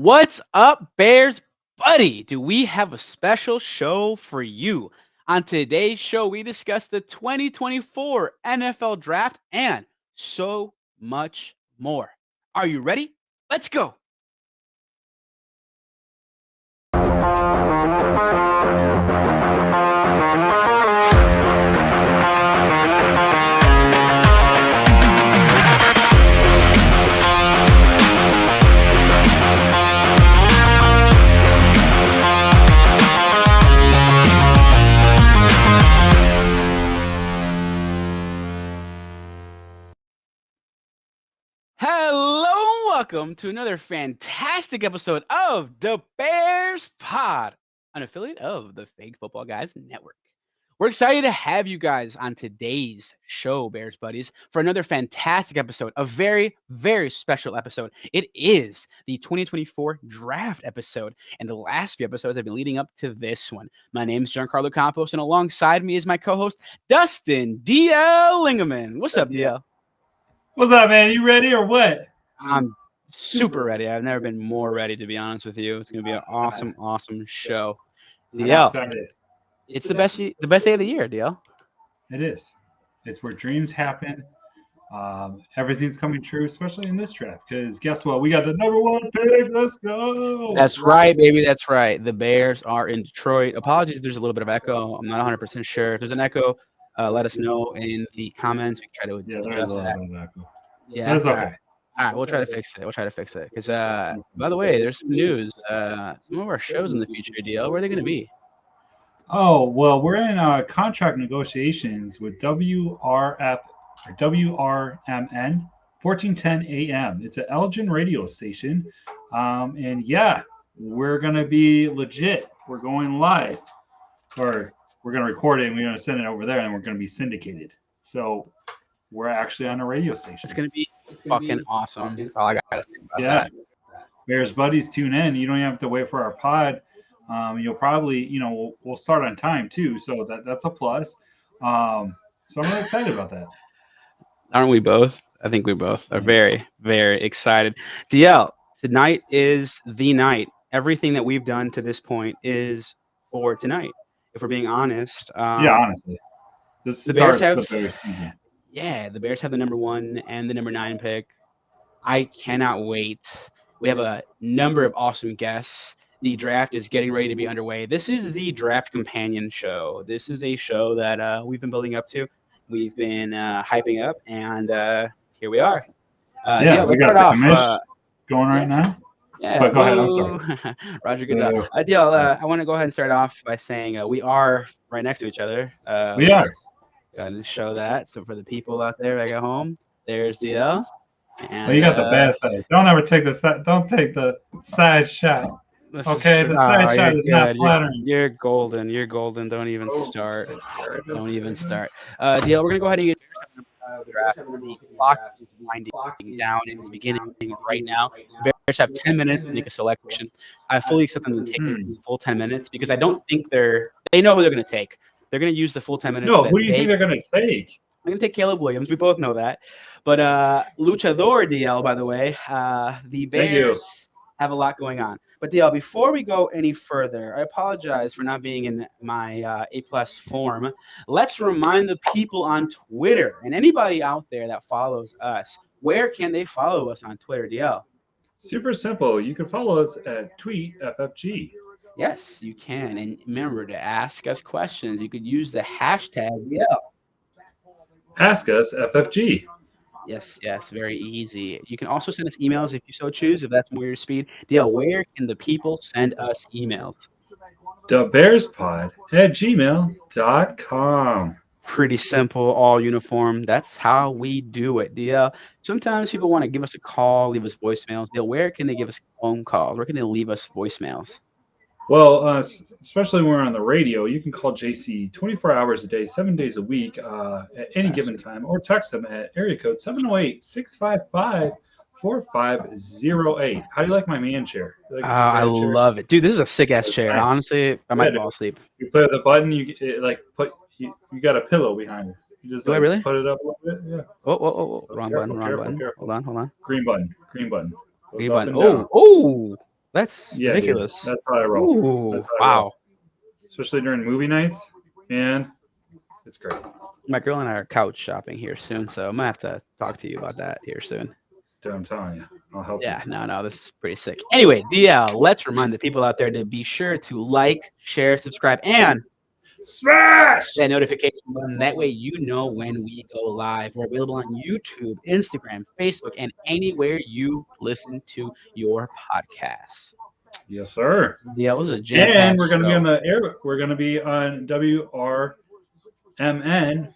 What's up, Bears buddy? Do we have a special show for you? On today's show, we discuss the 2024 NFL Draft and so much more. Are you ready? Let's go. Hello, welcome to another fantastic episode of the Bears Pod, an affiliate of the Fake Football Guys Network. We're excited to have you guys on today's show, Bears buddies, for another fantastic episode, a very, very special episode. It is the 2024 draft episode, and the last few episodes have been leading up to this one. My name is Giancarlo Campos, and alongside me is my co-host, Dustin DL Lingaman. What's up, DL? What's up, man? You ready or what? I'm super ready. I've never been more ready, to be honest with you. It's going to be an awesome show. DL, it's the best day of the year, DL. It is. It's where dreams happen. Everything's coming true, especially in this draft. Because guess what? We got the number one pick. Let's go. That's right, baby. That's right. The Bears are in Detroit. Apologies if there's a little bit of echo. I'm not 100% sure. If there's an echo, let us know in the comments. We can try to there's a little bit of echo. Yeah, that's okay. All right, we'll try to fix it. Because, by the way, there's some news. Some of our shows in the future, DL, where are they going to be? Oh, well, we're in contract negotiations with WRMN 1410 AM. It's an Elgin radio station. And yeah, we're going to be legit. We're going live. Or we're going to record it and we're going to send it over there and we're going to be syndicated. So we're actually on a radio station. It's going to be fucking awesome. That's all I got to say about that. Bears buddies, tune in. You don't even have to wait for our pod. You'll probably, we'll start on time too. So that's a plus. So I'm really excited about that. Aren't we both? I think we both are very, very excited. DL, tonight is the night. Everything that we've done to this point is for tonight. If we're being honest. Honestly. This starts the Bears season. Yeah, the Bears have the number 1 and the number 9 pick. I cannot wait. We have a number of awesome guests. The draft is getting ready to be underway. This is the Draft Companion show. This is a show that we've been building up to. We've been hyping up, and here we are. We got off going right now. Yeah, but go ahead. I'm sorry. Roger Goodell. DL, I want to go ahead and start off by saying we are right next to each other. We are. To show that. So for the people out there back at home, there's DL. And, you got the bad side. Don't ever take the side. Don't take the side shot. Okay, the side shot is not flattering. You're golden. You're golden. Don't even start. Don't even start. DL, we're gonna go ahead and get the draft. The clock is winding down. It's beginning right now. The Bears have 10 minutes to make a selection. I fully accept them to take the full 10 minutes because I don't think they know who they're gonna take. They're going to use the full 10 minutes. No, who do you think they're going to take? They're going to take Caleb Williams. We both know that. But Luchador, DL, by the way, the Bears have a lot going on. But DL, before we go any further, I apologize for not being in my A-plus form. Let's remind the people on Twitter and anybody out there that follows us, where can they follow us on Twitter, DL? Super simple. You can follow us at TweetFFG. Yes, you can. And remember to ask us questions. You could use the hashtag Ask us FFG. Yes, very easy. You can also send us emails if you so choose, if that's more your speed. DL, where can the people send us emails? thebearspod@gmail.com. Pretty simple, all uniform. That's how we do it, DL. Sometimes people want to give us a call, leave us voicemails. DL, where can they give us phone calls? Where can they leave us voicemails? Well, especially when we're on the radio, you can call JC 24 hours a day, 7 days a week at any given time, or text them at area code 708-655-4508. How do you like my man chair? I love it. Dude, this is a sick-ass chair. Nice. Honestly, I might fall asleep. You play the button, you got a pillow behind it. You just really put it up a little bit. Yeah. Oh. Wrong button. Hold on. Green button. Green button. Oh, That's Yeah, dude. ridiculous. That's how I roll. Ooh, That's how I roll. wow. Especially during movie nights. And it's great. My girl and I are couch shopping here soon, so I'm gonna have to talk to you about that here soon. Dude, I'm telling you. I'll help you. Yeah, no, this is pretty sick. Anyway, DL, let's remind the people out there to be sure to like, share, subscribe, and Smash! that notification button. That way you know when we go live. We're available on YouTube, Instagram, Facebook, and anywhere you listen to your podcasts. Yes, sir. Yeah, it was a And jam-packed we're gonna be show. on the air. We're gonna be on WRMN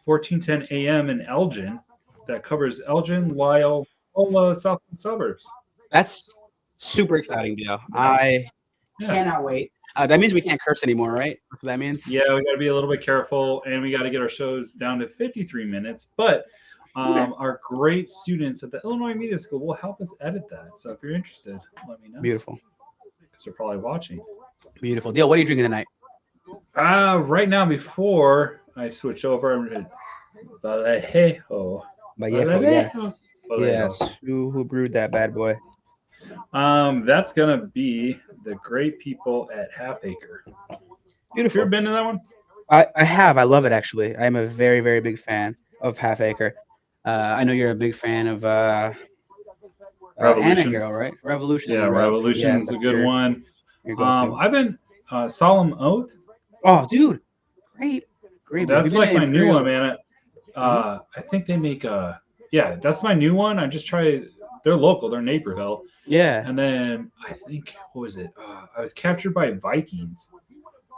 1410 AM in Elgin. That covers Elgin, Lyle, all south suburbs. That's super exciting, DL. I Yeah. cannot wait. That means we can't curse anymore, right? That's what that means. Yeah, we got to be a little bit careful, and we got to get our shows down to 53 minutes. But our great students at the Illinois Media School will help us edit that. So if you're interested, let me know. Beautiful. Because they're probably watching. Beautiful. DL, what are you drinking tonight? Right now, before I switch over, I'm going to Vallejo. Vallejo, yes. Vallejo. Yes. Who brewed that bad boy? That's gonna be the great people at Half Acre. Have you Beautiful. ever been to that one? I have. I love it, actually. I'm a very, very big fan of Half Acre. I know you're a big fan of Revolution. Anahero, right? Revolution. Yeah, Revolution's a good one. Your go-to. I've been Solemn Oath. Oh, dude. Great. Great. beer. Have That's you been like to my new Imperial? one, man. I think they make yeah, that's my new one. I just try. They're local. They're Naperville. Yeah. And then I think what was it? I was captured by Vikings.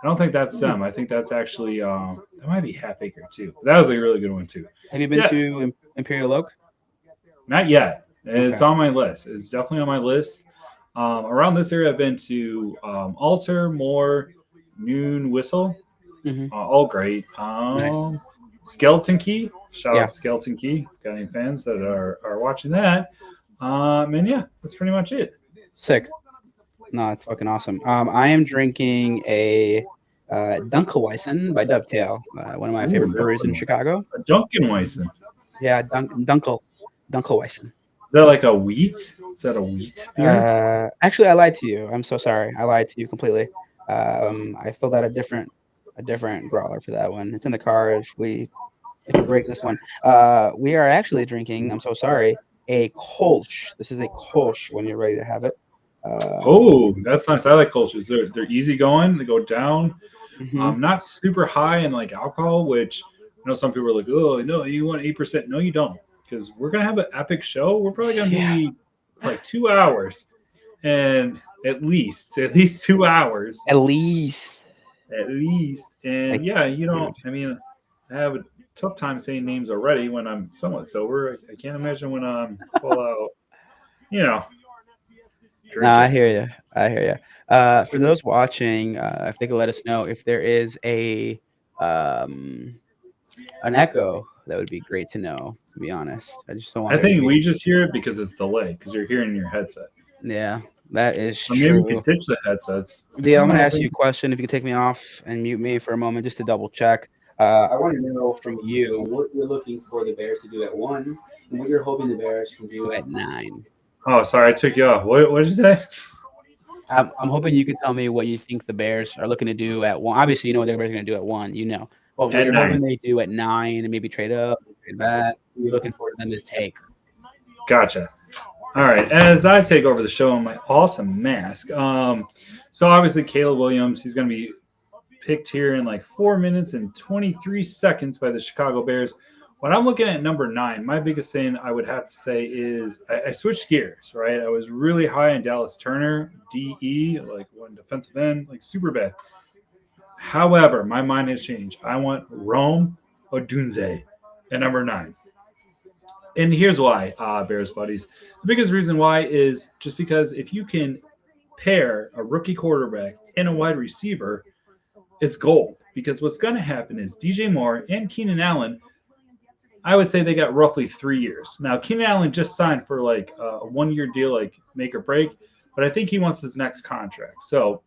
I don't think that's them. I think that's actually that might be Half Acre too. That was a really good one too. Have you been Yeah. to Imperial Oak? Not yet. It's Okay. on my list. It's definitely on my list. Around this area, I've been to Alter, Moore, Noon, Whistle. Mhm. All great. Nice. Skeleton Key. Shout Yeah. out to Skeleton Key. Got any fans that are watching that? And yeah, that's pretty much it. Sick. No, it's fucking awesome. I am drinking a Dunkelweizen by Dovetail, one of my favorite Ooh, breweries in Chicago. A Dunkenweizen. Yeah, Dunkelweizen. Is that like a wheat? Is that a wheat beer? Actually, I lied to you. I'm so sorry. I lied to you completely. I filled out a different growler for that one. It's in the car if we break this one. We are actually drinking, I'm so sorry, a Kolsch. This is a Kolsch when you're ready to have it. Oh, that's nice. I like Kolsch's. They're easy going. They go down. Mhm. Not super high in like alcohol, which I know some people are like, oh no, you want 8%. No, you don't. Because we're gonna have an epic show. We're probably gonna be like 2 hours. And at least 2 hours. At least. And Like, yeah, you don't I mean, I have a tough time saying names already when I'm somewhat sober. I can't imagine when I'm full out, you know. No, I hear you. I hear you. For those watching, if they could let us know if there is an echo, that would be great to know. To be honest, I just don't want. I there to think be- we just hear it because it's delayed because you're hearing your headset. Yeah, that is So maybe we true. could ditch the headsets. Yeah, I'm gonna ask you a question. If you could take me off and mute me for a moment, just to double check. I want to know from you what you're looking for the Bears to do at 1, and what you're hoping the Bears can do at 9. Oh, sorry, I took you off. What did you say? I'm hoping you can tell me what you think the Bears are looking to do at 1. Obviously, you know what the Bears are going to do at 1. You know. But what At you're 9. hoping they do at 9 and maybe trade up, trade back. What you're looking for them to take. Gotcha. All right. As I take over the show in my awesome mask, so obviously Caleb Williams, he's going to be picked here in like 4 minutes and 23 seconds by the Chicago Bears. When I'm looking at number 9, my biggest thing I would have to say is I switched gears, right? I was really high on Dallas Turner, DE, like one defensive end, like super bad. However, my mind has changed. I want Rome Odunze at number 9. And here's why, Bears buddies. The biggest reason why is just because if you can pair a rookie quarterback and a wide receiver, it's gold. Because what's going to happen is DJ Moore and Keenan Allen, I would say they got roughly 3 years. Now, Keenan Allen just signed for like a 1-year deal, like make or break, but I think he wants his next contract. So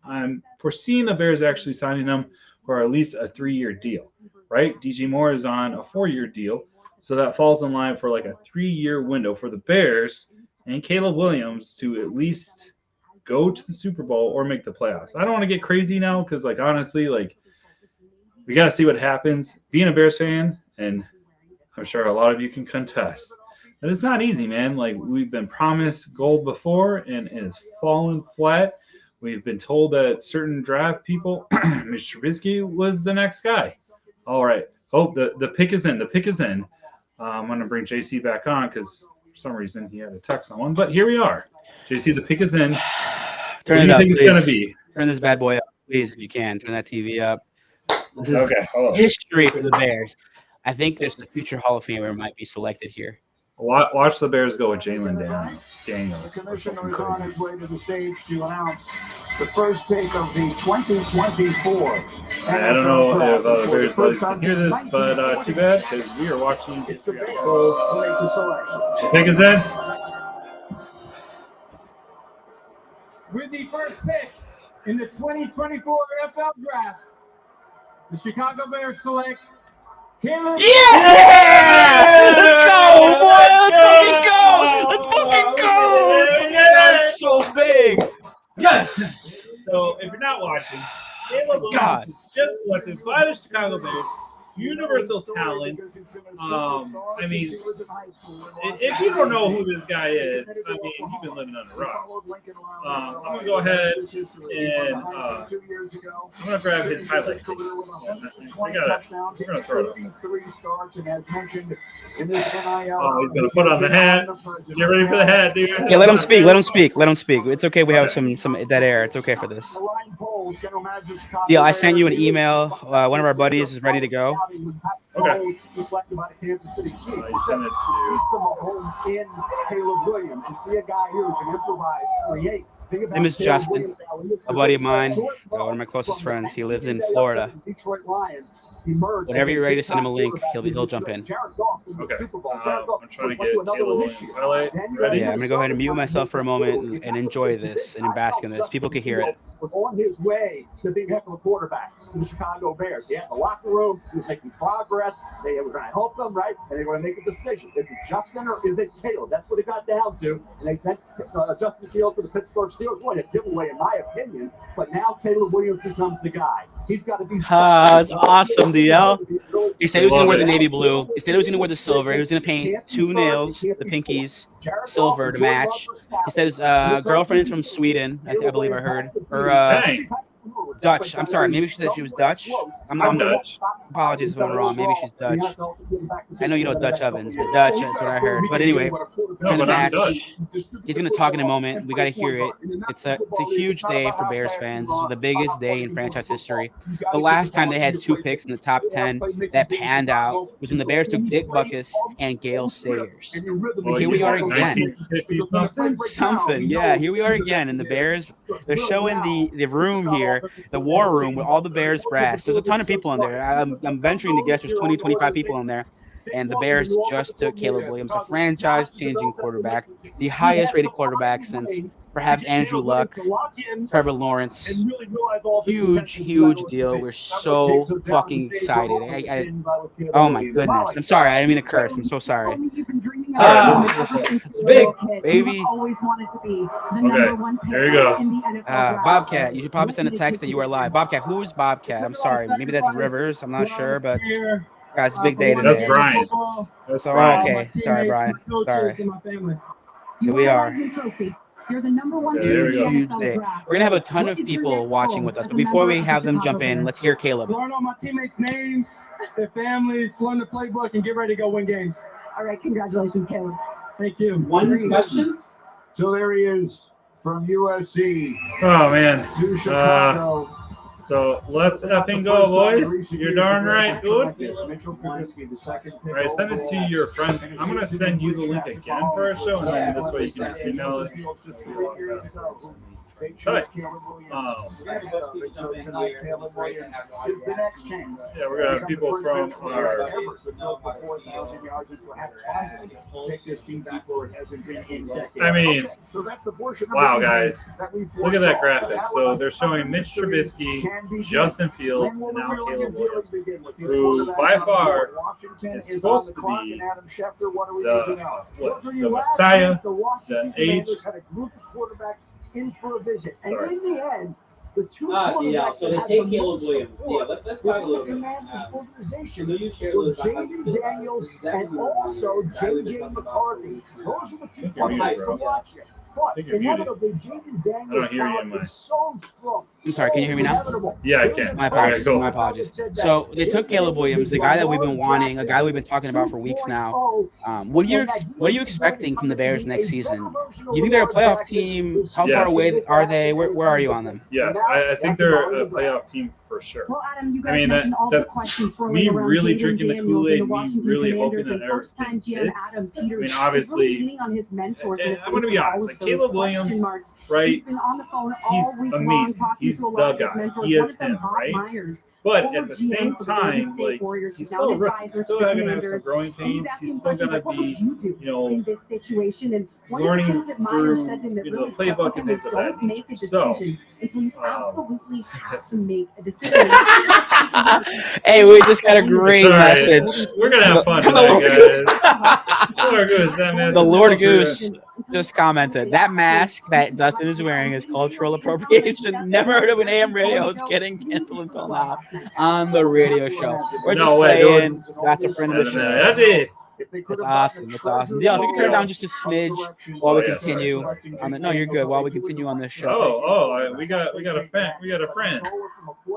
I'm foreseeing the Bears actually signing him for at least a 3-year deal, right? DJ Moore is on a 4-year deal. So that falls in line for like a 3-year window for the Bears and Caleb Williams to at least go to the Super Bowl or make the playoffs. I don't want to get crazy now because, like, honestly, like, we got to see what happens. Being a Bears fan, and I'm sure a lot of you can contest, that it's not easy, man. Like, we've been promised gold before, and it's fallen flat. We've been told that certain draft people, Mr. Trubisky was the next guy. All right. Oh, the pick is in. The pick is in. I'm going to bring JC back on because for some reason he had to text someone. But here we are. JC, the pick is in. Turn what it do you up, think it's please. going to be? Turn this bad boy up, please, if you can. Turn that TV up. This is Okay. Hold on. history for the Bears. I think there's a future Hall of Famer might be selected here. Watch the Bears go with Jalen Daniels. The commissioner is on his way to the stage to announce the first pick of the 2024. I don't know if Bears buddies can hear this, but too bad because we are watching. It's the Bears who make the selection. The pick is in. With the first pick in the 2024 NFL Draft, the Chicago Bears select Caleb. Yeah! Let's go, boy! Let's fucking go! That's so big! Yes! So if you're not watching, Caleb God. Williams was just selected by the Chicago Bears. Universal talent. I mean, if you don't know who this guy is, I mean, you've been living on a rock. I'm going to go ahead and I'm going to grab his highlight tape. We're going to throw it up. Oh, he's going to put on the hat. Get ready for the hat, dude. Okay, let him speak. Let him speak. Let him speak. It's okay. We have some dead air. It's okay for this. Yeah, I sent you an email. One of our buddies is ready to go. Okay. You sent it to. in Caleb Williams. You see a guy here who can improvise, create. His name is Justin, a buddy of mine, one of my closest friends. He lives in Florida. Whenever you're ready to send him a link, he'll jump in. Okay. I'm trying to get Caleb Williams highlight. Ready? Yeah, I'm gonna go ahead and mute myself for a moment and enjoy this and bask in this. People can hear it. Was on his way to being heck of a quarterback in the Chicago Bears. He had the locker room. He was making progress. They were going to help them, right? And they were going to make a decision. Is it Justin or is it Caleb? That's what it got down to. And they sent Justin Fields to the Pittsburgh Steelers. Boy, a giveaway, in my opinion. But now Caleb Williams becomes the guy. He's got to be. It's awesome, DL. He said he was going to wear the navy blue. He said he was going to wear the silver. He was going to paint two nails, the pinkies, silver to match. He said his girlfriend is from Sweden, I believe I heard. Or Dutch. I'm sorry. Maybe she said she was Dutch. I'm Dutch. Apologies if I'm wrong. Maybe she's Dutch. I know you know Dutch ovens, but Dutch, that's what I heard. But anyway, during the match, he's going to talk in a moment. We got to hear it. It's a huge day for Bears fans. This is the biggest day in franchise history. The last time they had 2 picks in the top 10 that panned out was when the Bears took Dick Butkus and Gale Sayers. Well, Here we are again. 1950 Something, yeah. Here we are again, and the Bears. They're showing the room here, the war room with all the Bears brass. There's a ton of people in there. I'm venturing to guess there's 20, 25 people in there. And the Bears just took Caleb Williams, a franchise-changing quarterback, the highest-rated quarterback since perhaps Andrew Luck, Trevor Lawrence. Huge, huge deal. We're so fucking excited. Oh, my goodness. I'm sorry. I didn't mean to curse. I'm so sorry. It's big, baby. Okay, there you go. Bobcat, you should probably send a text that you are live. Bobcat, who is Bobcat? I'm sorry. Maybe that's Rivers. I'm not sure, but guys, big day today. That's Brian. So, okay. Sorry, Brian. Sorry. Here we are. You're the number one There we go. Huge day. We're going to have a ton of people watching with us, but before we have them jump in, let's hear Caleb. Learn all my teammates' names, their families, learn the playbook, and get ready to go win games. All right, congratulations, Caleb. Thank you. One question? So there he is from USC Oh, man. to Chicago. So let's effing go, boys. You're darn right, dude. Mitchell Trubisky, the second pick All right, send it to your friends. I'm going to send you the link again for our show, and then this way you can just email it. Sorry. Yeah, we're going to have people from our... I mean, wow, guys. Look at that graphic. So they're showing Mitch Trubisky, Justin Fields, and now Caleb Williams, who by far is supposed to be the Messiah, the age in for a visit. And Sorry. in the end, the two DL, quarterbacks so that they had take the Caleb most Williams. support Yeah, let's talk a within little the bit. Commanders Can organization you share were those Jaden Daniels and also J.J. McCarthy. Those are the two quarterbacks to watch here. But think you're muted. inevitably, Jaden I don't Daniels' hear you in talent my- is so strong. I'm sorry, can you hear me now? Inevitable. Yeah, I Here's can. a My coach apologies. cool. My apologies. that said that So they took if Caleb it was Williams, the guy that we've been Lamar wanting, a guy that we've been Jackson talking about for weeks now. 2.0, What are you and that what are you he was expecting from the going to Bears be next a better season? version of You think they're a Lamar playoff Jackson team? with How far Yes. away are they? Where are you on them? Yes, Now, I think that's they're about a the draft. playoff team for sure. Well, Adam, you I guys mean, mentioned all the that's questions swirling me around really Jaden drinking the Daniels and Kool-Aid, the me Washington really Commanders, hoping and that first-time everything GM fits. Adam I Peters mean, is obviously, really leaning on his mentors. and in the I'm going to face be of all honest, of like those Caleb question Williams, marks. right? He's been on the phone all He's week long amazing. talking He's to a the lot of his guy. mentors. He One is of them, him, Bob right? Myers, But former at the GM same for the Golden time, State like Warriors, he's who's now still a an rookie. advisor He's to still the going to have some Commanders. growing And pains. he's He's asking still questions going like, to what would be, you do you know, in this situation? And one of the learning things that Myers through, said to him that you know, really the stuck with playbook him and was, things of that don't make a nature. So, decision until you absolutely have to make a decision. Hey, we just got a great Sorry. message. We're going to have fun From the tonight, Lord guys. Lord Goose, that man. The Lord Goose. Goose just commented, that mask that Dustin is wearing is cultural appropriation. Never heard of an AM radio host getting canceled until now on the radio show. We're just No way, dude. playing. That's a friend of the show. That's it. That's awesome. That's awesome. Yeah, if you can turn it down just a smidge while we continue on the. No, you're good. While we continue on this show. We got a friend. We got a friend.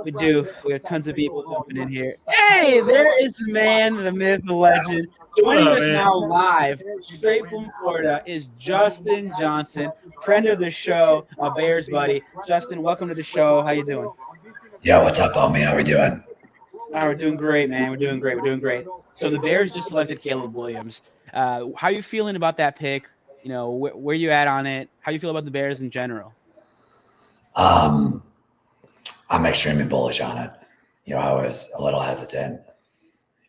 We do. We have tons of people jumping in here. Hey, there is the man, the myth, the legend. Joining us now live, straight from Florida, is Justin Johnson, friend of the show, a Bears buddy. Justin, welcome to the show. How you doing? Yo, what's up, homie? How we doing? We're doing great, man. We're doing great. We're doing great. So the Bears just selected Caleb Williams. How are you feeling about that pick? You know, where you at on it? How you feel about the Bears in general? I'm extremely bullish on it. You know, I was a little hesitant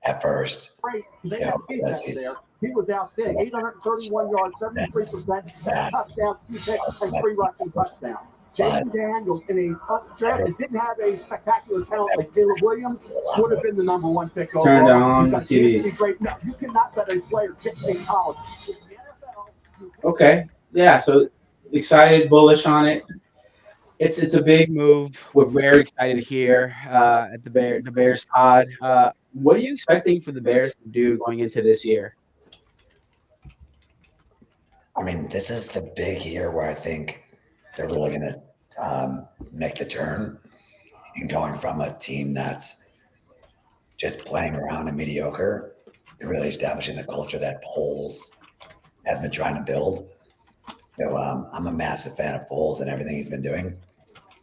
at first. They You had know, because defense there. He was outstanding. 831 yards, 73%, Yeah. touchdown, 2 picks, and 3 rushing touchdowns. Jaden Daniels in a draft that didn't have a spectacular talent like Caleb Williams would have been the number 1 pick overall. Turn down He's got a the TV. chance to be great. No, you cannot let a player pick in college. It's the NFL. Okay. Yeah. So excited, bullish on it. It's a big move. We're very excited here at the Bears pod. What are you expecting for the Bears to do going into this year? I mean, this is the big year where I think they're really going to make the turn and going from a team that's just playing around and mediocre to really establishing the culture that Poles has been trying to build. You know, I'm a massive fan of Poles and everything he's been doing.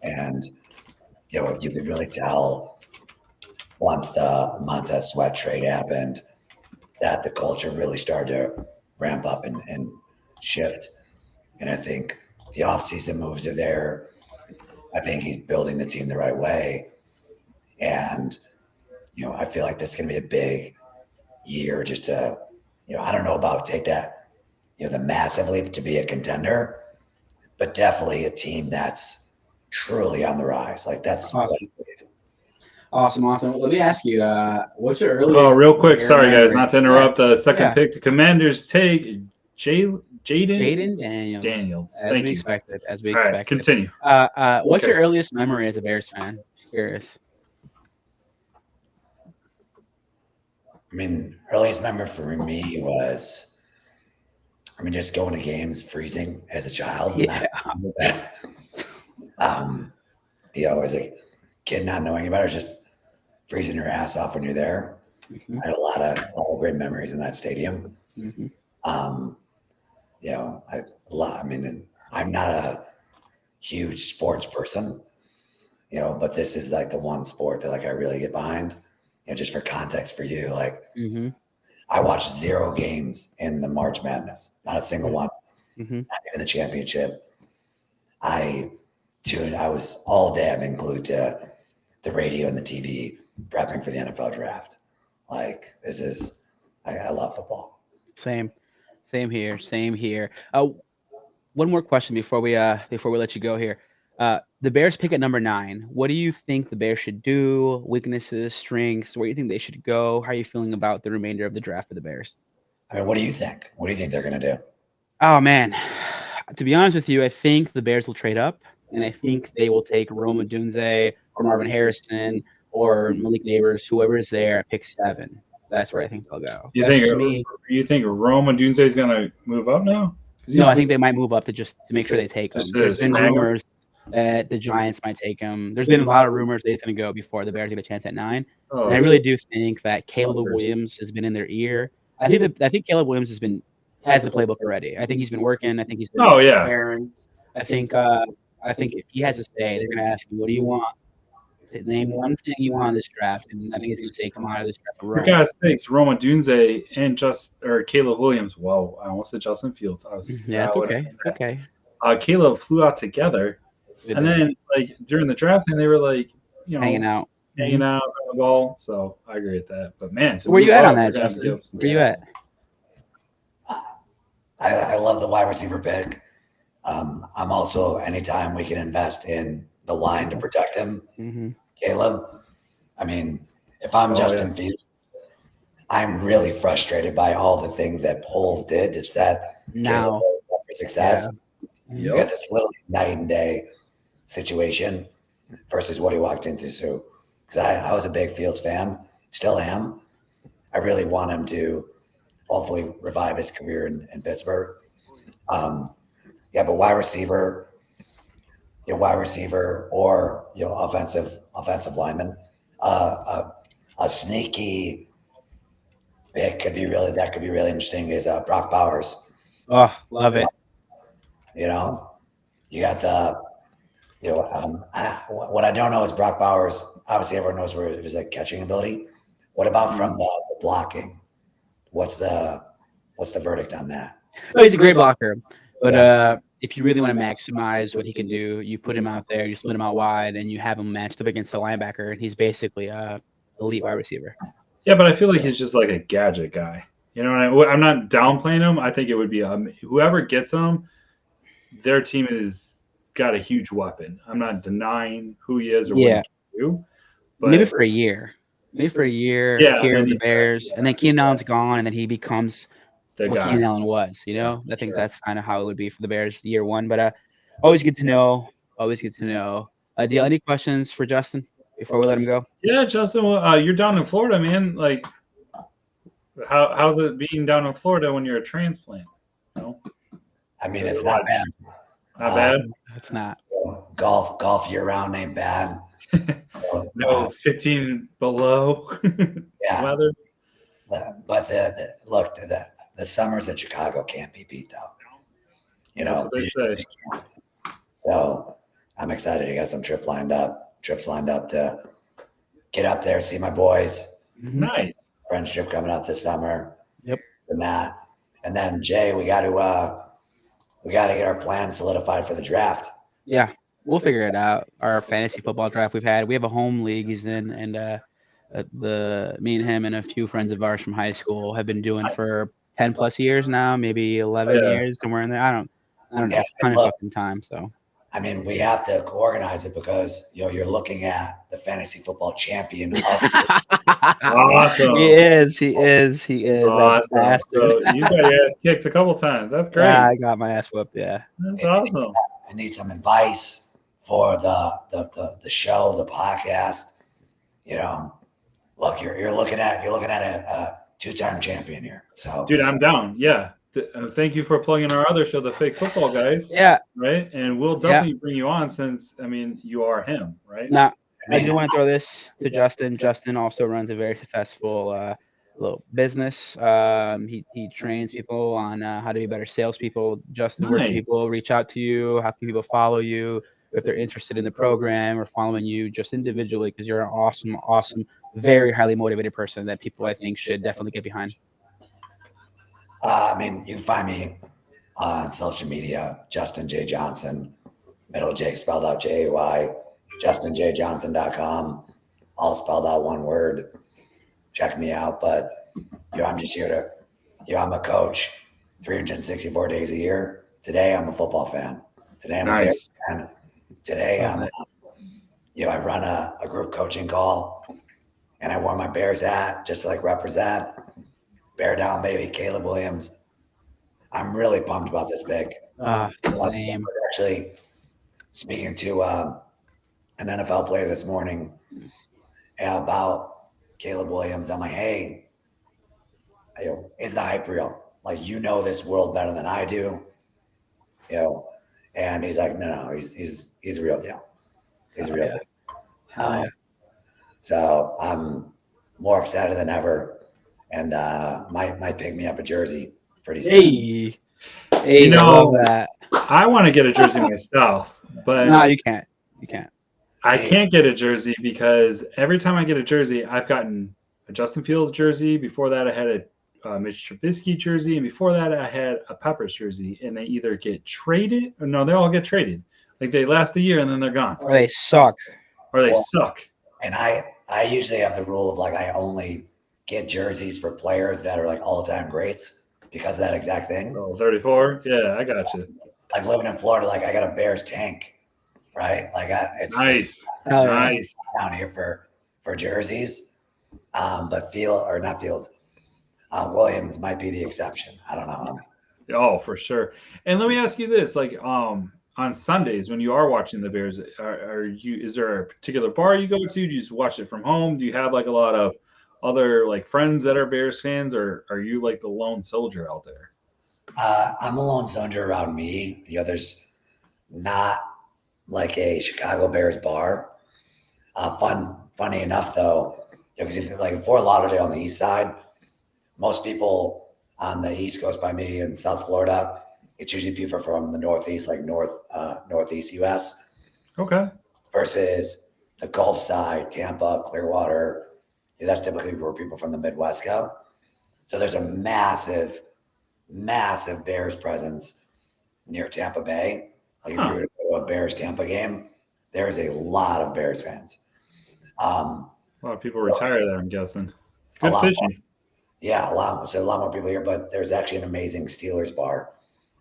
And, you know, you could really tell once the Montez Sweat trade happened that the culture really started to ramp up and shift. And I think the offseason moves are there. I think he's building the team the right way. And, you know, I feel like this is going to be a big year just to, you know, I don't know about take that, you know, the massive leap to be a contender, but definitely a team that's truly on the rise. Like that's Awesome. Let me ask you, what's your earliest? Oh, real quick. Sorry, guys, memory? not to interrupt. The second Yeah. pick, the Commanders take Jaden Daniels. As Thank we you. expected. As we All right, expected. continue. What's your Okay. earliest memory as a Bears fan? Just curious. I mean, earliest memory for me was, just going to games, freezing as a child. Yeah. You know, as a kid, not knowing about it, just freezing your ass off when you're there. Mhm. I had a lot of great memories in that stadium. Mhm. You know, and I'm not a huge sports person, you know, but this is like the one sport that like I really get behind. You know, just for context for you, like Mhm. I watched 0 games in the March Madness, not a single one, Mhm. not even the championship. I was all day. I've been glued to the radio and the TV, prepping for the NFL draft. Like this is, I love football. Same here. Same here. One more question before we let you go here. The Bears pick at number 9. What do you think the Bears should do? Weaknesses, strengths. Where do you think they should go? How are you feeling about the remainder of the draft for the Bears? I mean, what do you think? What do you think they're going to do? Oh man, to be honest with you, I think the Bears will trade up, and I think they will take Rome Odunze or Marvin Harrison or Malik Neighbors, whoever is there at pick 7. That's where I think they'll go. You That's think just me. Rome Odunze is gonna move up now? No, I think they might move up to make sure they take him. Just There's been snag him? rumors that the Giants might take him. There's been a lot of rumors that he's going to go before the Bears get a chance at 9. Oh, And I really do think that Caleb Suckers. Williams has been in their ear. I think Caleb Williams has the playbook already. I think he's been working. I think he's been Oh, yeah. preparing. I think if he has to say, they're going to ask him, "What do you want? Name one thing you want in this draft." And I think he's going to say, "Come out of this draft." For God's sakes, Rome Odunze and Caleb Williams. Whoa, I almost said Justin Fields. Yeah, it's okay. It's okay. Caleb flew out together, and then like during the draft, and they were like, hanging out. on the ball. So I agree with that. But man, So where you at on that, Justin? Where you at? I love the wide receiver pick. I'm also, anytime we can invest in the line to protect him, Mm-hmm. Caleb. I mean, if I'm Justin Fields, I'm really frustrated by all the things that Poles did to set Caleb up for success. Yeah. Because it's literally night and day situation versus what he walked into. So, because I was a big Fields fan, still am. I really want him to hopefully revive his career in Pittsburgh. But wide receiver or offensive lineman, a sneaky pick could be really interesting. Is Brock Bowers. Oh, love it. You got what I don't know is Brock Bowers. Obviously, everyone knows where his catching ability. What about from the blocking? What's the verdict on that? Oh, he's a great blocker, but if you really want to maximize what he can do, you put him out there, you split him out wide, and you have him matched up against the linebacker, and he's basically a elite wide receiver. Yeah, but I feel like he's just like a gadget guy. You know what I'm not downplaying him. I think it would be whoever gets him, their team has got a huge weapon. I'm not denying who he is or what he can do. But Maybe for a year here in the Bears, and then Keenan Allen's gone, and then he becomes the what guy. Keenan Allen was. I think that's kind of how it would be for the Bears year 1. But always good to know. Do you have any questions for Justin before we let him go? Yeah, Justin. Well, you're down in Florida, man. Like, how's it being down in Florida when you're a transplant? I mean, it's not bad. Not bad. It's not. Golf year round ain't bad. No, it's 15 below weather. But the summers in Chicago can't be beat, though. That's what they say. So I'm excited. I got some trips lined up to get up there, see my boys. Nice. Friends trip coming up this summer. Yep. And that, and then Jay, we got to get our plans solidified for the draft. Yeah, we'll figure it out. Our fantasy football draft we have a home league he's in, and me and him and a few friends of ours from high school have been doing for 10 plus years now, maybe 11 years, somewhere in there. I don't know. It's kind of fucking time. So I mean, we have to organize it because you're looking at the fantasy football champion. Awesome. He is. Awesome. So you got your ass kicked a couple times. That's great. Yeah, I got my ass whooped. Yeah. That's awesome. I need some advice for the show, the podcast. Look, you're looking at a 2-time champion here. So, dude, I'm down. Yeah. Thank you for plugging our other show, the Fake Football Guys. Yeah. Right. And we'll definitely bring you on since, you are him, right? Now, I do want to throw this to Justin. Justin also runs a very successful little business. He trains people on how to be better salespeople. Justin, where can people reach out to you? How can people follow you if they're interested in the program or following you just individually? Because you're an awesome, very highly motivated person that people, I think, should definitely get behind. You can find me on social media, Justin J. Johnson, middle J spelled out J-A-Y, justinjjohnson.com, all spelled out one word. Check me out. But, I'm just here to, I'm a coach 364 days a year. Today, I'm a football fan. Today, I'm a Bears fan. Today, I run a group coaching call, and I wore my Bears hat just to represent. Bear down, baby. Caleb Williams. I'm really pumped about this pick. Same. Actually, speaking to an NFL player this morning about Caleb Williams, I'm like, hey, is the hype real? Like, this world better than I do, And he's like, no, he's a real deal. He's a real deal. So I'm more excited than ever, and might pick me up a jersey pretty soon. Hey, I love that. I want to get a jersey myself, but no, you can't. You can't. I can't get a jersey because every time I get a jersey, I've gotten a Justin Fields jersey. Before that, I had a Mitch Trubisky jersey, and before that, I had a Peppers jersey. And they either get traded, or no, they all get traded. Like they last a year and then they're gone, or they suck, suck. And I usually have the rule of like I only get jerseys for players that are like all-time greats because of that exact thing. Oh, 34? Yeah, I got you. Like living in Florida, like I got a Bears tank, right? Like it's nice down here for jerseys. But Williams might be the exception. I don't know. Oh, for sure. And let me ask you this: like, on Sundays when you are watching the Bears, is there a particular bar you go to? Do you just watch it from home? Do you have like a lot of other like friends that are Bears fans, or are you like the lone soldier out there? I'm the lone soldier around me. There's not like a Chicago Bears bar. Funny enough though, because if Fort Lauderdale on the east side, most people on the East Coast by me in South Florida, it's usually people from the Northeast, like Northeast US. Okay. Versus the Gulf side, Tampa, Clearwater. That's typically where people from the Midwest go. So there's a massive Bears presence near Tampa Bay. Like if you were to go to a Bears Tampa game, there's a lot of Bears fans. A lot of people retire there, I'm guessing. Good fishing. Yeah, a lot more people here, but there's actually an amazing Steelers bar.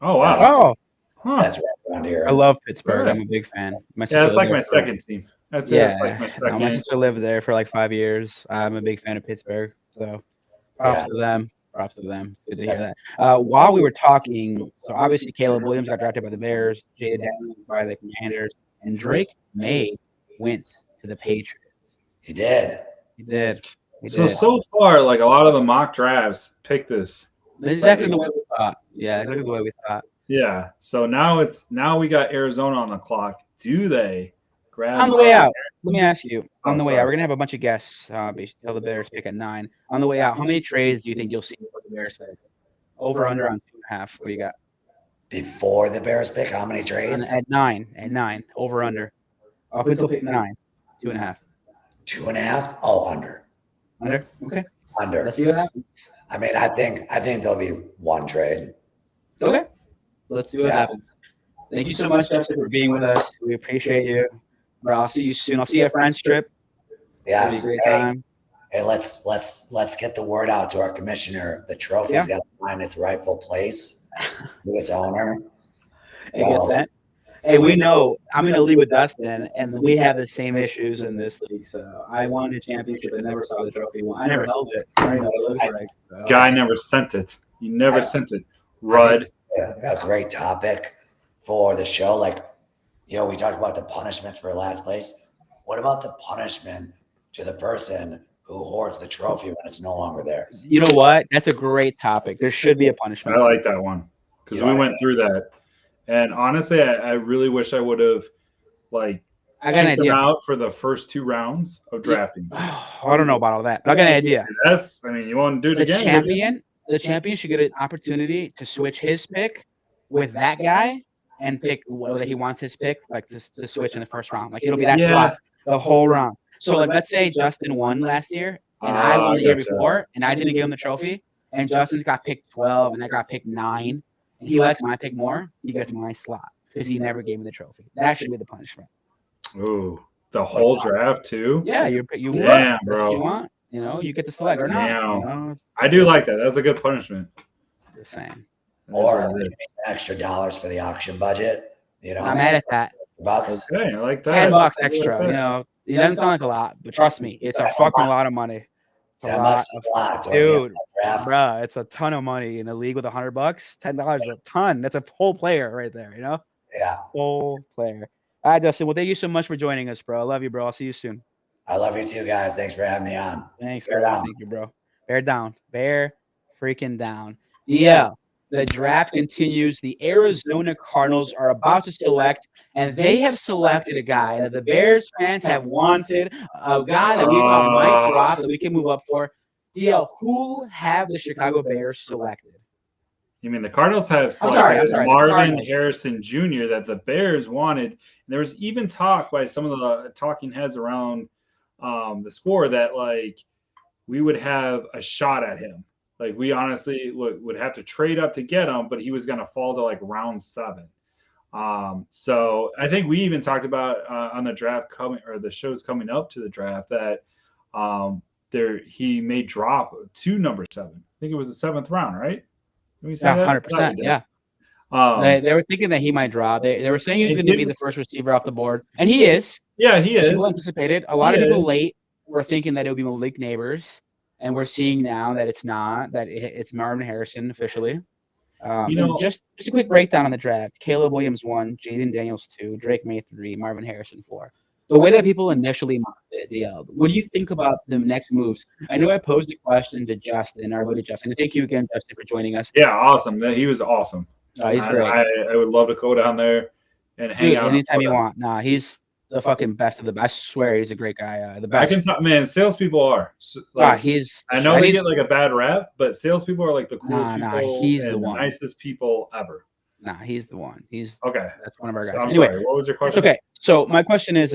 Oh wow! That's right around here. I love Pittsburgh. I'm a big fan. It's like my second team. That's like my second. My sister lived there for like 5 years. I'm a big fan of Pittsburgh. So props to them. Props to them. It's good to hear that. While we were talking, so obviously Caleb Williams got drafted by the Bears, Jay Daniels by the Commanders, and Drake May went to the Patriots. He did. So far, like a lot of the mock drafts pick this. Exactly the way we thought. Yeah, exactly the way we thought. Yeah. So now we got Arizona on the clock. Do they grab on the way out? Let me ask you. On the way out, we're gonna have a bunch of guests. Till the Bears pick at 9. On the way out, how many trades do you think you'll see for the Bears pick? Over under on 2.5. What do you got? Before the Bears pick, how many trades? At 9. Over under. Up until pick 9. 2.5. 2.5? Oh, under. Under? Okay. Under. Let's see what happens. I mean, I think there'll be one trade. Okay. Let's see what happens. Thank you so much, Justin, for being with us. We appreciate you. Bro, I'll see you soon. I'll see you at Friends Trip. Yes. It'll be a great time. Hey, let's get the word out to our commissioner. The trophy's got to find its rightful place to its owner. Hey, we know I'm in a league with Dustin, and we have the same issues in this league. So I won a championship and never saw the trophy. I never held it. I know what it looks like. So. Guy never sent it. You never sent it. Rudd. A great topic for the show. Like, we talked about the punishments for last place. What about the punishment to the person who hoards the trophy when it's no longer theirs? You know what? That's a great topic. There should be a punishment. I like that one because we went through that. And honestly, I really wish I would have kicked him out for the first 2 rounds of drafting. I don't know about all that. I got an idea. You want to do it again? The champion should get an opportunity to switch his pick with that guy and pick whether he wants his pick, like to switch in the first round. Like it'll be that slot the whole round. So let's say Justin won last year and I won the year before and I didn't give him the trophy and Justin's got picked 12 and I got picked 9. He likes my pick more, he gets my slot because he never gave me the trophy. That should be the punishment. Ooh, the whole draft too? Yeah, you Damn, want. bro. That's what you want. You get to select or not. I do like that. That's a good punishment. Just saying. Or extra dollars for the auction budget. I'm mad at that. $10. Okay, I like that. $10 extra. It doesn't sound like a lot, but trust me, it's a fucking lot of money. a 10 lot bucks is a lot. towards the end dude, of the draft. bruh, it's a ton of money in a league with $100. $10 is a ton. That's a whole player right there, you know? Yeah. Whole player. All right, Dustin. Well, thank you so much for joining us, bro. I love you, bro. I'll see you soon. I love you too, guys. Thanks for having me on. Thanks, Bear bro. down. Thank you, bro. Bear down. Bear freaking down. DL, the draft continues. The Arizona Cardinals are about to select, and they have selected a guy that the Bears fans have wanted, a guy that we thought might drop that we can move up for. DL, who have the Chicago Bears selected? You mean the Cardinals have sorry, selected the Marvin Cardinals. Harrison Jr. that the Bears wanted. And there was even talk by some of the talking heads around the score that like we would have a shot at him. Like we honestly would have to trade up to get him, but he was going to fall to like round 7. So I think we even talked about on the draft coming or the shows coming up to the draft that he may drop to number 7. I think it was the 7th round, right? Yeah, 100%. Yeah. They were thinking that he might drop. They were saying he was going to be the first receiver off the board, and he is. Yeah, he is. People anticipated. A lot of people late were thinking that it would be Malik Neighbors, and we're seeing now that it's not. That it's Marvin Harrison officially. Just a quick breakdown on the draft: Caleb Williams 1, Jaden Daniels 2, Drake May 3, Marvin Harrison 4. The way that people initially mocked it, what do you think about the next moves? I know I posed a question to Justin, our buddy Justin. And thank you again, Justin, for joining us. Yeah, awesome. He was awesome. He's great. I would love to go down there and hang out anytime you want. Nah, he's the fucking best of the best. I swear he's a great guy. The best. I can talk, man. Salespeople are. I know they get like a bad rap, but salespeople are like the coolest people. He's and the one. Nicest people ever. Nah, he's the one. He's okay. That's one of our guys. So I'm anyway, sorry. What was your question? It's okay. So my question is,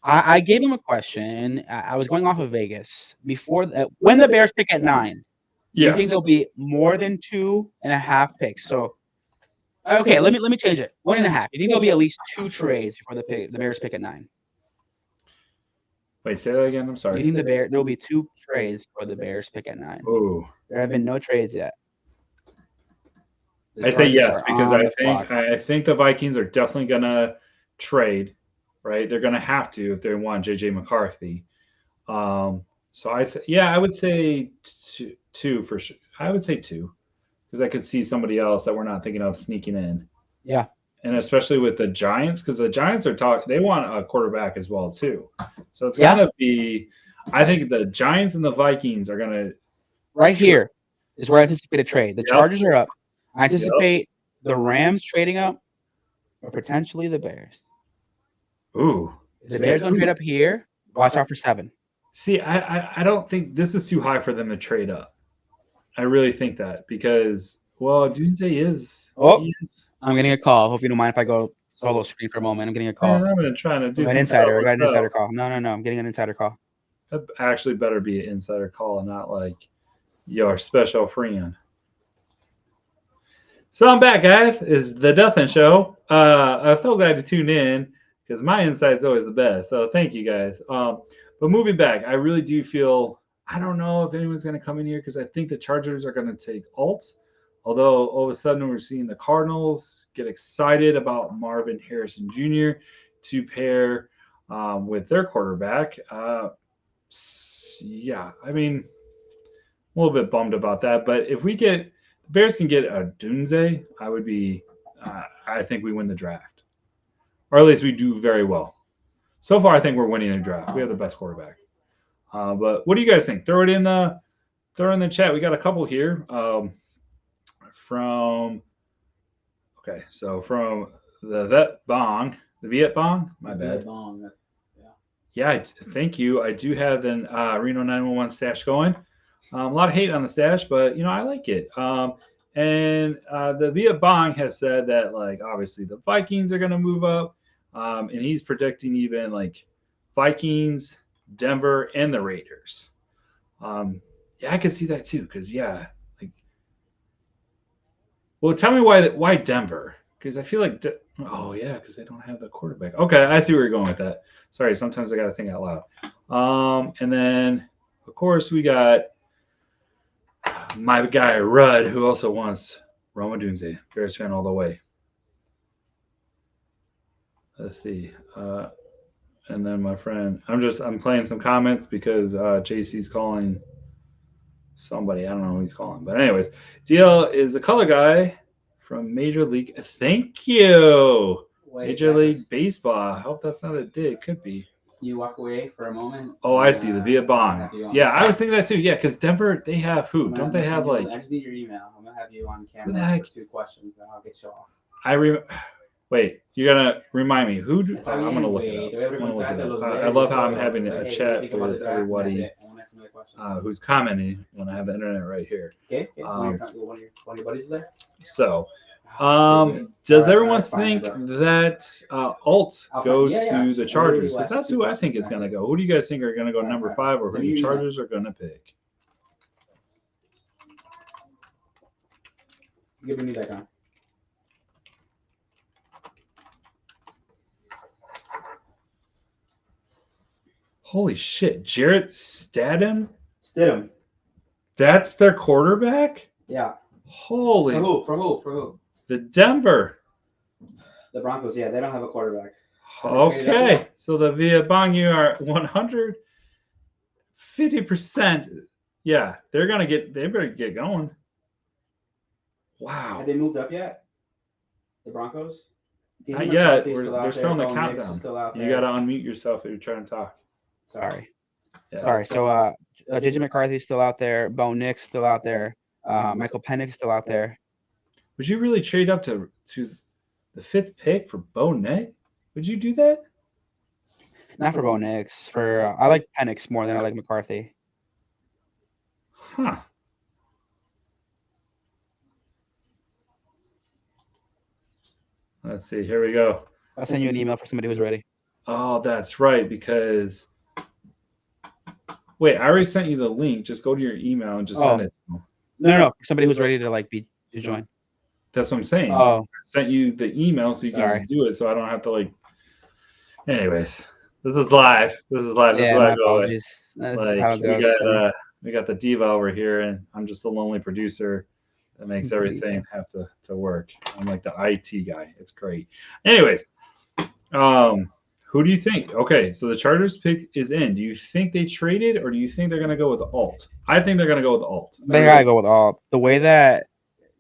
I gave him a question. I was going off of Vegas before that. When the Bears pick at 9, do you think there'll be more than 2.5 picks? So, okay, let me change it. 1.5. You think there'll be at least 2 trades before the Bears pick at 9? Wait, say that again. I'm sorry. You think there'll be 2 trades before the Bears pick at 9? Ooh. There have been no trades yet. I say yes because I think the Vikings are definitely gonna trade, right? They're gonna have to if they want JJ McCarthy. So I would say two for sure. I would say 2 because I could see somebody else that we're not thinking of sneaking in. Yeah, and especially with the Giants because the Giants are they want a quarterback as well too. So it's gonna be. I think the Giants and the Vikings are gonna. Right here is where I anticipate a trade. The Chargers are up. I anticipate the Rams trading up, or potentially the Bears. Ooh. If the Bears don't trade up here, watch out for 7. See, I don't think this is too high for them to trade up. I really think that because, well, Doomsday is. Oh, I'm getting a call. Hope you don't mind if I go solo screen for a moment. I'm getting a call. Man, I'm going to try to do an insider. I got an insider call. No. I'm getting an insider call. That actually better be an insider call and not like your special friend. So I'm back, guys. It's the Dustin Show. I'm so glad to tune in because my insight's always the best. So thank you, guys. But moving back, I really do feel I don't know if anyone's going to come in here because I think the Chargers are going to take Alt. Although all of a sudden we're seeing the Cardinals get excited about Marvin Harrison Jr. to pair with their quarterback. Yeah, I mean, a little bit bummed about that. But if the Bears can get a Dunze, I would be. I think we win the draft, or at least we do very well. So far, I think we're winning the draft. We have the best quarterback. But what do you guys think? Throw it in the chat. We got a couple here. From the Viet Bong. My bad. Bong. Yeah, thank you. I do have the Reno 911 stash going. A lot of hate on the stash, but I like it. And the Viet Bong has said that obviously the Vikings are going to move up, and he's predicting even Vikings, Denver, and the Raiders. I could see that too, because well, tell me why Denver? Because I feel like because they don't have the quarterback. Okay, I see where you're going with that. Sorry, sometimes I got to think out loud. And then of course we got my guy Rudd, who also wants Roma Dunze, Bears fan all the way. Let's see. And And then my friend, I'm playing some comments because JC's calling somebody. I don't know who he's calling. But anyways, DL is a color guy from Major League. Thank you. Major League Baseball. I hope that's not a dig. Could be. You walk away for a moment. Oh, I see. The Via Bong. Yeah, I was thinking that too. Yeah, because Denver, they have who? Don't they have like? I just need your email. I'm gonna have you on Who the camera heck? for 2 questions, then I'll get you off. Wait, you're gonna remind me who? Está I'm bien, gonna look güey. it Te up. voy a I'm gonna look preguntar it de up. los I Bears love y how I'm todo. having a Hey, chat think about with the draft, and everybody that's it. I won't ask another question. who's commenting when I have the internet right here. Okay. One of your buddies is there? So, Pretty good. does Alright, everyone alright, fine, think bro. that Alt I'll goes find- yeah, to yeah. the I'm Chargers? really Because glad. that's who I think is going to go. Who do you guys think are going to go number Alright, 5, or who send the me your email. Chargers are going to pick? Give me that gun. Holy shit, Jarrett Stidham? Stidham. That's their quarterback? Yeah. Holy, For who? the Denver. The Broncos. Yeah, they don't have a quarterback. Have they traded up Okay, yet? so the Via Bong, you are 150%. Yeah, they better get going. Wow. Have they moved up yet? The Broncos? Not DJ yet. McCarthy's still out They're still in the there. Bo Nix is countdown. still out You there. got to unmute yourself if you're trying to talk. Sorry. Yeah. Sorry. So, JJ McCarthy's still out there. Bo Nix still out there. Michael Penix still out there. Would you really trade up to the 5th pick for Bo Nix? Would you do that? Not for Bo Nix. For I like Penix more than I like McCarthy. Huh. Let's see. Here we go. I'll send you an email for somebody who's ready. Oh, that's right. Because wait, I already sent you the link. Just go to your email and just send Oh. it to them. No. For somebody who's ready to to join. That's what I'm saying. Oh, I sent you the email so you can Sorry. just do it, so I don't have to Anyways, this is live. This is live. This yeah. is My why I go. apologies. That's how it goes. We got the diva over here, and I'm just a lonely producer that makes everything have to work. I'm like the IT guy. It's great. Anyways, who do you think? Okay, so the Chargers pick is in. Do you think they traded, or do you think they're gonna go with the Alt? I think they're gonna go with the Alt. They gotta go with all. The way that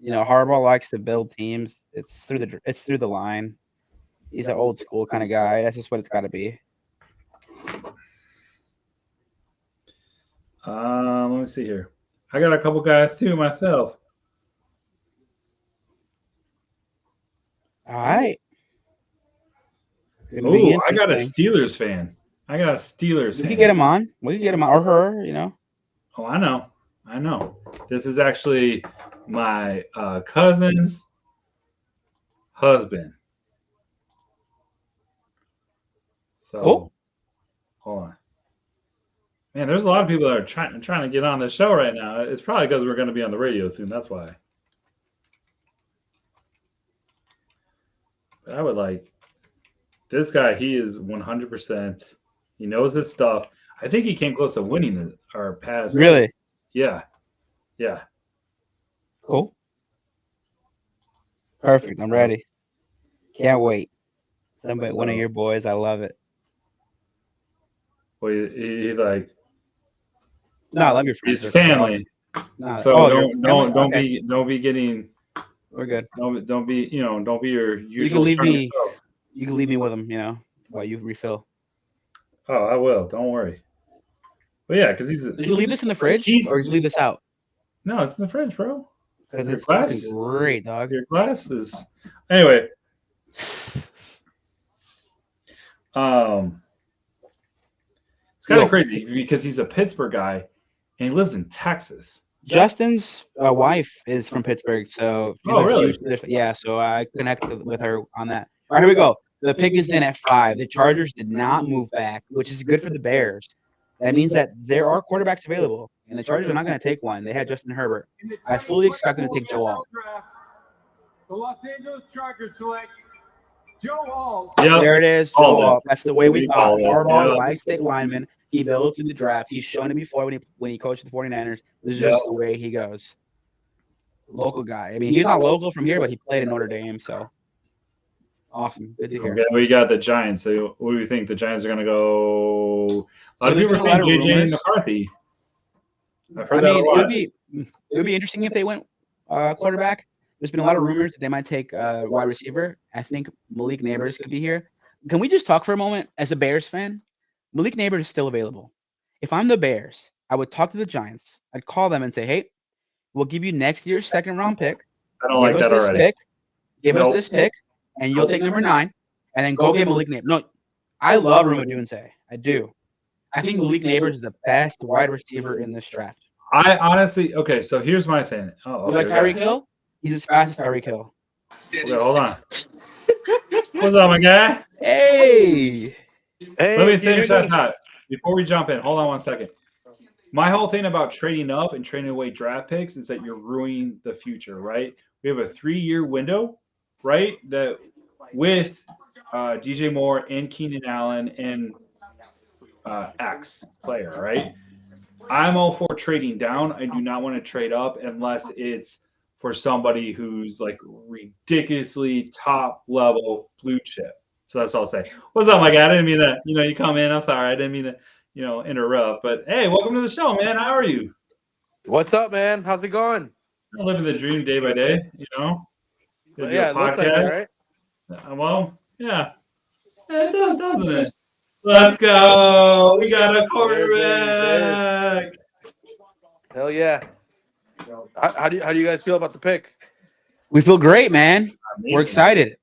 Harbaugh likes to build teams, it's through the line. He's an old school kind of guy. That's just what it's got to be. Let me see here. I got a couple guys too myself. All right. Oh, I got a Steelers fan. We could get him on. Or her. Oh, I know. This is actually my cousin's husband. So, Cool. Hold on. Man, there's a lot of people that are trying to get on this show right now. It's probably because we're going to be on the radio soon. That's why. But I would like this guy. He is 100%. He knows his stuff. I think he came close to winning our past. Really? Yeah. Cool. Perfect. I'm ready. Can't wait. Somebody, one of your boys. I love it. Well, he's like. No, I love your friends. He's family. No, So don't be getting. We're good. Don't be your usual. You can leave charming me. self. You can leave me with them. While you refill. Oh, I will. Don't worry. But yeah, because he's. Did you leave this in the fridge, or did you leave this out? No, it's in the fridge, bro. Because Your it's glass? fucking great, dog. Your glass is. Anyway. It's kind of crazy because he's a Pittsburgh guy, and he lives in Texas. Justin's wife is from Pittsburgh, so she's Oh, a really? yeah. So I connected with her on that. All right, here we go. The pick is in at 5. The Chargers did not move back, which is good for the Bears. That means that there are quarterbacks available, and the Chargers are not going to take one. They had Justin Herbert. I fully expect them to take Joe Alt. The Los Angeles Chargers select Joe Alt. Yep. There it is. All Joe that. Alt. That's the way we We go. call it. Harbaugh Yeah. likes state linemen. He builds in the draft. He's shown it before when he coached the 49ers. This is just the way he goes. Local guy. I mean, he's not local from here, but he played in Notre Dame, so. Awesome. Good to hear. Okay, we got the Giants. So what do you think? The Giants are going to go? A lot So of people are there's saying been a lot of JJ rumors. McCarthy. I've heard I that mean, a it lot. would be interesting if they went quarterback. There's been a lot of rumors that they might take wide receiver. I think Malik Neighbors could be here. Can we just talk for a moment? As a Bears fan, Malik Neighbors is still available. If I'm the Bears, I would talk to the Giants. I'd call them and say, hey, we'll give you next year's second-round pick. I don't like Give us that this already. pick. Give us Nope. this pick, and you'll take number 9, and then go get Malik Neighbors. No, I love Ruma Dunze. I do. I think Malik Neighbors is the best wide receiver in this draft. I honestly, okay, so here's my thing. Oh, You okay, like Tyreek Hill? He's as fast as Tyreek Hill. okay, hold on. What's up, my guy? Hey. Let me finish that thought before we jump in. Hold on one second. My whole thing about trading up and trading away draft picks is that you're ruining the future, right? We have a 3-year window, right? That with DJ Moore and Keenan Allen and X player, right? I'm all for trading down. I do not want to trade up unless it's for somebody who's like ridiculously top level blue chip. So that's all I'll say. What's up, my guy? I didn't mean to, you come in. I'm sorry. I didn't mean to, interrupt. But hey, welcome to the show, man. How are you? What's up, man? How's it going? I'm living the dream day by day, Gonna do Yeah, a it looks like it, podcast. right? Well, yeah. It does, doesn't it? Let's go. We got a quarterback. Hell yeah. How do you guys feel about the pick? We feel great, man. We're excited.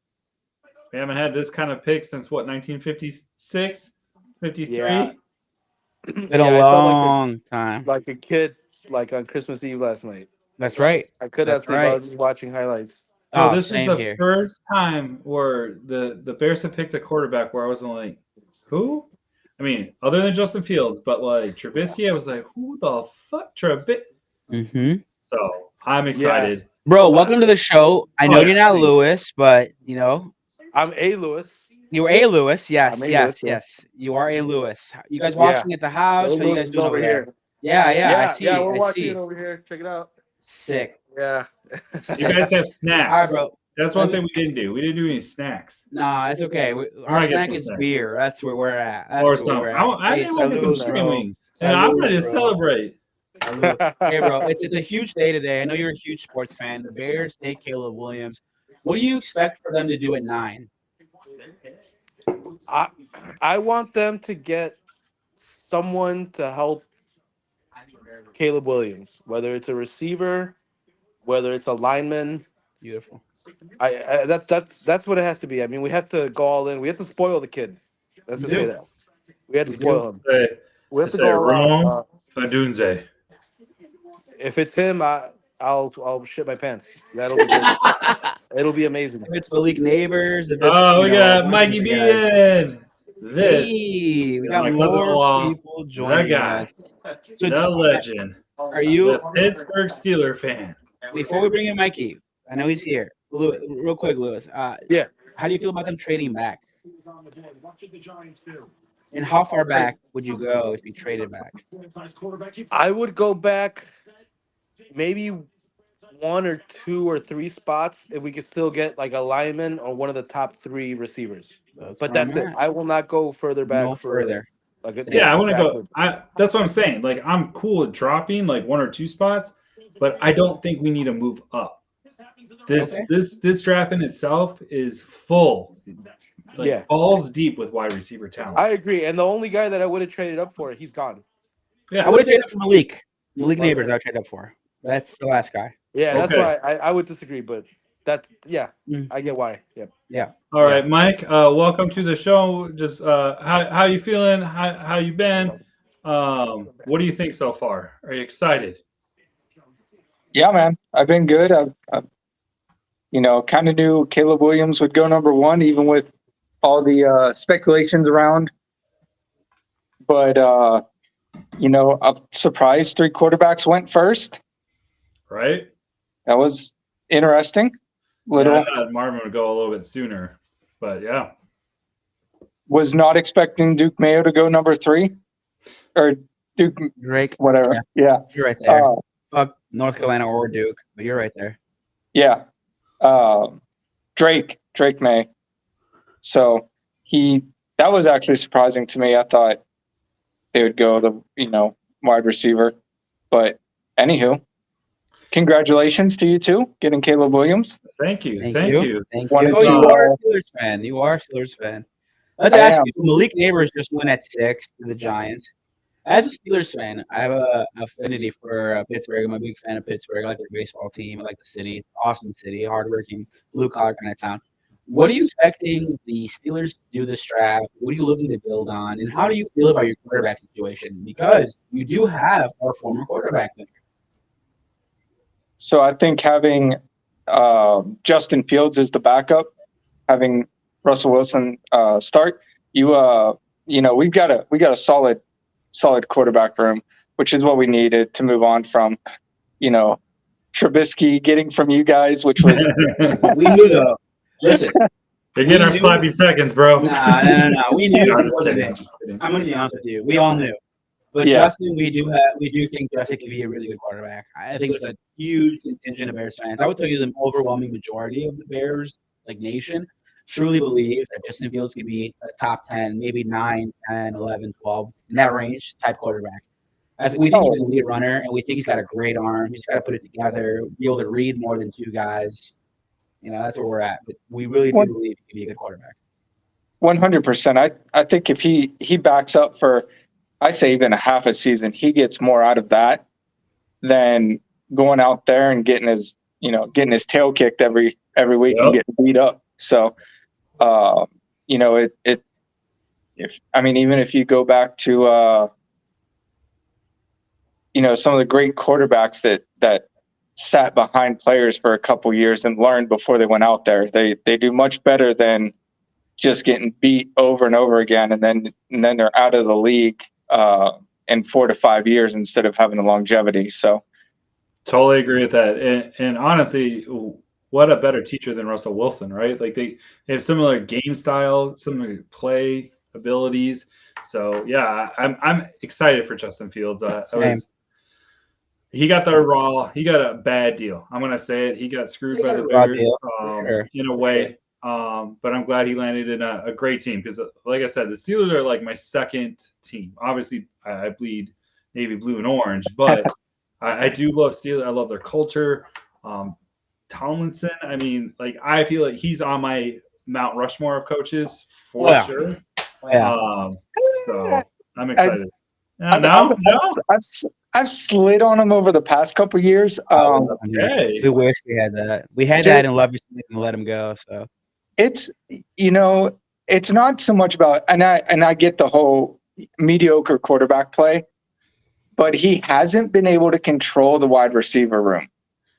We haven't had this kind of pick since what, 1956, 53? Yeah. Been a I felt long time. like a kid, like on Christmas Eve last night. That's right. I could not That's sleep. I right. was just watching highlights. Oh, Oh, this is same the here. first time where the Bears have picked a quarterback where I wasn't like, who? I mean, other than Justin Fields, but like Trubisky, I was like, who the fuck, Trubisky? Mm-hmm. So I'm excited. Bro, welcome to the show. I know Oh, you're not thanks. Lewis, but I'm A. Lewis. you're A. Lewis. Yes, I'm A. yes, Lewis, yes. You are A. Lewis. You guys Yeah. watching at the house? How you Lewis guys is doing over over there? here. Yeah, I see. Yeah, we're I watching see. it over here. Check it out. Sick. Yeah. You guys have snacks. All right, bro. That's one thing we didn't do. We didn't do any snacks. Nah, it's okay. I Our get snack some is snacks. beer. That's where we're at. That's Or where some. we're at. I Hey, didn't want to get some salud, chicken bro. wings. And I'm Salud, ready to bro. celebrate. Hey, bro, it's a huge day today. I know you're a huge sports fan. The Bears take Caleb Williams. What do you expect for them to do at 9? I want them to get someone to help Caleb Williams, whether it's a receiver, whether it's a lineman. Beautiful. That's what it has to be. I mean, we have to go all in. We have to spoil the kid. Let's just say that. We have to spoil him. We have to go all out. Adunze. If it's him, I'll shit my pants. That'll be good. It'll be amazing. If it's Malik Neighbors, if it's, Oh, we got one Mikey of B the guys. in. This Hey, we is got my more cousin-in-law, people joining the guy, us. So, the legend, are you? the Pittsburgh Steeler fan. Before we bring in Mikey, I know he's here. Real quick, Lewis. Yeah. How do you feel about them trading back? And how far back would you go if you traded back? I would go back maybe 1 or 2 or 3 spots if we could still get like a lineman or one of the top 3 receivers. But that's it. I will not go further back. No further. Like a, Yeah, I want to exactly. go. That's what I'm saying. Like, I'm cool with dropping like 1 or 2 spots, but I don't think we need to move up. This draft in itself is full. Like, balls deep with wide receiver talent. I agree. And the only guy that I would have traded up for, he's gone. Yeah, I would have traded up for Malik. Malik Neighbors, I would trade up for. That's the last guy. Yeah, that's Okay. why I would disagree, but I get why. Yep. Yeah. All right, Mike. Welcome to the show. Just how you feeling? How you been? What do you think so far? Are you excited? Yeah, man. I've been good. I've kind of knew Caleb Williams would go number 1, even with all the speculations around. But, I'm surprised 3 quarterbacks went first. Right. That was interesting. I thought Marvin would go a little bit sooner, but yeah. Was not expecting Duke Mayo to go number 3. Or Duke Drake. whatever. Yeah. You're right there. Fuck North Carolina or Duke, but you're right there. Yeah. Drake May. So that was actually surprising to me. I thought they would go the wide receiver, but anywho, congratulations to you two getting Caleb Williams. Thank you. Thank Thank you. you. Thank Wanted you. Oh, to, you are a Steelers fan. You are a Steelers fan. Let's I ask am. you. Malik Neighbors just went at 6 to the Giants. As a Steelers fan, I have a affinity for Pittsburgh. I'm a big fan of Pittsburgh. I like their baseball team. I like the city. It's an awesome city, hardworking, blue-collar kind of town. What are you expecting the Steelers to do this draft? What are you looking to build on? And how do you feel about your quarterback situation? Because you do have our former quarterback there. So I think having Justin Fields as the backup, having Russell Wilson start, we've got a solid quarterback room, which is what we needed to move on from, Trubisky getting from you guys, which was We knew though. Listen, You're getting our knew- sloppy seconds, bro. no. We knew. I'm he just wasn't kidding. it. I'm just kidding. I'm gonna be honest with you. We all knew. But Yeah. Justin, we do think Justin can be a really good quarterback. I think there's a huge contingent of Bears fans. I would tell you the overwhelming majority of the Bears, nation, truly believe that Justin Fields could be a top 10, maybe 9, 10, 11, 12, in that range type quarterback. We think he's an elite runner, and we think he's got a great arm. He's got to put it together, be able to read more than two guys. That's where we're at. But we really do believe he can be a good quarterback. 100%. I think if he backs up for, I say even a half a season, he gets more out of that than going out there and getting his tail kicked every week and getting beat up. So, even if you go back to, some of the great quarterbacks that sat behind players for a couple years and learned before they went out there, they do much better than just getting beat over and over again, and then they're out of the league in 4 to 5 years instead of having the longevity. So totally agree with that. And honestly, what a better teacher than Russell Wilson, right? Like they have similar game style, similar play abilities. So yeah, I'm excited for Justin Fields. He got a bad deal. I'm gonna say it. He got screwed by the Bears in a way. But I'm glad he landed in a great team because, like I said, the Steelers are like my second team. Obviously, I bleed navy blue and orange, but I do love Steelers. I love their culture. Tomlinson, I feel like he's on my Mount Rushmore of coaches for sure. Yeah. So I'm excited. I've slid on him over the past couple years. Okay. We wish we had that. We had that in Love You and let him go. So it's it's not so much about, and I get the whole mediocre quarterback play, but he hasn't been able to control the wide receiver room,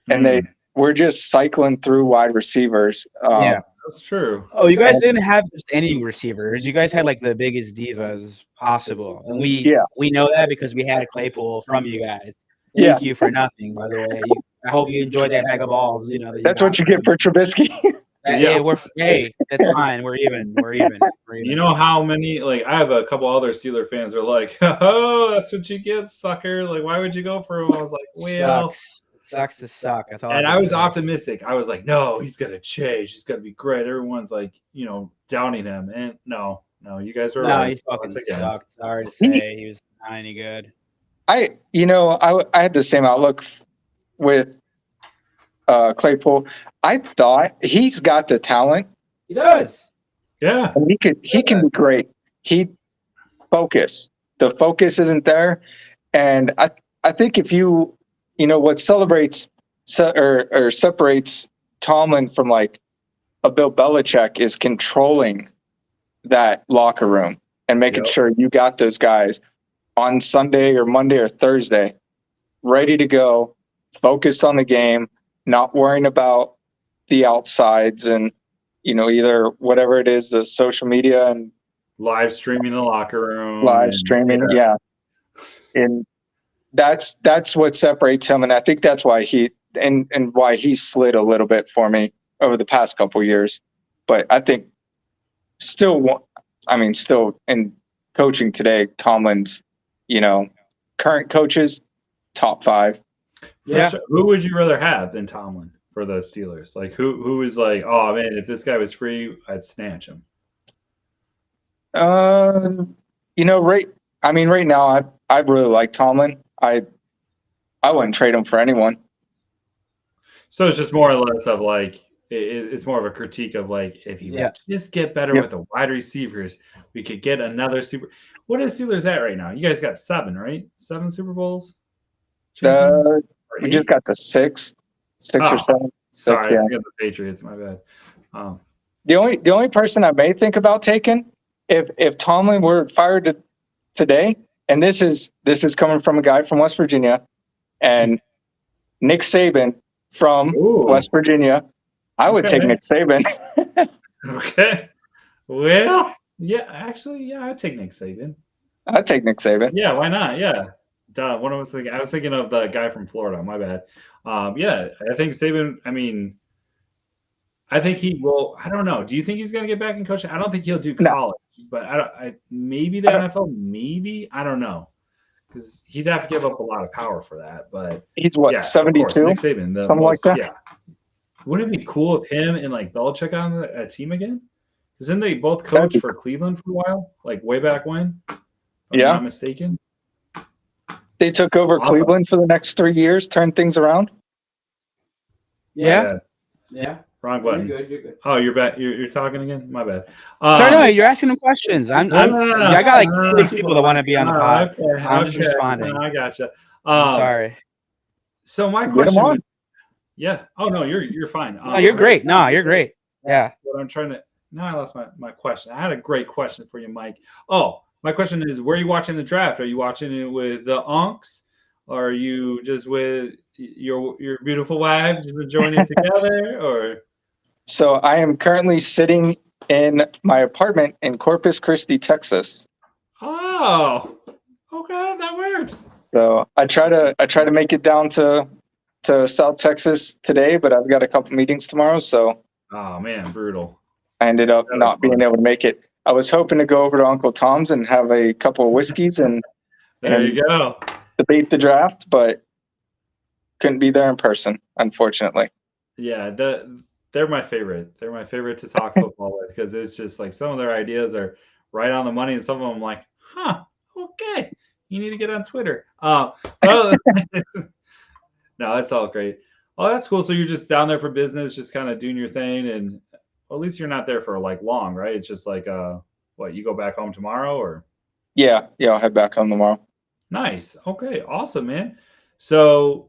and we're just cycling through wide receivers. Yeah, that's true. Oh, you guys didn't have just any receivers. You guys had like the biggest divas possible, and we know that because we had a Claypool from you guys. Thank you for nothing, by the way. I hope you enjoyed that bag of balls. That's what you get for Trubisky. That's fine. We're even. You know how many? Like, I have a couple other Steeler fans are like, "Oh, that's what you get, sucker! Like, why would you go for him?" I was like, "Well, sucks to suck." And I was optimistic. I was like, "No, he's gonna change. He's gonna be great." Everyone's like, downing him, and no, you guys were right. He fucking sucked. Sorry to say, he was not any good. I had the same outlook with Claypool. I thought he's got the talent. He does. Yeah. And he can be great. The focus isn't there. And I think if what separates Tomlin from like a Bill Belichick is controlling that locker room and making sure you got those guys on Sunday or Monday or Thursday ready to go, focused on the game, not worrying about the outsides and either whatever it is, the social media and live streaming the locker room. And that's what separates him, and I think that's why why he slid a little bit for me over the past couple years. But I think still in coaching today, Tomlin's current coaches top 5. Yeah. Sure. Who would you rather have than Tomlin for the Steelers? Like who is like, oh man, if this guy was free, I'd snatch him. Right now, I really like Tomlin. I wouldn't trade him for anyone. So it's just more or less of like it's more of a critique of like if he would just get better with the wide receivers, we could get another super. What is Steelers at right now? You guys got 7, right? 7 Super Bowls. We just got the 6 or 7. Sorry, yeah. I got the Patriots. My bad. The only person I may think about taking if Tomlin were fired today, and this is coming from a guy from West Virginia, and Nick Saban from West Virginia, I would take Nick Saban. Okay. Well, yeah, actually, yeah, I'd take Nick Saban. I'd take Nick Saban. Yeah, why not? Yeah. What I was thinking of the guy from Florida. My bad. Yeah, I think Saban. I mean, I think he will. I don't know. Do you think he's going to get back in coaching? I don't think he'll do college, but maybe the NFL. Maybe I don't know, because he'd have to give up a lot of power for that. But he's what 72, Nick Saban, something like that. Yeah. Wouldn't it be cool if him and like Belichick on a team again? Because then they both coached for Cleveland for a while, like way back when. If I'm not mistaken. They took over Cleveland for the next 3 years, turned things around. Yeah. Wrong button. You're good. Oh, you're back. You're talking again. My bad. Sorry, no, you're asking them questions. I got like 6 people that want to be on the pod. Okay, I'm just responding. No, I gotcha. Sorry. So my question. Yeah. Oh no, you're fine. No, you're great. No, you're great. Yeah. What I'm trying to. Now I lost my question. I had a great question for you, Mike. Oh, my question is, where are you watching the draft? Are you watching it with the unks? Or are you just with your beautiful wife, just enjoying it together? Or so I am currently sitting in my apartment in Corpus Christi, Texas. Oh, okay, that works. So I try to make it down to South Texas today, but I've got a couple meetings tomorrow. So oh man, brutal. I ended up not being able to make it. I was hoping to go over to Uncle Tom's and have a couple of whiskeys and there you go. Debate the draft, but couldn't be there in person, unfortunately. Yeah, they're my favorite. They're my favorite to talk football with because it's just like some of their ideas are right on the money, and some of them I'm like, okay, you need to get on Twitter. No, it's all great. Oh, that's cool. So you're just down there for business, just kind of doing your thing, and well, at least you're not there for like long, right? It's just like what, you go back home tomorrow or? Yeah, I'll head back home tomorrow. Nice. Okay, awesome, man. So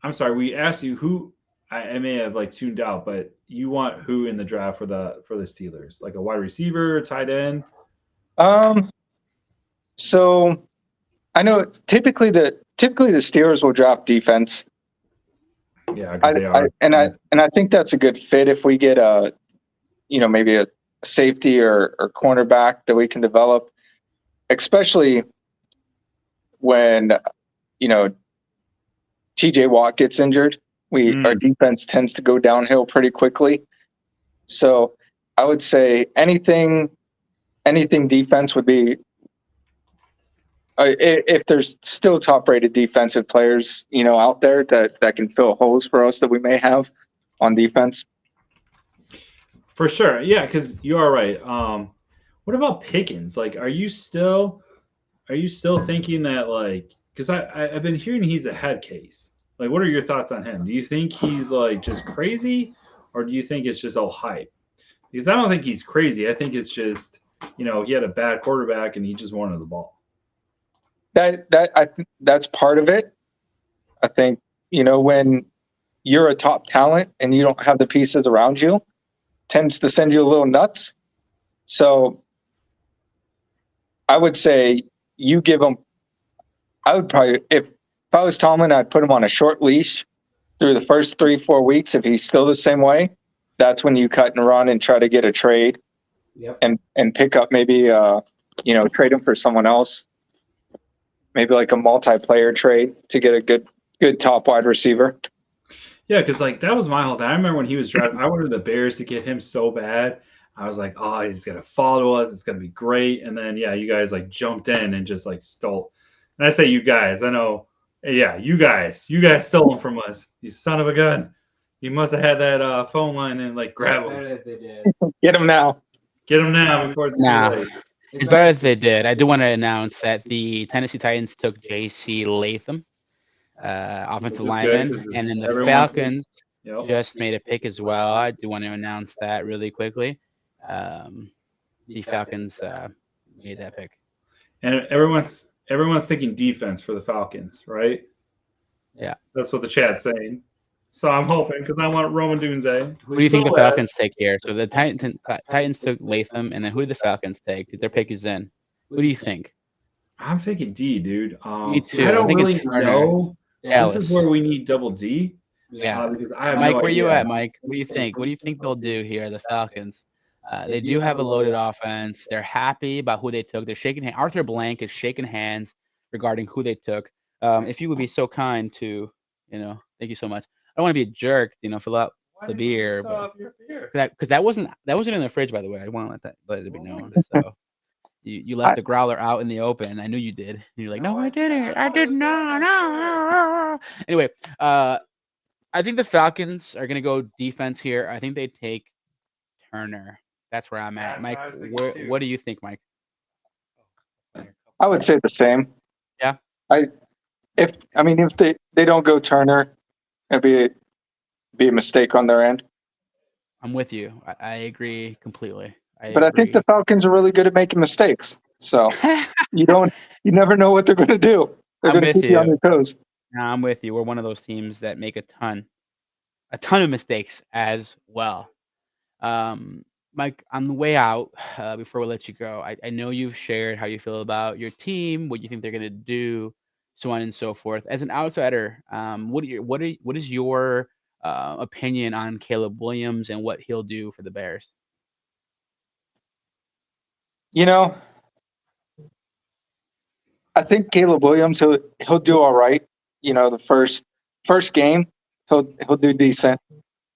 I'm sorry, we asked you who. I may have like tuned out, but you want who in the draft for the Steelers? Like a wide receiver, tight end? So I know typically the Steelers will draft defense. Yeah, because they are. I think that's a good fit if we get maybe a safety or cornerback that we can develop, especially when TJ Watt gets injured. Our defense tends to go downhill pretty quickly. So I would say anything defense would be if there's still top-rated defensive players out there that can fill holes for us that we may have on defense. For sure, yeah, because you are right. What about Pickens? Like, are you still thinking that, like, because I've been hearing he's a head case. Like, what are your thoughts on him? Do you think he's like just crazy, or do you think it's just all hype? Because I don't think he's crazy. I think it's just he had a bad quarterback and he just wanted the ball. I think that's part of it. I think when you're a top talent and you don't have the pieces around you, tends to send you a little nuts. So I would say you give him. I would probably, if I was Tomlin, I'd put him on a short leash through the first 3-4 weeks. If he's still the same way, that's when you cut and run and try to get a trade. Yep. And pick up maybe trade him for someone else. Maybe like a multiplayer trade to get a good top wide receiver. Yeah, because like that was my whole thing. I remember when he was drafted, I wanted the Bears to get him so bad. I was like, oh, he's gonna follow us. It's gonna be great. And then you guys like jumped in and just like stole. And I say you guys, I know. Yeah, you guys stole him from us. You son of a gun. You must have had that phone line and like grab him. They did. Get him now. Get him now before it's too late. It's better if they did. I do want to announce that the Tennessee Titans took J.C. Latham, offensive Which is good, lineman, 'cause and then the everyone's- Falcons Yep. just made a pick as well. I do want to announce that really quickly. The Falcons made that pick. And everyone's thinking defense for the Falcons, right? Yeah. That's what the chat's saying. So I'm hoping because I want Roman Dunze. Who do you think the Falcons take here? So the Titans took Latham, and then who did the Falcons take? Their pick is in. Who do you think? I'm thinking D, dude. Me too. I don't think really it's Turner. know. Dallas. This is where we need double D. Yeah. Because I have Mike, no where you idea. at, Mike? What do you think? What do you think they'll do here, the Falcons? They do have a loaded offense. They're happy about who they took. They're shaking hands. Arthur Blank is shaking hands regarding who they took. If you would be so kind to, thank you so much. I don't want to be a jerk, fill out the beer, because that wasn't in the fridge, by the way. I want to let it be known. So you left the growler out in the open. I knew you did. And you're like, no, I didn't. I did not. No. Anyway, I think the Falcons are going to go defense here. I think they take Turner. That's where I'm at. Mike, what do you think, Mike? I would say the same. Yeah. If they don't go Turner, it'd be a mistake on their end. I'm with you. I agree completely. I think the Falcons are really good at making mistakes. So you never know what they're going to do. They're going to keep you on your toes. No, I'm with you. We're one of those teams that make a ton of mistakes as well. Mike, on the way out, before we let you go, I know you've shared how you feel about your team, what you think they're going to do, so on and so forth. As an outsider, what is your opinion on Caleb Williams and what he'll do for the Bears? I think Caleb Williams he'll do all right. The first game he'll do decent.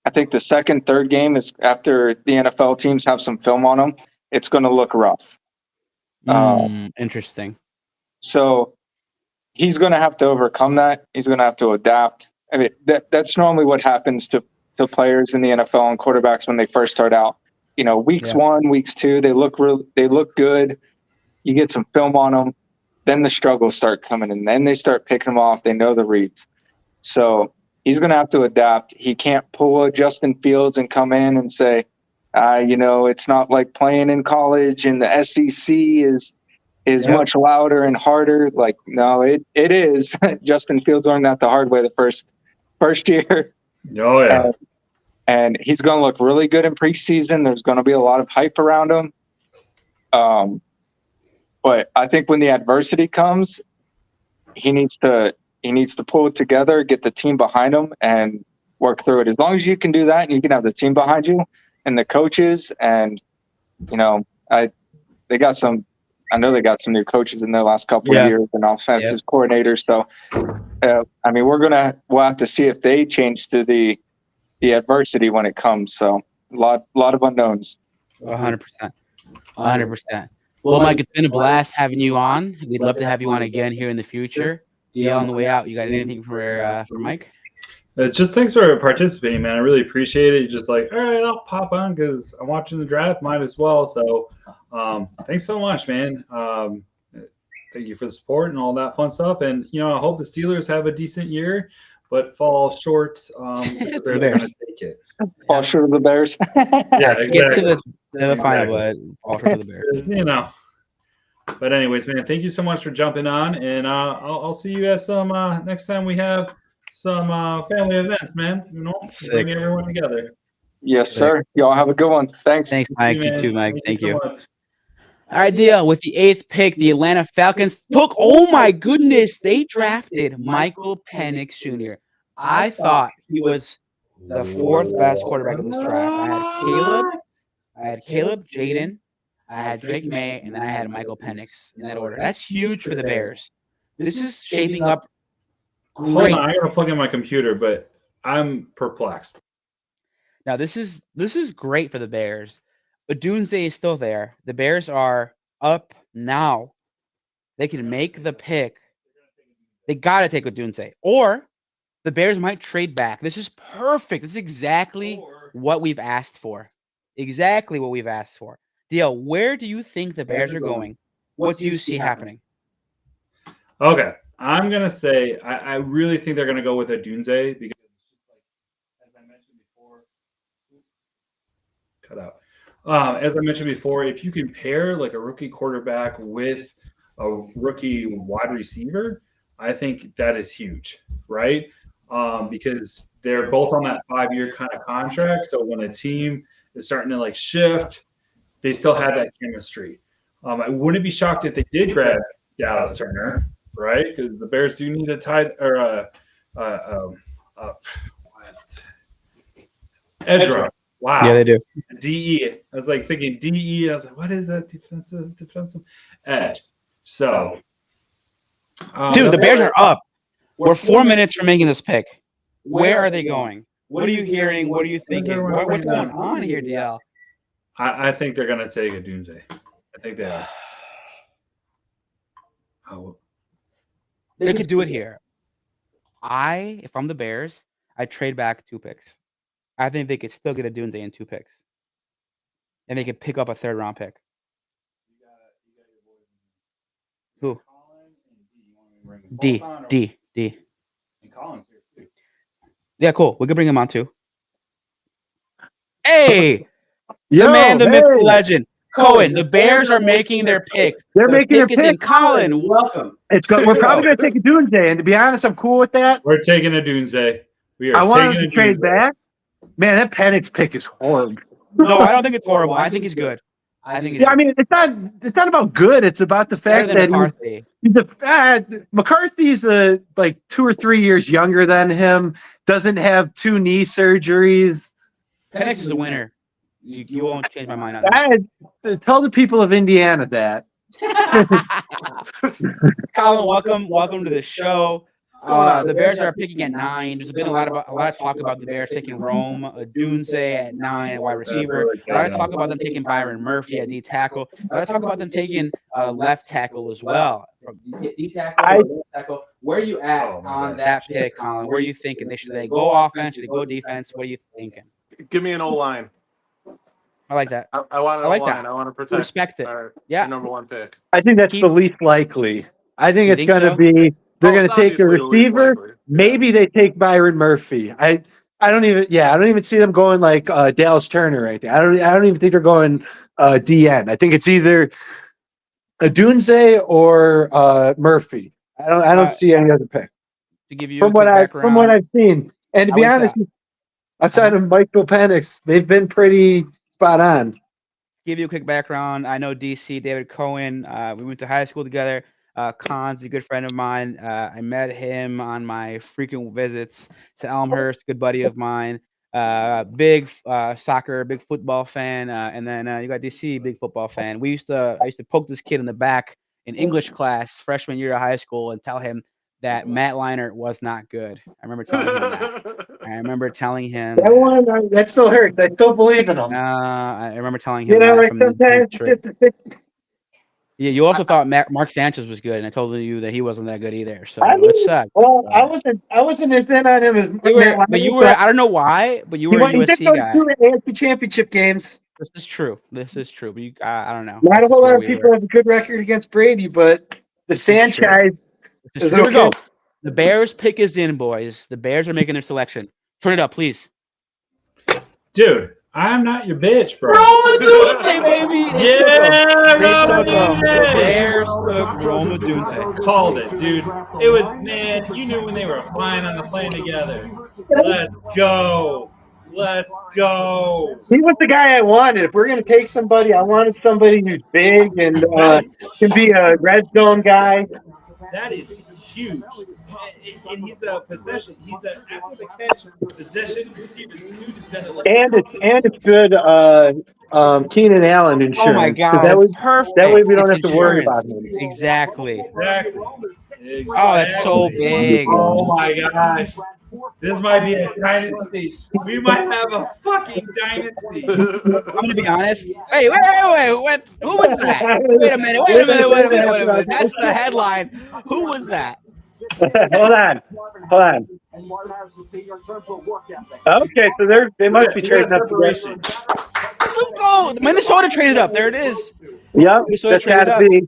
I think the second, third game is after the NFL teams have some film on him. It's going to look rough. Interesting. So he's going to have to overcome that. He's going to have to adapt. I mean, that's normally what happens to players in the NFL and quarterbacks when they first start out. Weeks 1, weeks 2, they look good. You get some film on them, then the struggles start coming, and then they start picking them off. They know the reads. So he's going to have to adapt. He can't pull a Justin Fields and come in and say, it's not like playing in college and the SEC is much louder and harder. Like, no, it is. Justin Fields learned that the hard way the first year. Oh, yeah. And he's going to look really good in preseason. There's going to be a lot of hype around him. But I think when the adversity comes, he needs to pull it together, get the team behind him, and work through it. As long as you can do that, and you can have the team behind you and the coaches, and I know they got some new coaches in their last couple of years and offensive coordinators. So, we'll have to see if they change to the adversity when it comes. So, a lot of unknowns. 100%. 100%. Well, Mike, it's been a blast having you on. We'd love to have you on again here in the future. On the way out, you got anything for Mike? Just thanks for participating, man. I really appreciate it. Just like, all right, I'll pop on because I'm watching the draft, might as well. So thanks so much, man. Thank you for the support and all that fun stuff. And, I hope the Steelers have a decent year, but fall short. The Bears going to take it. Fall short of the Bears. Yeah, exactly. Get to the final, but fall short of the Bears. But anyways, man, thank you so much for jumping on, and I'll see you at some next time we have some family events, man. Bring everyone together. Yes, sir. Y'all have a good one. Thanks. Thanks, Mike. You too, Mike. Thank you. So all right, Dia, with the 8th pick, the Atlanta Falcons took. Oh my goodness, they drafted Michael Penix Jr. I thought he was the 4th best quarterback of this draft. I had Caleb, Jaden. I had Drake May, and then I had Michael Penix in that order. That's huge for the Bears. This is shaping up great. Hold on, I gotta plug in my computer, but I'm perplexed. Now this is great for the Bears. Odunze is still there. The Bears are up now. They can make the pick. They gotta take Odunze, or the Bears might trade back. This is perfect. This is exactly what we've asked for. Exactly what we've asked for. DL, where do you think the Bears are going? What do you see happening? Okay, I'm gonna say I really think they're gonna go with a Dunze because, as I mentioned before, cut out. As I mentioned before, if you can pair like a rookie quarterback with a rookie wide receiver, I think that is huge, right? Because they're both on that 5-year kind of contract. So when a team is starting to like shift, they still have that chemistry. I wouldn't be shocked if they did grab Dallas Turner, right? Because the Bears do need a tight or edge rusher. Wow. Yeah, they do. DE. I was like thinking DE. I was like, what is that defensive edge? So, Dude, the Bears are up. We're 4 minutes from making this pick. Where are they going? What are you hearing? What are you thinking? What's going on here, DL? I think they're going to take a Dunze. I think they are. Oh. They could do it here. If I'm the Bears, I trade back 2 picks. I think they could still get a Dunze in 2 picks. And they could pick up a 3rd-round pick. Who? D. And Collins here too. Yeah, cool. We could bring him on too. Hey! Yo, the man, the myth, the legend. Cohen, the Bears are making their pick. They're making their pick. Is in pick. Colin, welcome. We're probably going to take a Dunze, and to be honest, I'm cool with that. We're taking a Dunze. I want him to trade back. Man, that Penix pick is horrible. No, I don't think it's horrible. I think he's good. I mean, it's not about good. It's about the fact that McCarthy's like 2 or 3 years younger than him. Doesn't have 2 knee surgeries. Penix is a winner. You won't change my mind on that. Tell the people of Indiana that. Colin, welcome to the show. The Bears are picking at 9. There's been a lot of talk about the Bears taking Rome, Dunze at 9 at wide receiver. A lot of talk about them taking Byron Murphy at D tackle. A lot of talk about them taking left tackle as well. From D tackle, left tackle. Where are you at on that pick, Colin? Where are you thinking? Should they go offense? Should they go defense? What are you thinking? Give me an O-line. I like that. I want an like O-line. that. I want to protect. Respect it. Yeah. Number 1 pick. I think that's the least likely. I think it's going to so? be they're going to it's take a obviously the least receiver. likely. Maybe they take Byron Murphy. I don't even see them going like Dallas Turner right there. I don't even think they're going DN. I think it's either a Dunze or Murphy. I don't see any other pick. To give you from what I've seen. And to be honest, outside of Michael Penix, they've been pretty spot on. Give you a quick background. I know DC, David Cohen. We went to high school together. Khan's a good friend of mine. I met him on my frequent visits to Elmhurst, good buddy of mine. Big soccer, big football fan. And then you got DC, big football fan. I used to poke this kid in the back in English class, freshman year of high school, and tell him that Matt Leinart was not good. I remember telling him that. That still hurts. I still believe in him. I remember telling him that. Like sometimes it's just yeah, you also thought Mark Sanchez was good, and I told you that he wasn't that good either. So it sucks. Well, I wasn't as in on him as you were. I don't know why, but you were a USC guy. He did go to 2 AFC Championship games. This is true. But I don't know. Not a whole lot of people have a good record against Brady, but the Sanchez. Here we go. The Bears pick is in, boys. The Bears are making their selection. Turn it up, please. Dude, I'm not your bitch, bro. Rome Odunze, baby. The Bears took Rome Odunze. Called it, dude. It was, man, you knew when they were flying on the plane together. Let's go. Let's go. He was the guy I wanted. If we're going to take somebody, I wanted somebody who's big and can be a red zone guy. That is huge. And he's a possession. He's a after the catch possession receiver. And it's good Keenan Allen insurance. Oh my God, so perfect. That way we don't have to worry about him. Exactly. Oh, that's so big. Oh my gosh. This might be a dynasty. We might have a fucking dynasty. I'm gonna be honest. Hey, wait. Who was that? Wait a minute. That's the headline. Who was that? Hold on. and Marvin Harrison Sr. in terms of work ethic. Okay, so they must be trading up to this. Let's go. Minnesota traded up. There it is. Yep, Minnesota that's traded gotta up be.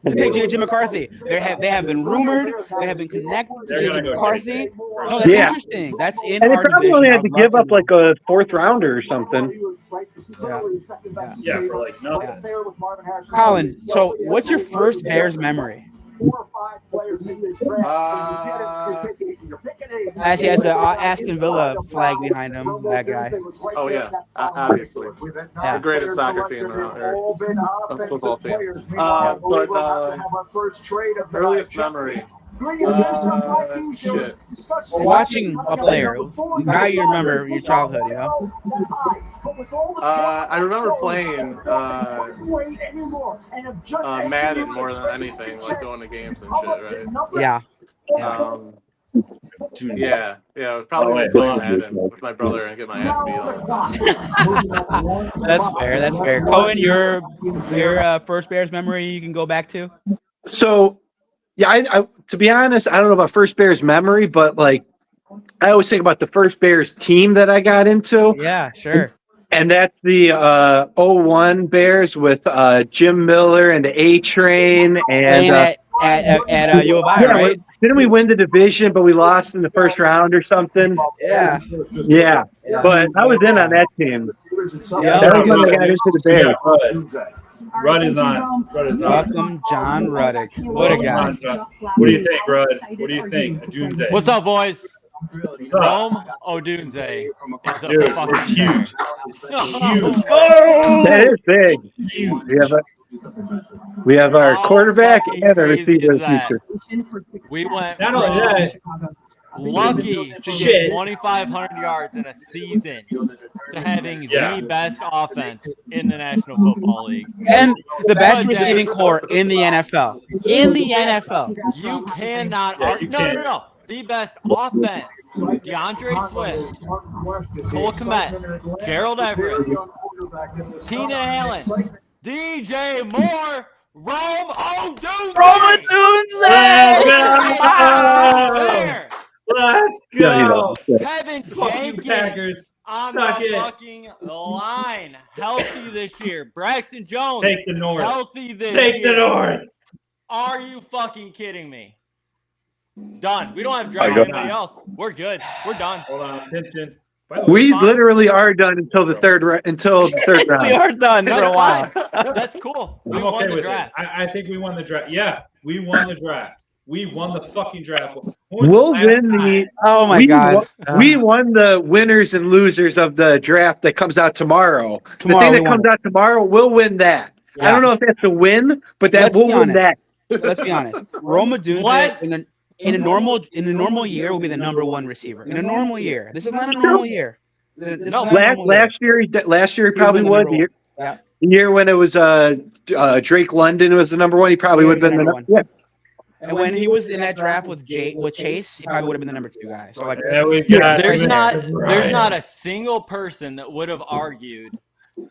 to take J.J. McCarthy. They have been rumored. They have been connected to J.J. McCarthy. No, that's Yeah. interesting. That's in And they our probably division. only I had to would love give up know. like a 4th rounder or something. Yeah, for like nothing. Colin, so what's your first Bears memory? 4 or 5 players in this draft. As he has an Aston Villa flag behind him, that guy. Oh yeah, obviously. Yeah. The greatest soccer team around here, a football team. Earliest memory. Shit. Watching a player, now you remember your childhood, you know? I remember playing Madden more than anything, like going to games and shit, right? Yeah. Yeah, it was probably playing Madden with my brother and get my ass beat all the time. That's fair. Cohen, your first Bears memory you can go back to? So, yeah, I to be honest, I don't know about first Bears memory, but like I always think about the first Bears team that I got into. Yeah, sure. And that's the 01 Bears with Jim Miller and the A-Train and at U of I, right? Didn't we win the division, but we lost in the first round or something? Yeah. Yeah. But I was in on that team. Yeah. That was when I got into the Bears. Rudd is on. Welcome, John Ruddick. What a guy. What do you think, Rudd? What do you think? Odunze. What's up, boys? What's up? Rome Odunze is a Dude, fucking it's huge. huge. That is big. We have our quarterback and our receiver feature. We went Not only that, lucky to get 2,500 yards in a season to having the best offense in the National Football League. And the best receiving core in the NFL. In the NFL. You cannot argue. No. The best offense. DeAndre Swift, Cole Kmet, Gerald Everett, Keenan Allen, DJ Moore, Rome Odunze. Let's go. Kevin Jenkins on the fucking line. Healthy this year. Braxton Jones. Take the North. Healthy this year. Take the North. Are you fucking kidding me? Done. We don't have to draft anybody else. We're good. We're done. Hold on. Attention. We literally are done until the third round. We are done for a while. That's cool. We won the draft. I think we won the draft. Yeah, we won the draft. We won the fucking draft. We'll win the. Oh my God! We won the winners and losers of the draft that comes out tomorrow. The thing that comes out tomorrow, we'll win that. Yeah. I don't know if that's a win, but we'll win that. Let's be honest. Rome Odunze in a normal year will be the #1 receiver. In a normal year, this is not a normal year. Last year he probably was. The year when it was Drake London was the #1, he probably would have been the #1. Yeah. And when he was in that draft with Chase, he probably would have been the #2 guy. So like, there's not a single person that would have argued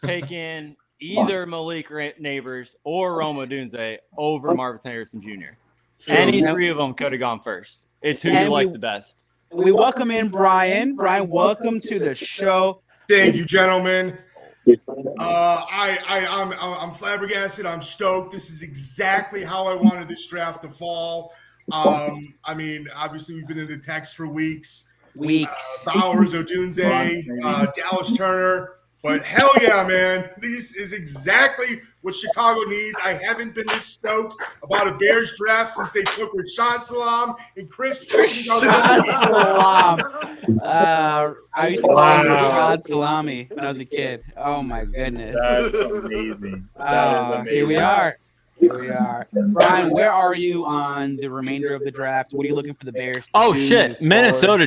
taking either Malik Neighbors or Rome Odunze over Marvin Harrison Jr. Any three of them could have gone first. It's who you like the best. We welcome in Brian. Brian, welcome to the show. Thank you, gentlemen. I'm flabbergasted. I'm stoked. This is exactly how I wanted this draft to fall. I mean, obviously we've been in the text for weeks. Bowers, Odunze, Dallas Turner. But hell yeah, man. This is exactly what Chicago needs. I haven't been this stoked about a Bears draft since they took Rashaan Salam and Chris Salam. I used to call him Rashad Salami when I was a kid. Oh, my goodness. That's amazing. Here we are. Brian, where are you on the remainder of the draft? What are you looking for the Bears? Oh, shit. Minnesota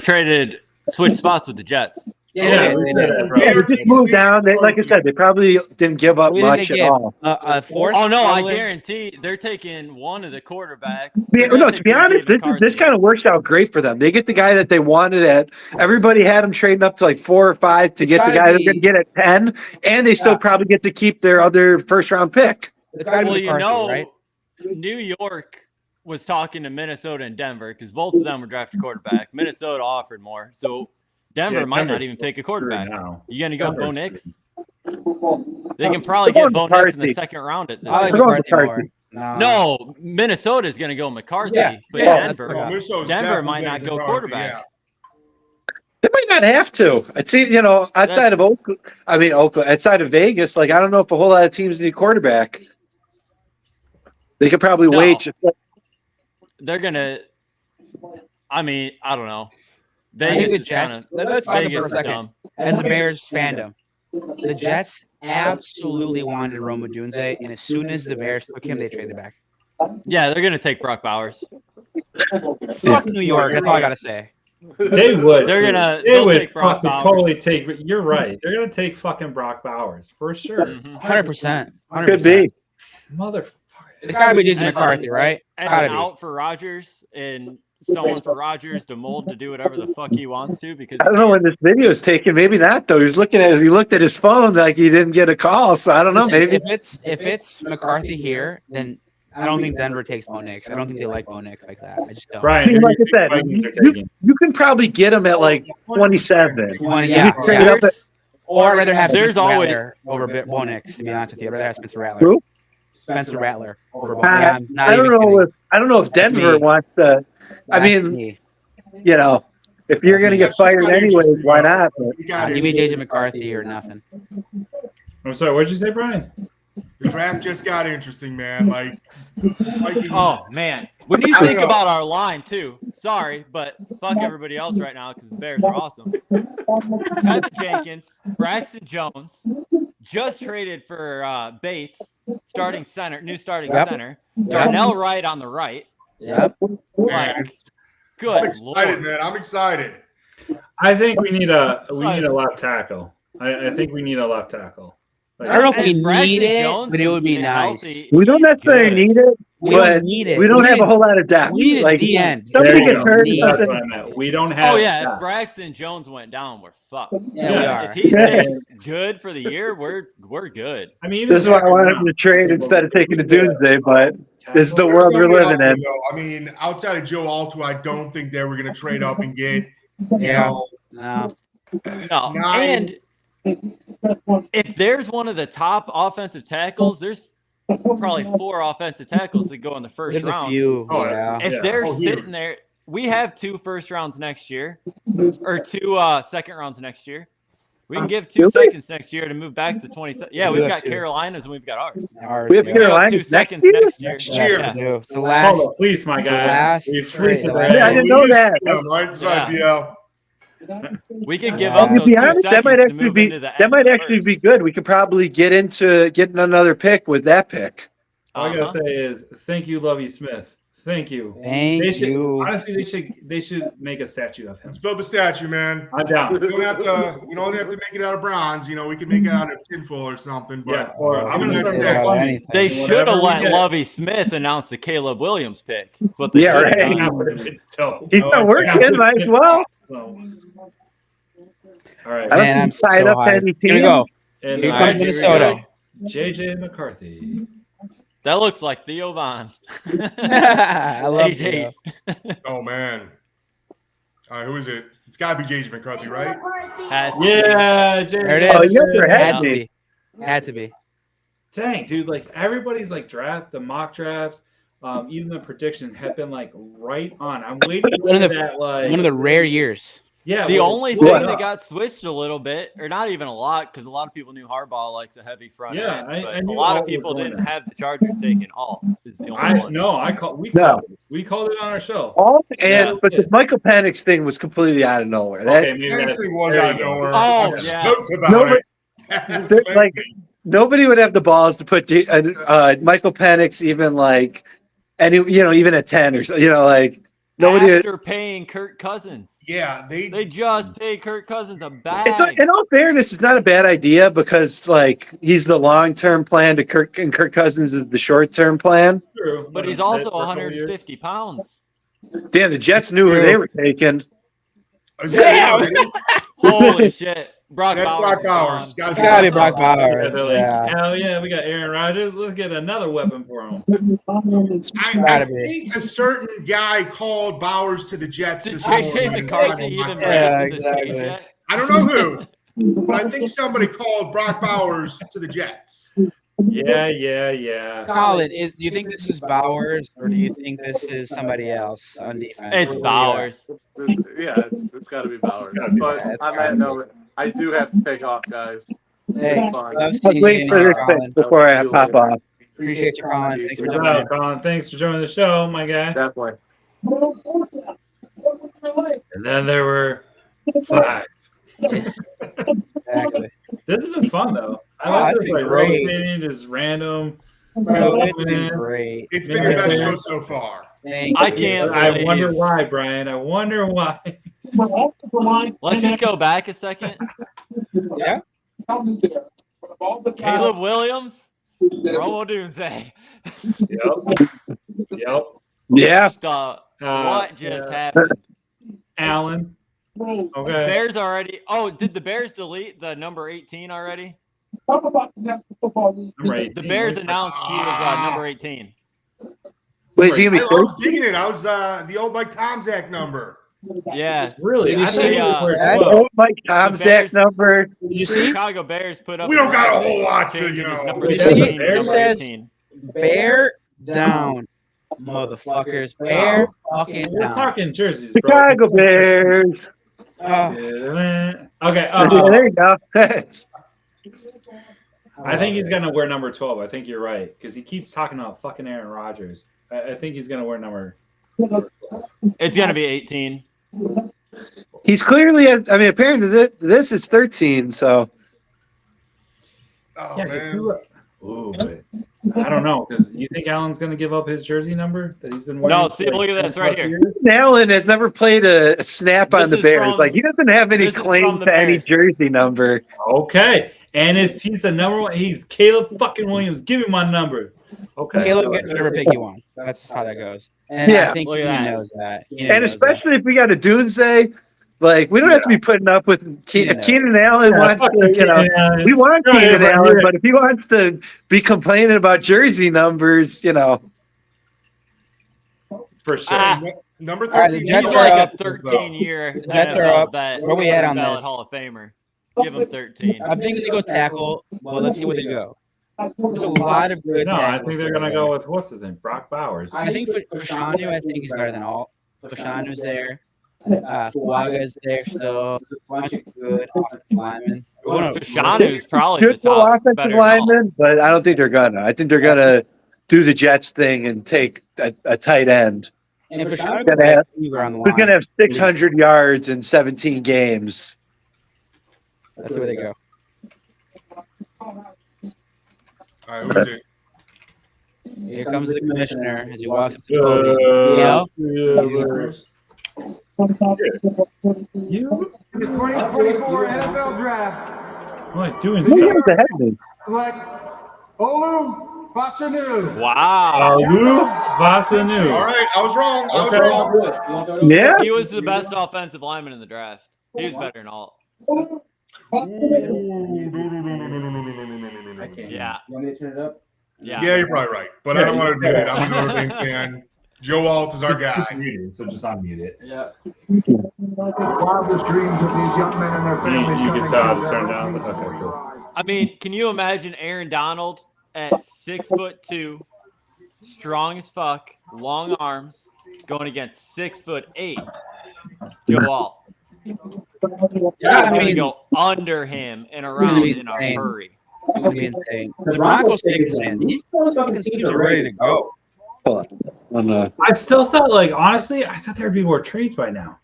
switched spots with the Jets. Yeah, they just moved down. Like I said, they probably didn't give up much at all. A fourth? Oh no, I guarantee they're taking one of the quarterbacks. To be honest, this kind of works out great for them. They get the guy that they wanted everybody had them trading up to like 4 or 5 to get the guy they're going to get at 10, and they still probably get to keep their other first round pick. Well, right? New York was talking to Minnesota and Denver because both of them were drafted quarterback. Minnesota offered more, so Denver might not even pick a quarterback. You gonna go Bo Nix? They can probably get Bo Nix in the second round at this point. No, Minnesota's gonna go McCarthy, but Denver might not go quarterback. Yeah. They might not have to. I'd see, outside of Oakland, outside of Vegas, like I don't know if a whole lot of teams need quarterback. They could probably wait. They're gonna. I mean, I don't know. Vegas is kind of. Let's talk for a second. As a Bears fandom, the Jets absolutely wanted Rome Odunze, and as soon as the Bears took him, they traded back. Yeah, they're gonna take Brock Bowers. Fuck New York. That's all I gotta say. They would. They'll take Brock Bowers. Totally take. You're right. They're gonna take fucking Brock Bowers for sure. 100%. Could be. Motherfucker. It's gotta be JJ McCarthy, right? As an out for Rodgers and someone for Rodgers to mold to do whatever the fuck he wants to because I don't know when this video is taken. Maybe not though. He looked at his phone like he didn't get a call. So I don't know. Maybe if it's McCarthy here, then I don't think Denver takes Bo Nix. I don't think they like Bo Nix like that. I just don't. Brian, like I said, you can probably get him at like 27. 20, yeah. Or I'd rather have Spencer Rattler over Bo Nix. To be honest with you, I'd rather have Spencer Rattler. Who? Spencer Rattler over Bo I don't know if Denver wants to. I mean, if you're going to get fired anyways, why not? Give me JJ McCarthy or nothing. I'm sorry, what did you say, Brian? The draft just got interesting, man. Like, oh man, when you think about our line too, sorry, but fuck everybody else right now because the Bears are awesome. Tevin Jenkins, Braxton Jones, just traded for Bates, new starting center. Darnell Wright on the right. Yep. Man, good. I'm excited, man. I'm excited. I think we need a left tackle. I think we need a left tackle. I don't know if we need it, but it would be nice. We don't necessarily need it, but we don't have a whole lot of depth. We need a DN. Somebody gets hurt. That's what I meant. We don't have. Oh yeah, if Braxton Jones went down, we're fucked. Yeah, we are. If he stays good for the year, we're good. I mean, this is why I wanted him to trade instead of taking the Doomsday, but this is the world we're living in. I mean, outside of Joe Alto, I don't think they were going to trade up and get. No. And if there's one of the top offensive tackles, there's probably 4 offensive tackles that go in the first round. A few. Yeah. If they're sitting there, we have 2 first rounds next year, or 2 second rounds next year. We can give 2 seconds next year to move back to 27. Yeah, we've got Carolina's and we've got ours. We have Carolina 2 seconds next year. Yeah. So last, please, my guy. I didn't know that. Yeah. We could give up those 2 seconds that might actually be good. We could probably get into getting another pick with that pick. All I gotta say is thank you, Lovie Smith. Thank you. Thank you. Honestly, they should make a statue of him. Let's build the statue, man. I'm down. We don't have to make it out of bronze. We can make it out of tinfoil or something. But I'm gonna statue. They should have let Lovie Smith announce the Caleb Williams pick. That's what they should have done. He's not working, might as well. All right. Man, I'm tied so up to any team. Here we go. And Here comes Minnesota. JJ McCarthy. That looks like Theo Vaughn. I love AJ. Oh man. All right, who is it? It's got to be JJ McCarthy, right? Yeah, JJ. There it is. Oh, you had to be. Had to be. Dang, dude! Like everybody's like the mock drafts, even the predictions have been like right on. I'm waiting for one of the rare years. Yeah. The only thing that got switched a little bit, or not even a lot, because a lot of people knew Harbaugh likes a heavy front end. But a lot of people didn't have the Chargers taking all. Is the only one. No, we called it on our show. But the Michael Penix thing was completely out of nowhere. Penix thing was out of nowhere. Oh, I'm stoked about it. Like nobody would have the balls to put Michael Penix even like even at 10 or so. Nobody after paying Kirk Cousins. Yeah, they just paid Kirk Cousins a bag. In all fairness, it's not a bad idea because he's the long-term plan to Kirk, and Kirk Cousins is the short-term plan. True, but he's also 150 pounds. Damn, the Jets knew who they were taking. Holy shit! Brock That's Bowers. Brock is Bowers. gone. It's gotta be Brock Yeah, Bowers. they're like, Yeah. hell yeah, we got Aaron Rodgers. Let's get another weapon for him. I Gotta be. think a certain guy called Bowers to the Jets Did this JJ morning. McCarthy even make Yeah, it to the stage exactly. yet? I don't know who, but I think somebody called Brock Bowers to the Jets. Yeah. Colin, do you think this is Bowers or do you think this is somebody else on defense? It's Bowers. It's got to be Bowers. gotta be But Bowers. on that note, I do have to take off, guys. Hey, It's fun. I've I'll seen wait you, for this Colin. pick before I pop off. Appreciate you, Colin. Thanks for Good joining. job, Colin. Thanks for joining the show, my guy. Definitely. And then there were 5. Exactly. This has been fun though. I Oh, like it's this been like great. rotating, just random. Bro, it's been great. It's been the best show so far. Thank I you. can't I believe. wonder why, Brian. I wonder why. Let's just go back a second. Yeah. Caleb Williams, Romo Dunze. Yep. Yeah. What just happened? Allen. Okay. Bears already. Oh, did the Bears delete the number 18 already? Number 18. The Bears announced he was number 18. Wait, is he gonna I be was digging it. I was the old Mike Tomzak number. Yeah. Really? Did you I see, thought he was wearing that 12. old Mike Tomzak Bears- number? Did you see? Chicago Bears put up. We don't got a whole lot to, changing you his know. number Wait, 18 to Bears number says- 18. Bear down, motherfuckers. Bear fucking We're down. talking jerseys, bro. Chicago Bears. Oh, Okay. Yeah, there you go. I think he's gonna wear number 12. I think you're right because he keeps talking about fucking Aaron Rodgers. I think he's gonna wear number. It's gonna be 18. He's clearly, I mean, apparently this is 13, so. Oh, Yeah, 'cause man. Ooh, but I don't know because you think Allen's gonna give up his jersey number that he's been wearing? No, see, look at this right here. Allen has never played a snap on This the is Bears. from- Like, he doesn't have any this is claim from the to any Bears. jersey number. Okay, and he's the number one. He's Caleb fucking Williams. Give him my number. Okay. Caleb gets whatever pick he wants. That's how that goes. And Yeah. I think Look he at that. knows that. And especially if we got a Doomsday, like, we don't have to be putting up with if Keenan Allen wants to, you know, we want Go ahead, Keenan Brian. Allen, but if he wants to be complaining about jersey numbers, you know. For sure. Ah, Number All right, the 13. Jets he's are like up. a 13-year Jets are NFL up. vet. Where we at on Ballot this? Hall of Famer. Give him 13. I'm thinking they go tackle. Well, let's see where they go. There's a lot of good No, I tackles think they're there. gonna go with what's his name, Brock Bowers. I think for Fashanu, I think he's better than all. Fashanu's there. Fuaga's there still. A bunch of good offensive linemen. Fashanu's probably the Good full top offensive better than all. lineman, but I don't think they're gonna. I think they're gonna do the Jets thing and take a tight end. And if Fashanu Gonna goes back have- anywhere on the Who's line, gonna have 600 yards in 17 games? that's where they go. All right, who's it? Here comes the commissioner as he walks up to the podium. You? In the 2024 NFL Draft, What am I doing? Who was ahead of me? select Olu Fashanu. Wow. Alou Vasanu. All right, I was wrong. I was wrong. Yeah. He was the best offensive lineman in the draft. He was better than all. Ooh, no. Yeah. You want me to turn it up? Yeah. Yeah, you're probably right, but I don't want to admit it. I'm a Notre Dame fan. Joe Alt is our guy. Muted, so just unmute it. Yeah. Wildest dreams of these young men and their families. You coming can tell true. it's turned down, but okay, cool. I mean, can you imagine Aaron Donald at 6'2", strong as fuck, long arms, going against 6'8", Joe Alt? Yeah, He's gonna go under him and around be in a insane. hurry. It's going to be insane. The Broncos take us in. These fucking teams are ready to go. I still thought, like, honestly, I thought there'd be more trades by now.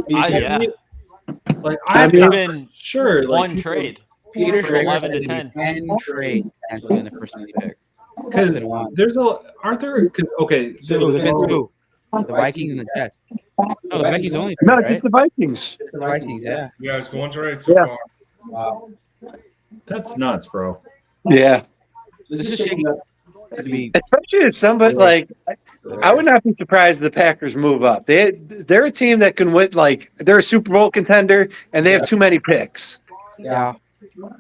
Yeah. Like, It's I'm been sure. Like, one trade. Peter For Schrager 11 said to 10. 10 trade potentially in the first 90 pick. Because there's aren't there? Because okay, Two. There's been two. The Vikings and the Jets. No, the Vikings only. No, Right? just the Vikings. The Vikings, yeah. Yeah, it's the one trade so Yeah. far. Wow. that's nuts, bro. Yeah. This is shaking up to be. Especially if somebody like, I would not be surprised if the Packers move up. They're a team that can win. Like, they're a Super Bowl contender, and they have too many picks. Yeah.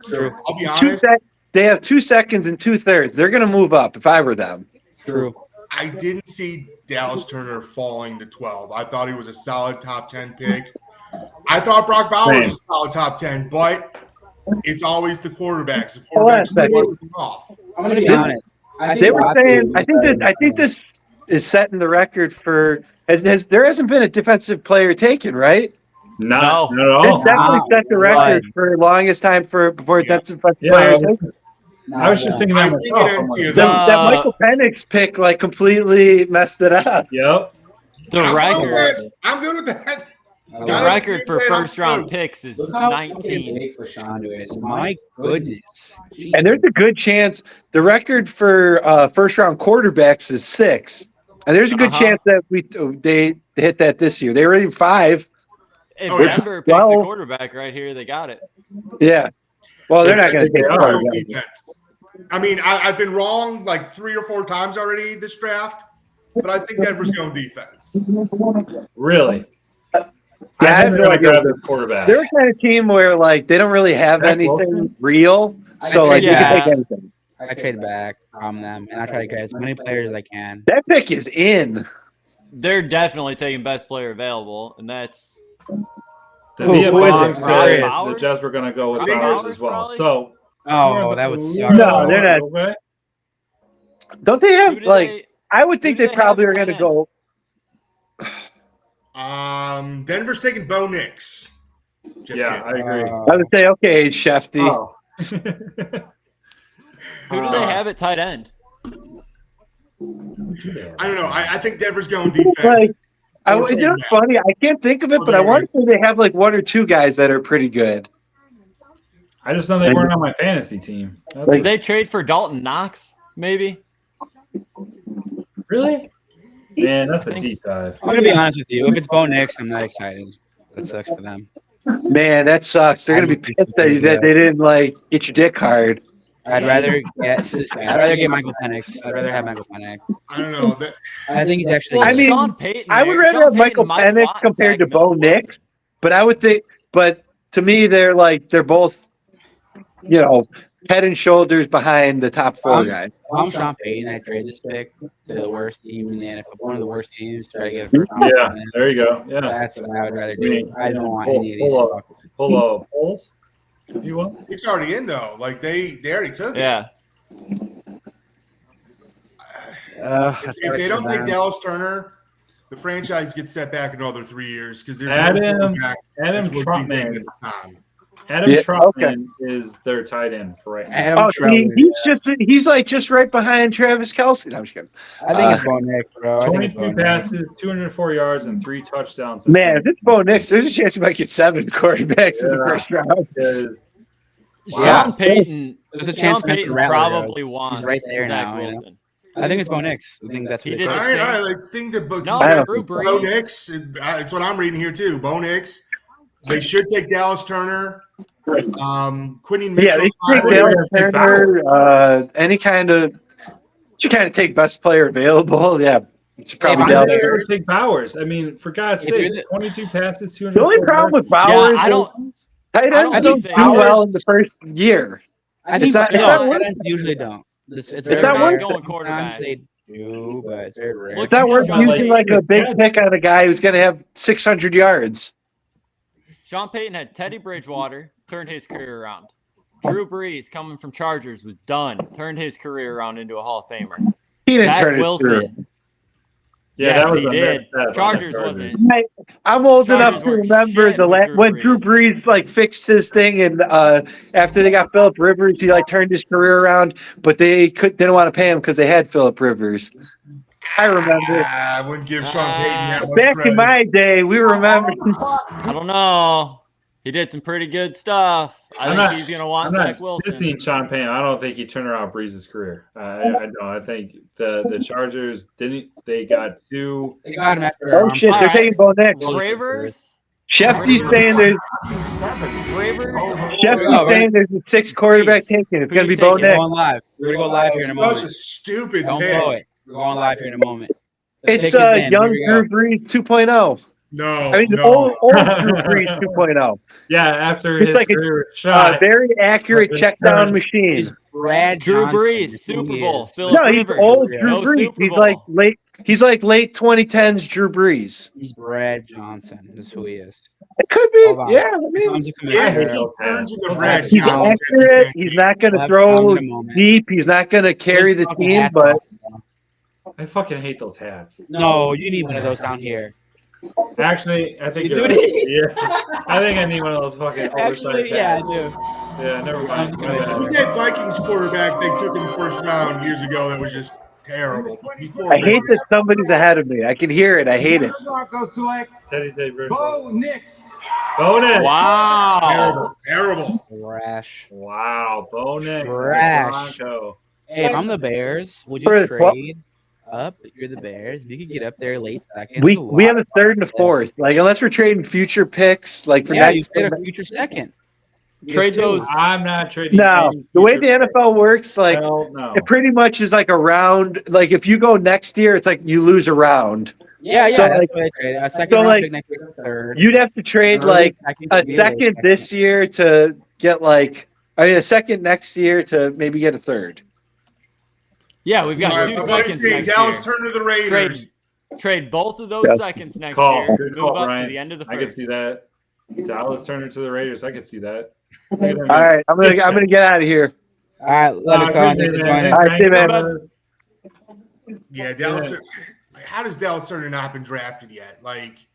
True. I'll be honest. They have 2 seconds and 2/3. They're going to move up if I were them. True. I didn't see Dallas Turner falling to 12. I thought he was a solid top 10 pick. I thought Brock Bowers was a solid top 10, but it's always the quarterbacks. The quarterbacks off. I'm going to be honest. They were saying, I think this is setting the record for there hasn't been a defensive player taken, right? Not at all. It's definitely set the record for longest time before a defensive player. I was just thinking that myself. That Michael Penix pick completely messed it up. Yep. I'm good with that. The record for first round picks is 19. For Sean is. My goodness. Jeez. And there's a good chance the record for first round quarterbacks is 6. And there's a good chance that they hit that this year. They were in 5. If Denver picks a quarterback right here, they got it. Yeah. Well, they're not going to take it. I mean, I've been wrong like 3 or 4 times already this draft, but I think Denver's going defense. Really? Yeah, I going to grab this quarterback. They're a kind of team where they don't really have anything real, so you can take anything. I trade back from them, and I try to get as many players as I can. That pick is in. They're definitely taking best player available, and that's. The Jets were going to go with Bowers as well. Probably? So. Oh, that would suck. No, they're not. Okay. Don't they have I would think they probably are going to go. Denver's taking Bo Nix. I agree. I would say, okay, Shefty. Who do they have at tight end? I don't know. I think Denver's going defense. It's funny. I can't think of it, but I want to say they have 1 or 2 guys that are pretty good. I just know they weren't on my fantasy team. Did they trade for Dalton Knox? Maybe. Really? Man, that's a deep dive. I'm gonna be honest with you. If it's Bo Nix, I'm not excited. That sucks for them. Man, that sucks. They're gonna be pissed that they didn't get your dick hard. I'd rather get Michael Penix. I'd rather have Michael Penix. I don't know. I think he's actually. Sean Payton I would rather have Michael Penix compared to Bo Nix, but I would think. But to me, they're both, head and shoulders behind the top 4 guys. If I'm Sean Payton, I trade this pick to the worst team in the NFL, one of the worst teams, try to get a first round. Yeah, there you go. Yeah, that's what I would rather do. I don't want any of these. Pull up polls if you want. It's already in though. They already took it. Yeah. If they don't take Dallas Turner, the franchise gets set back another 3 years because there's Adam Trotman. Adam Trotman is their tight end for right now. He's just right behind Travis Kelce. No, I'm just kidding. I think it's Bo Nix, bro. 22 passes, 204 yards, and 3 touchdowns. Man, if it's Bo Nix, there's a chance you might get 7 quarterbacks in the first round. Sean Payton. There's a chance Payton probably wants. He's right there Zach now. Wilson. I think it's Bo Nix. I think that's what he did. All right. I think that Bo Nix. That's what I'm reading here too. Bo Nix. They should take Dallas Turner. Quinton Mitchell. Yeah, they take Dallas Turner. Any kind of. You kind of take best player available. Yeah. It's probably Dallas. Take Bowers. I mean, for God's sake, 22 passes, 200. The only problem with Bowers, tight ends don't do well in the first year. I think tight ends usually don't. It's not going quarterback. They do, but it's very rare. It's not worth using a big pick on a guy who's going to have 600 yards. Sean Payton had Teddy Bridgewater, turned his career around. Drew Brees, coming from Chargers, was done, turned his career around into a Hall of Famer. He didn't turn his career. Yeah, yes, he did. Chargers wasn't. I'm old enough to remember when Drew Brees fixed his thing, and after they got Phillip Rivers, he turned his career around, but they didn't want to pay him because they had Phillip Rivers. I remember. I wouldn't give Sean Payton that much back credit. in my day, we remember. I don't know. He did some pretty good stuff. I think he's going to want Zach Wilson. Seeing Sean Payton, I don't think he turned around Brees' career. I don't. I think the Chargers didn't. They got 2. They got him after. Oh shit! They're taking Bo Nix. Ravers. Shefty's saying there's. Shefty's saying there's a 6 quarterback taken. It's going to be Bo Nix. We're going live. We're going to go live here in a moment. Such a stupid Don't pick. blow it. We're going live here in a moment. It's young Drew Brees 2.0. No, I mean, no. old Drew Brees 2.0. Yeah, after It's his like career a shot. very accurate check down machine. He's Brad Drew Johnson, Brees, is Super who he Bowl, is. Philip No, he's Rivers, old Drew no Brees. Super He's Bowl. like late. He's like late 2010s Drew Brees. He's Brad Johnson. Is who he is. It could be. Hold on. Yeah, I mean, Comes a If commissioner. he turns into Brad he's Johnson, accurate. He's not going to Left throw arm in a moment. deep. He's not going to carry the Fucking team. hats But off. I fucking hate those hats. No, you need one of those down here. Actually, I think You you're do right. need- Yeah, I think I need one of those fucking oversized Actually, yeah, I hats. do. Yeah, never mind. My bad. who's that Vikings quarterback they took in the first round years ago that was just terrible? Before I hate that somebody's ahead of me. I can hear it. I hate it. Broncos select Teddy Saber. Bo Nix. Bonus. Wow. Terrible. Trash. Wow. Bonus. Trash. Bronco. Hey, if I'm the Bears, would For you the trade up? If you're the Bears, if you could get up there late second. We have a third and a fourth. Like unless we're trading future picks, like for Yeah, you next. trade a future second. You Trade get two. those. I'm not trading. No, any the way future the NFL works, like Hell no. it pretty much is like a round. Like if you go next year, it's like you lose a round. Yeah, So, that's like- what I trade. A second so, round like, pick next year, third. You'd have to trade Early like second a to be late second this year to get like. I mean, a second next year to maybe get a third. Yeah, we've got All right, 2 but what do you seconds say? next Dallas year. turn to the Raiders. Trade both of those Yeah. seconds next Call. year. Good Move call, up Ryan. to the end of the first. I can see that. Dallas Turner to the Raiders. I can see that. All right, I'm gonna get out of here. All right, let it go. Thanks for joining. All right, see you, man. Yeah, Dallas. Like, how does Dallas Turner not been drafted yet? Like,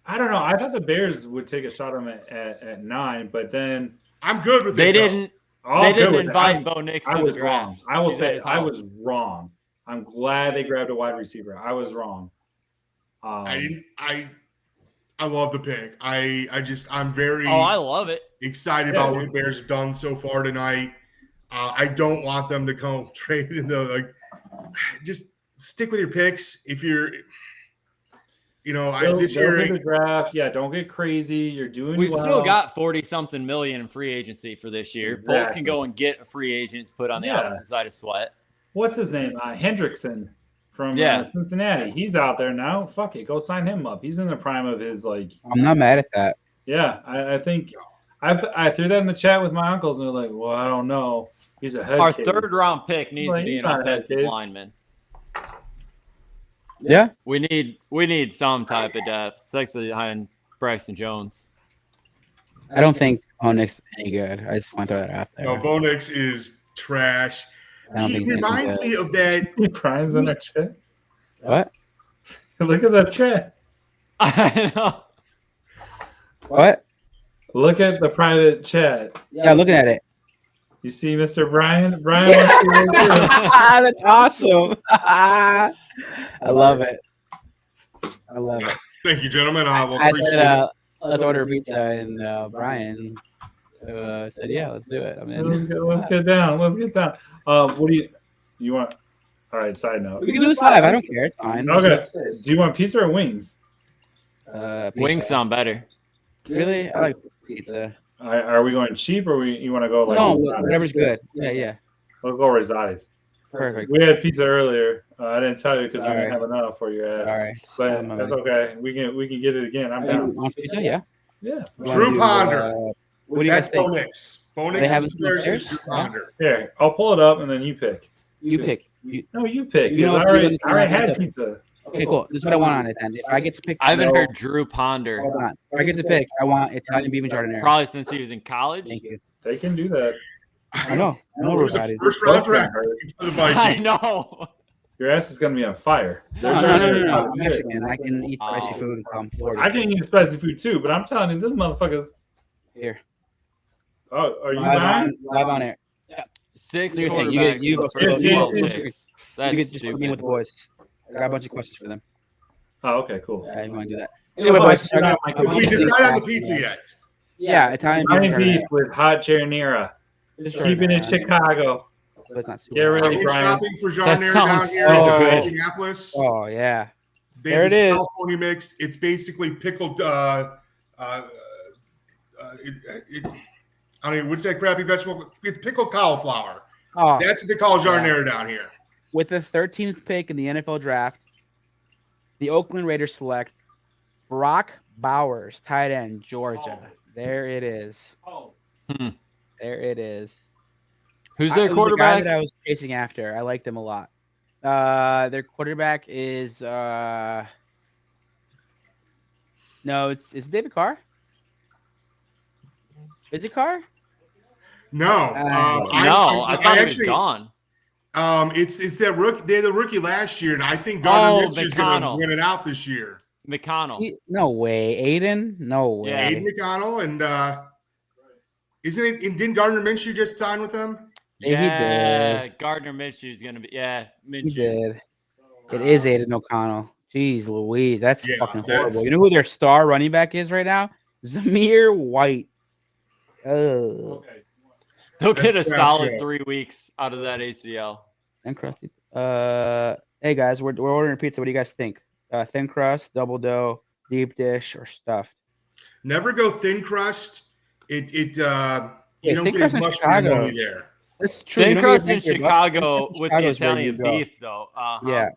I don't know. I thought the Bears would take a shot on him at 9, but then I'm good with They it. though. didn't. all They good didn't with it. invite Bo Nix I to was the wrong. draft. I will He's at say his I house. was wrong. I'm glad they grabbed a wide receiver. I was wrong. I love the pick. I'm very Oh, I love it. excited Yeah, about what dude. the Bears have done so far tonight. I don't want them to come trade in the just stick with your picks. If you're, this Go year get the draft. Yeah, don't get crazy. You're doing We've well. still got 40-something million in free agency for this year. Bulls Exactly. can go and get a free agent to put on the Yeah. opposite side of Sweat. What's his name? Hendrickson from Yeah. Cincinnati. He's out there now. Fuck it. Go sign him up. He's in the prime of his, like, I'm not mad at that. yeah, I think I threw that in the chat with my uncles, and they're like, well, I don't know. He's a head Our case. third round pick needs Well, to be he's an not a head offensive case. lineman. Yeah. We need some type of depth, especially behind Braxton Jones. I don't think Onyx is any good. I just want to throw that out there. No, Bo Nix is trash. I don't He think he's reminds any me of that. Brian's in the chat. What? Look at that chat. I know. What? Look at the private chat. Yeah, looking at it. You see Mr. Brian? Brian wants to win too. That's awesome. I love it. I love it. Thank you, gentlemen. I will I appreciate said, it. let's order pizza, and Brian said, yeah, let's do it. I mean, Let's get down. Let's get down. What do you want? All right, side note. we can do this live. I don't care. It's fine. Okay. Do you want pizza or wings? Pizza. Wings sound better. Really? I like pizza. Are we going cheap or you want to go like No, Rosati's? whatever's good. Yeah, yeah. We'll go Rosati's. Perfect. We had pizza earlier. I didn't tell you because we Sorry. didn't have enough for your ass. Sorry. But My that's bad. okay. We can get it again. I'm down. Want pizza? Yeah. Yeah. Drew Ponder. What do you That's guys think? Bo Nix. Bo They Nix have is it comparison to downstairs? Drew Ponder. Here, I'll pull it up and then you pick. You pick. You, No, you pick. You know 'cause what, I already you had have to- pizza. okay, cool. This is what I want on it then. If I get to pick, I haven't no- heard Drew Ponder Hold on. If I get to pick, I want Italian beef and jardinera. probably since he was in college. Thank you. They can do that. I know. I know It was a Rosati's. first round draft for the I Vikings. know. Your ass is gonna be on fire. No, I'm Mexican. I can eat spicy Oh. food and come 40. I can eat spicy food too, but I'm telling you, this motherfucker's. Here. Oh, are you Live lying? live on air. 6 Do your thing. quarterbacks. You for go the first first. 12 You picks. you That's can just put me stupid. with the boys. I got a bunch of questions for them. Oh, okay, cool. If you want to do that. Anyway, Well, boys. you're not I my Did we decide on the pizza yet? Yeah, Italian beef and Italian beef jardinera. with hot marinara. Just Keeping it jardinera. Chicago. But it's not super Get Are ready, we Brian. shopping for That Jean down sounds here so in good. Minneapolis? Oh yeah. They There have it this is. California mix. It's basically pickled. I mean, what's that crappy vegetable? It's pickled cauliflower. Oh, That's what they call jardinera down here. with the 13th pick in the NFL draft, the Oakland Raiders select Brock Bowers, tight end, Georgia. There it is. There it is. Who's their It was the guy quarterback? that I was chasing after. I liked him a lot. Their quarterback is no, it's David Carr. Is it Carr? No, I thought he was gone. It's that rookie. They're the rookie last year, and I think Gardner Minshew is going to win it out this year. McConnell. No way, Aiden. No way. Yeah, Aiden McConnell, and isn't it? And didn't Gardner Minshew just sign with them? Yeah, he did. Gardner Minshew is going to be. Yeah, Minshew. He did. It is Aiden O'Connell. Jeez Louise, that's fucking horrible. You know who their star running back is right now? Zamir White. Oh. They'll get a solid 3 weeks out of that ACL. And crusty. Hey guys, we're ordering pizza. What do you guys think? Thin crust, double dough, deep dish, or stuffed? Never go thin crust. You don't get as much money there. That's true. Thin crust in Chicago with the Italian beef, though. Yeah.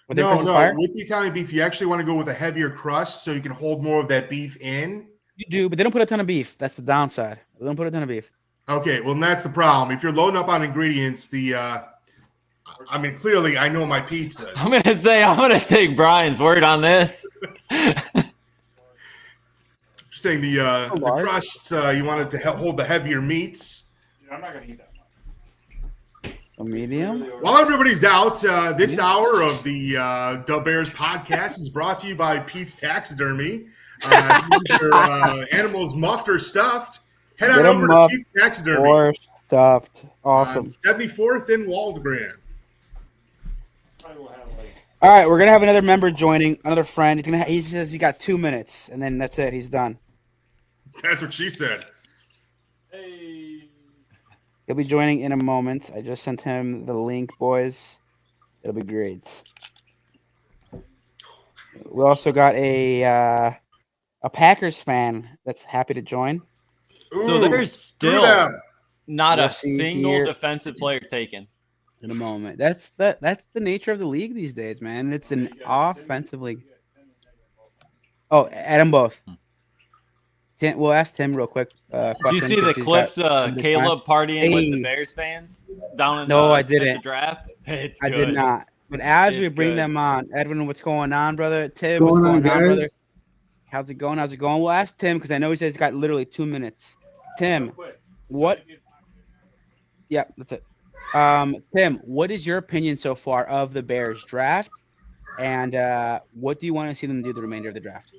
No. With the Italian beef, you actually want to go with a heavier crust so you can hold more of that beef in. You do, but they don't put a ton of beef. That's the downside. They don't put a ton of beef. Okay, well, that's the problem. If you're loading up on ingredients, clearly I know my pizza. I'm gonna take Brian's word on this. Just saying the crusts, you wanted to hold the heavier meats. I'm not gonna eat that much. A medium. While everybody's out, this hour of the Dub Bears podcast is brought to you by Pete's Taxidermy. Your animals muffed or stuffed. Head on over to Pete's Taxidermy. Or stuffed. Awesome. 74th in Waldgren. All right, we're gonna have another member joining, another friend. He says he got 2 minutes, and then that's it. He's done. That's what she said. He'll be joining in a moment. I just sent him the link, boys. It'll be great. We also got a Packers fan that's happy to join. So there's still not a single defensive player taken. In a moment. That's the nature of the league these days, man. It's an offensive league. Oh, add them both. We'll ask Tim real quick. Did you see the clips Caleb partying with the Bears fans down in I didn't. at the draft? I did not. But as we bring them on, Edwin, what's going on, brother? Tim, what's going on, brother? How's it going? We'll ask Tim because I know he says he's got literally 2 minutes. Tim, what? Yeah, that's it. Tim, what is your opinion so far of the Bears draft, and what do you want to see them do the remainder of the draft?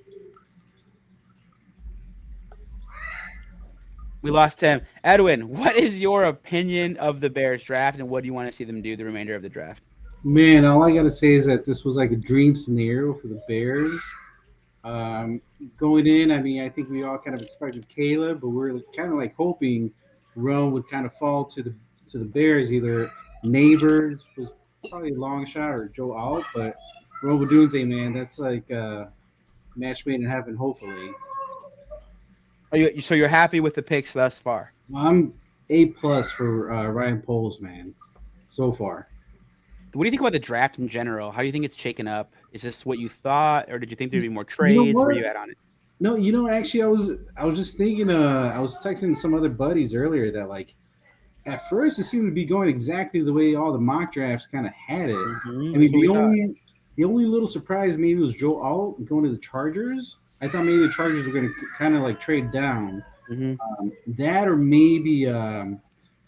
We lost Tim. Edwin, what is your opinion of the Bears draft, and what do you want to see them do the remainder of the draft? Man, all I got to say is that this was like a dream scenario for the Bears. Going in, I think we all kind of expected Caleb, but we're kind of like hoping Rome would kind of fall to the Bears. Either Neighbors was probably a long shot or Joe Alt, but Rome Odunze, man, that's like match made in heaven, hopefully. So you're happy with the picks thus far? I'm A+ for Ryan Poles, man, so far. What do you think about the draft in general? How do you think it's shaken up? Is this what you thought, or did you think there'd be more trades? Where are you at on it? No, actually, I was just thinking. I was texting some other buddies earlier that like, at first it seemed to be going exactly the way all the mock drafts kind of had it. Mm-hmm. I mean, the only little surprise maybe was Joe Alt going to the Chargers. I thought maybe the Chargers were going to kind of like trade down. Mm-hmm. That or maybe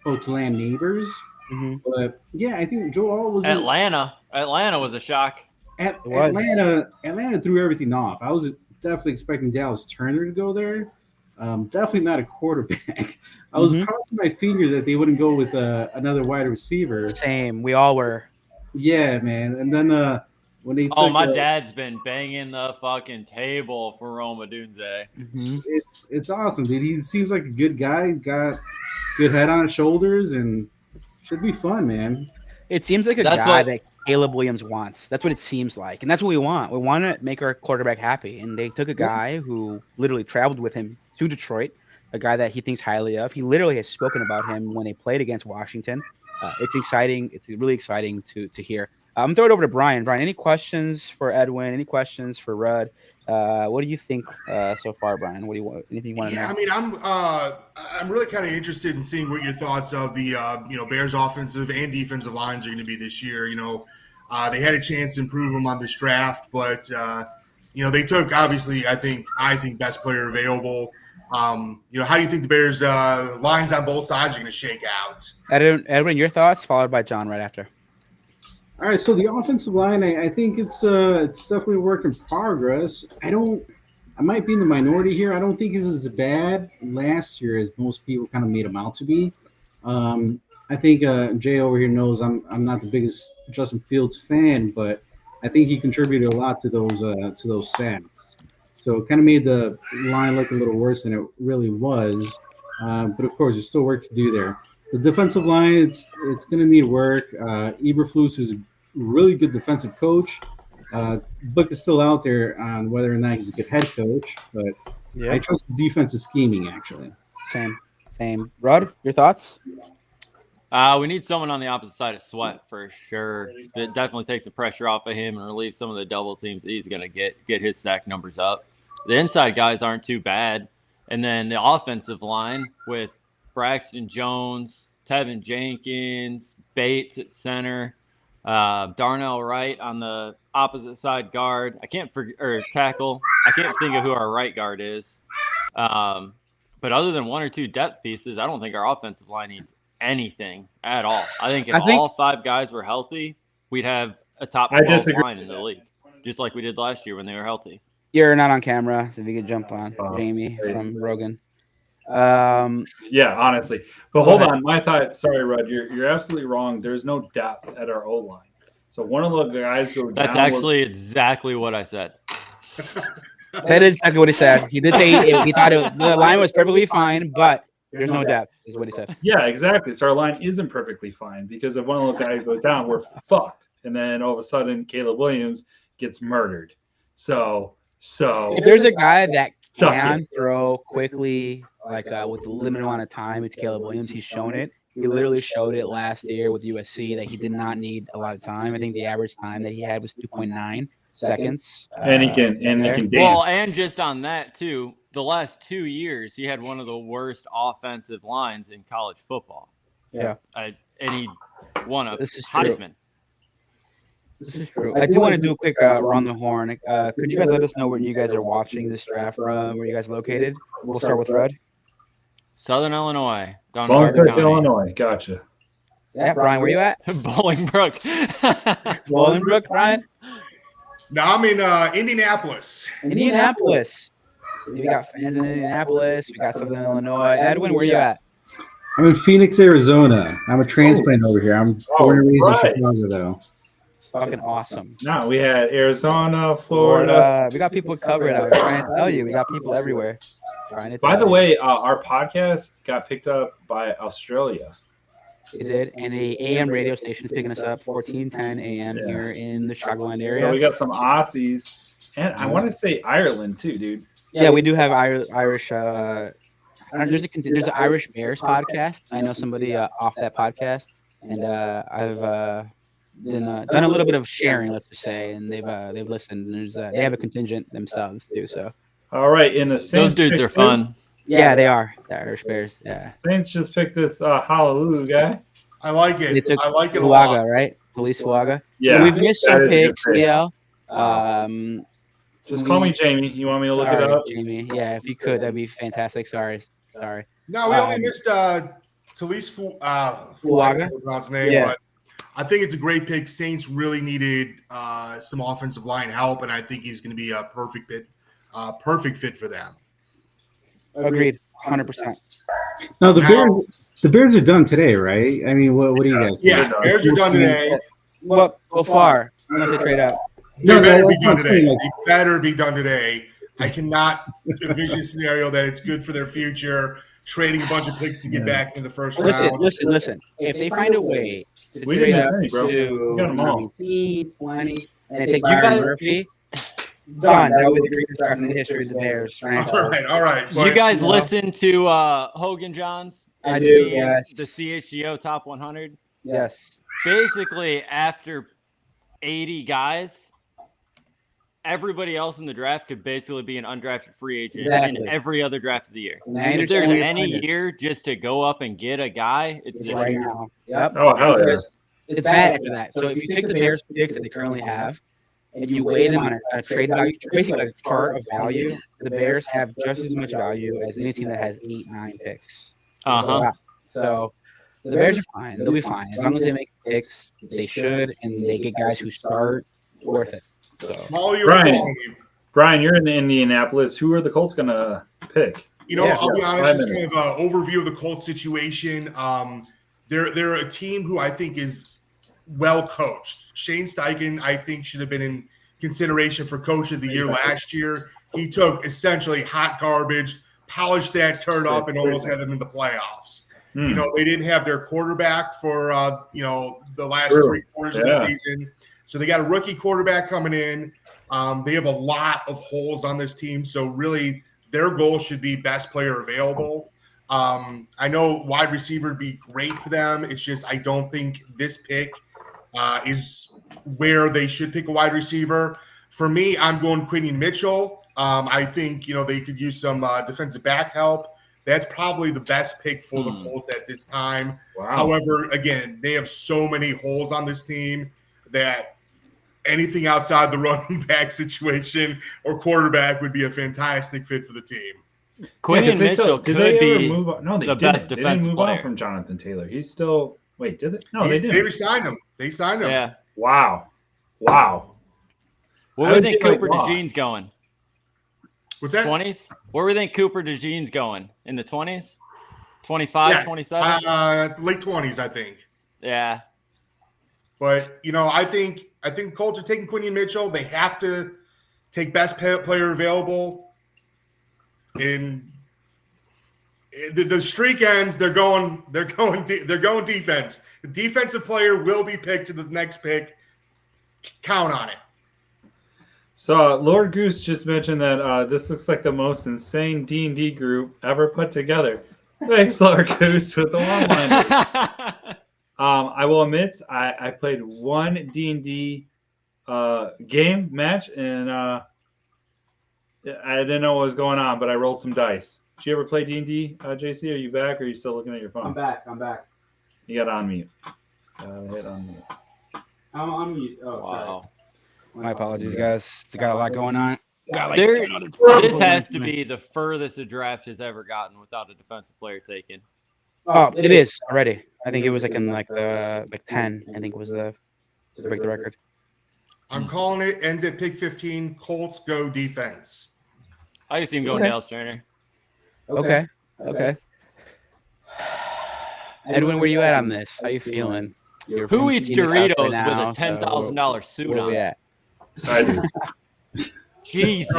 Oakland Neighbors. Mm-hmm. But yeah, I think Joe Alt was Atlanta. Atlanta was a shock. Atlanta threw everything off. I was definitely expecting Dallas Turner to go there. Definitely not a quarterback. I was crossing my fingers that they wouldn't go with another wide receiver. Same. We all were. Yeah, man. And then when they took, my dad's been banging the fucking table for Rome Odunze. Mm-hmm. It's awesome, dude. He seems like a good guy. Got good head on his shoulders, and should be fun, man. It seems like a guy that Caleb Williams wants. That's what it seems like, and that's what we want. We want to make our quarterback happy, and they took a guy who literally traveled with him to Detroit, a guy that he thinks highly of. He literally has spoken about him when they played against Washington. It's exciting. It's really exciting to hear. I'm throwing it over to Brian. Brian, any questions for Edwin? Any questions for Rudd? What do you think so far, Brian? What do you want? Anything you want to know? I mean, I'm really kind of interested in seeing what your thoughts of the Bears offensive and defensive lines are going to be this year. They had a chance to improve them on this draft, but they took obviously I think best player available. How do you think the Bears lines on both sides are going to shake out? Edwin, your thoughts, followed by John right after. All right, so the offensive line, I think it's definitely a work in progress. I might be in the minority here. I don't think it's as bad last year as most people kind of made him out to be. I think Jay over here knows I'm not the biggest Justin Fields fan, but I think he contributed a lot to those sacks. So it kind of made the line look a little worse than it really was. But of course, there's still work to do there. The defensive line, it's going to need work. Eberflus is a really good defensive coach. Book is still out there on whether or not he's a good head coach, but I trust the defensive scheming, actually. Same. Rod, your thoughts? We need someone on the opposite side of Sweat for sure. It definitely takes the pressure off of him and relieves some of the double teams he's going to get his sack numbers up. The inside guys aren't too bad. And then the offensive line with Braxton Jones, Tevin Jenkins, Bates at center, Darnell Wright on the opposite side guard. Tackle. I can't think of who our right guard is. But other than one or two depth pieces, I don't think our offensive line needs anything at all. I think if all five guys were healthy, we'd have a top 12 line in the league, just like we did last year when they were healthy. You're not on camera, so if you could jump on Jamie from Rogan. Yeah, honestly. But hold on, my thought. Sorry, Rod, you're absolutely wrong. There's no depth at our O line. So one of the guys go down. That's actually exactly what I said. That is exactly what he said. He did say he thought the line was perfectly fine, but there's no depth, is what he said. Yeah, exactly. So our line isn't perfectly fine because if one of the guys goes down, we're fucked. And then all of a sudden, Caleb Williams gets murdered. So if there's a guy that can throw quickly, like with a limited amount of time, it's Caleb Williams. He's shown it. He literally showed it last year with USC that he did not need a lot of time. I think the average time that he had was 2.9 seconds. And he can dance. Well, and just on that too, the last 2 years he had one of the worst offensive lines in college football. Yeah, and he won a Heisman. True. This is true. I do want to do a quick run the horn. Could you guys let us know where you guys are watching this draft from? Where you guys located? We'll start with Red. Southern Illinois. Illinois. Gotcha. Yeah, Brian, where you at? Bolingbrook. Bolingbrook, Brian? No, I'm in Indianapolis. Indianapolis. So we got fans in Indianapolis. We got Southern Illinois. Edwin, where you at? I'm in Phoenix, Arizona. I'm a transplant over here. I'm born and raised in Chicago, though. Fucking awesome. No, we had Arizona, Florida. We got people covered out here. Trying to tell you, we got people everywhere. By the way, our podcast got picked up by Australia. It did, and the AM radio station is picking us up, 1410 AM here in the Chicagoland area. So we got some Aussies, and I want to say Ireland too, dude. Yeah, we do have Irish. There's an Irish Bears podcast. I know somebody off that podcast, and I've done a little bit of sharing, let's just say, and they've listened. And they have a contingent themselves too. So. All right, in the Saints those dudes are fun. Yeah, they are. The Irish Bears. Yeah. Saints just picked this Honolulu guy. I like it. I like it a Fuaga, lot. right? Police Fuaga. Yeah. We've missed some picks, CL. Just call me Jamie. You want me to look it up? Jamie. Yeah, if you could, that'd be fantastic. Sorry. No, we only missed Talise Fuaga. His name, but I think it's a great pick. Saints really needed some offensive line help, and I think he's going to be a perfect fit for them. Agreed, 100%. No, the Bears are done today, right? I mean, what do you guys think? Yeah, Bears are done today. Well, go far unless they trade out. They better be done today. They better be done today. I cannot envision a scenario that it's good for their future, trading a bunch of picks to get back in the first round. Listen. If they find a way to trade up to 19, 20, and they take Byron Murphy, done. That would be the greatest draft in the history of the Bears. All right. You guys listen to Hogan Johns? I do, yes. The CHGO Top 100? Yes. Basically, after 80 guys, everybody else in the draft could basically be an undrafted free agent in every other draft of the year. If there's any year just to go up and get a guy, it's this right year. now. Yep. Oh, hell yeah. It's bad after that. So if you take the Bears picks that they currently have and you weigh them on a trade value, basically like a chart of value, the Bears have just as much value as any team that has 8, 9 picks. So the Bears are fine. They'll be fine. As long as they make picks, they should, and they get guys who start, worth it. So. Brian, you're in Indianapolis. Who are the Colts going to pick? You know, I'll be honest, it's kind of an overview of the Colts situation. They're a team who I think is well coached. Shane Steichen, I think, should have been in consideration for Coach of the Year last year. He took essentially hot garbage, polished that turd up, and almost had them in the playoffs. You know, they didn't have their quarterback for, the last 3 quarters of the season. So they got a rookie quarterback coming in. They have a lot of holes on this team. So really their goal should be best player available. I know wide receiver would be great for them. It's just I don't think this pick is where they should pick a wide receiver. For me, I'm going Quinion Mitchell. I think, they could use some defensive back help. That's probably the best pick for the Colts at this time. Wow. However, again, they have so many holes on this team that anything outside the running back situation or quarterback would be a fantastic fit for the team. Quinion Mitchell could be the best defensive They didn't move player on from Jonathan Taylor. He's still – wait, did they? No, they didn't. They re-signed him. They signed him. Yeah. Wow. Where do we think Cooper DeJean's going? What's that? 20s? Where do we think Cooper DeJean's going? In the 20s? 25, 27? Late 20s, I think. Yeah. But, I think Colts are taking Quinion Mitchell. They have to take best player available. In the streak ends, they're going defense. The defensive player will be picked to the next pick. Count on it. So Lord Goose just mentioned that this looks like the most insane D&D group ever put together. Thanks, Lord Goose, with the one-liner. I will admit, I played one D&D game match, and I didn't know what was going on, but I rolled some dice. Did you ever play D&D, JC? Are you back, or are you still looking at your phone? I'm back. You got on mute. Hit on mute. I'm on mute. Oh, wow. Sorry. My apologies, guys. It's got a lot going on. This has to be the furthest a draft has ever gotten without a defensive player taken. Oh, it is already. I think it was in the 10. I think was to break the record. I'm calling it. Ends at pick 15. Colts go defense. I can see him going Dallas Turner. Okay. Edwin, where you at on this? How you feeling? Who eats Doritos with a $10,000 suit on? At? I do. Jesus,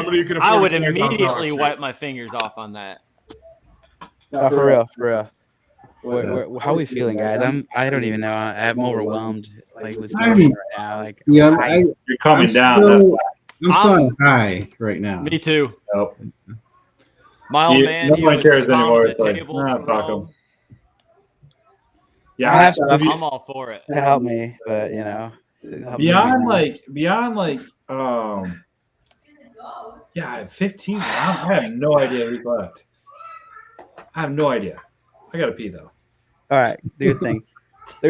I would immediately wipe my fingers off on that. No, for real. How are we feeling, guys? I don't even know. I'm overwhelmed. With right now. You're coming down. I'm so high right now. Me too. Nope. My old man. No one cares anymore. It's like, fuck him. Yeah, I'm all for it. To help me, but beyond 15 rounds, I have no idea who's left. I have no idea. I gotta pee though. All right, do your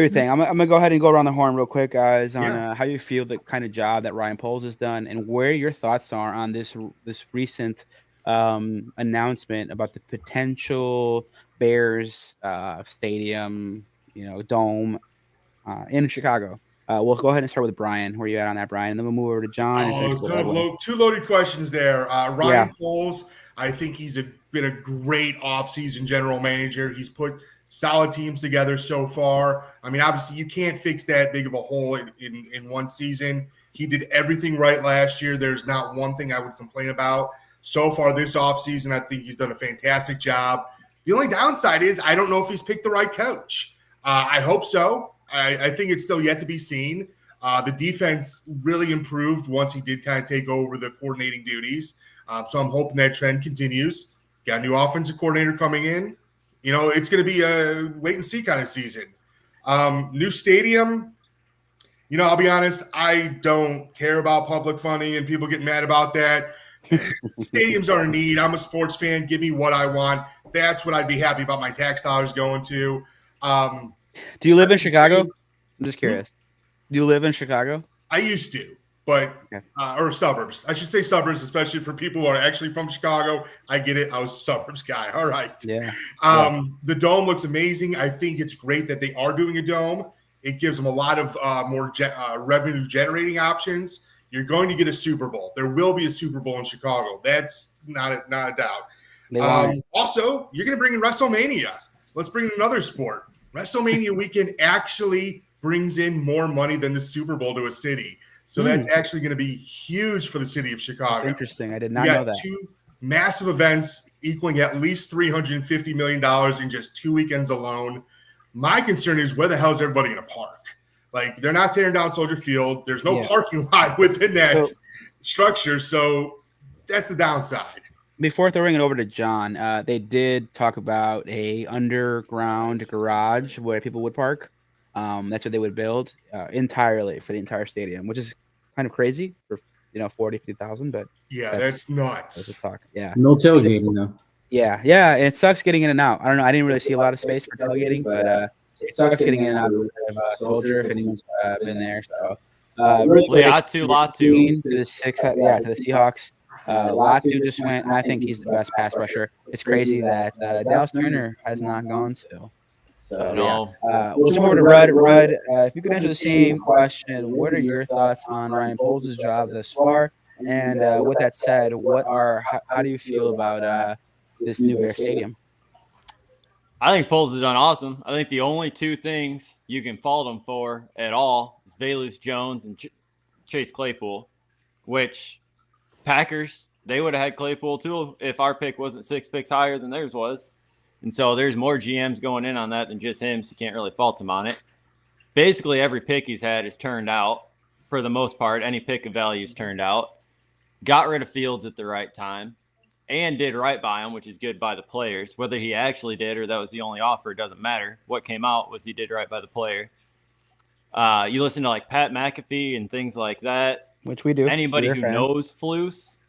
thing. I'm gonna go ahead and go around the horn real quick, guys, on how you feel the kind of job that Ryan Poles has done, and where your thoughts are on this recent announcement about the potential Bears stadium, dome in Chicago. We'll go ahead and start with Brian. Where you at on that, Brian? And then we'll move over to John. It's kind of two loaded questions there. Ryan Poles, I think he's been a great offseason general manager. He's put solid teams together so far. I mean, obviously, you can't fix that big of a hole in one season. He did everything right last year. There's not one thing I would complain about. So far this offseason, I think he's done a fantastic job. The only downside is I don't know if he's picked the right coach. I hope so. I think it's still yet to be seen. The defense really improved once he did kind of take over the coordinating duties. So I'm hoping that trend continues. Got a new offensive coordinator coming in. It's going to be a wait and see kind of season. New stadium. You know, I'll be honest, I don't care about public funding and people get mad about that. Stadiums are in need. I'm a sports fan. Give me what I want. That's what I'd be happy about my tax dollars going to. Do you live in Chicago? I'm just curious. Do you live in Chicago? I used to, but or suburbs. I should say suburbs, especially for people who are actually from Chicago. I get it. I was a suburbs guy. All right. Yeah. The dome looks amazing. I think it's great that they are doing a dome. It gives them a lot of more revenue generating options. You're going to get a Super Bowl. There will be a Super Bowl in Chicago. That's not a doubt. Also, you're going to bring in WrestleMania. Let's bring in another sport. WrestleMania weekend actually brings in more money than the Super Bowl to a city. So that's actually going to be huge for the city of Chicago. That's interesting. I did not know that. 2 massive events equaling at least $350 million in just 2 weekends alone. My concern is, where the hell is everybody going to park? Like, they're not tearing down Soldier Field. There's no parking lot within that structure. So that's the downside. Before throwing it over to John, they did talk about a underground garage where people would park. That's what they would build entirely for the entire stadium, which is kind of crazy for 40,000-50,000. But yeah, that's nuts. That's a talk. Yeah, no tailgating though. Yeah, it sucks getting in and out. I don't know. I didn't really see a lot of space for tailgating, but it sucks getting in and out of Soldier if anyone's been there. So, really quick, Latu to the Seahawks. Latu just went, and I think he's the best pass rusher. It's crazy that Dallas Turner has not gone still. So we'll jump over to Rudd. Rudd, if you could answer the same question, what are your thoughts on Ryan Poles' job thus far? And with that said, how do you feel about this new Bear Stadium? I think Poles has done awesome. I think the only two things you can fault him for at all is Velus Jones and Chase Claypool, which Packers, they would have had Claypool too if our pick wasn't 6 picks higher than theirs was. And so there's more GMs going in on that than just him, so you can't really fault him on it. Basically, every pick he's had is turned out for the most part. Any pick of value is turned out. Got rid of Fields at the right time and did right by him, which is good by the players. Whether he actually did or that was the only offer, it doesn't matter. What came out was he did right by the player. You listen to like Pat McAfee and things like that. Which we do. Anybody who knows Flus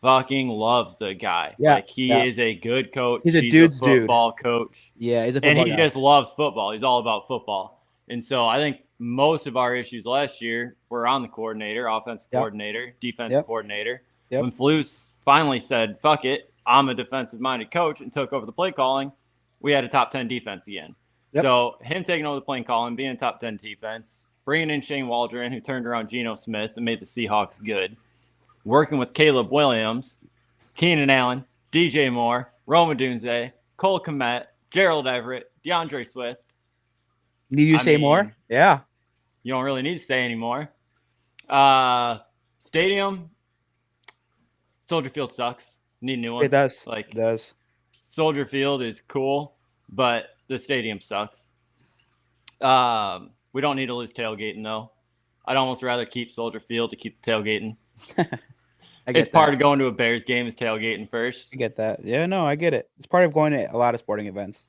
fucking loves the guy. Yeah, like he is a good coach. He's a football coach. Yeah, he's a football and he guy. just loves football. He's all about football. And so I think most of our issues last year were on the coordinator, offensive coordinator, defensive coordinator. When Flus finally said, fuck it, I'm a defensive-minded coach and took over the play calling, we had a top 10 defense again. So him taking over the play calling, being a top 10 defense, bringing in Shane Waldron, who turned around Geno Smith and made the Seahawks good, working with Caleb Williams, Keenan Allen, DJ Moore, Rome Odunze, Cole Kmet, Gerald Everett, DeAndre Swift. Need you to say more? Yeah. You don't really need to say anymore. Stadium, Soldier Field sucks. Need a new one. It does. Like, it does. Soldier Field is cool, but the stadium sucks. We don't need to lose tailgating, though. I'd almost rather keep Soldier Field to keep the tailgating. It's part of going to a Bears game is tailgating first. I get that. Yeah, no, I get it. It's part of going to a lot of sporting events.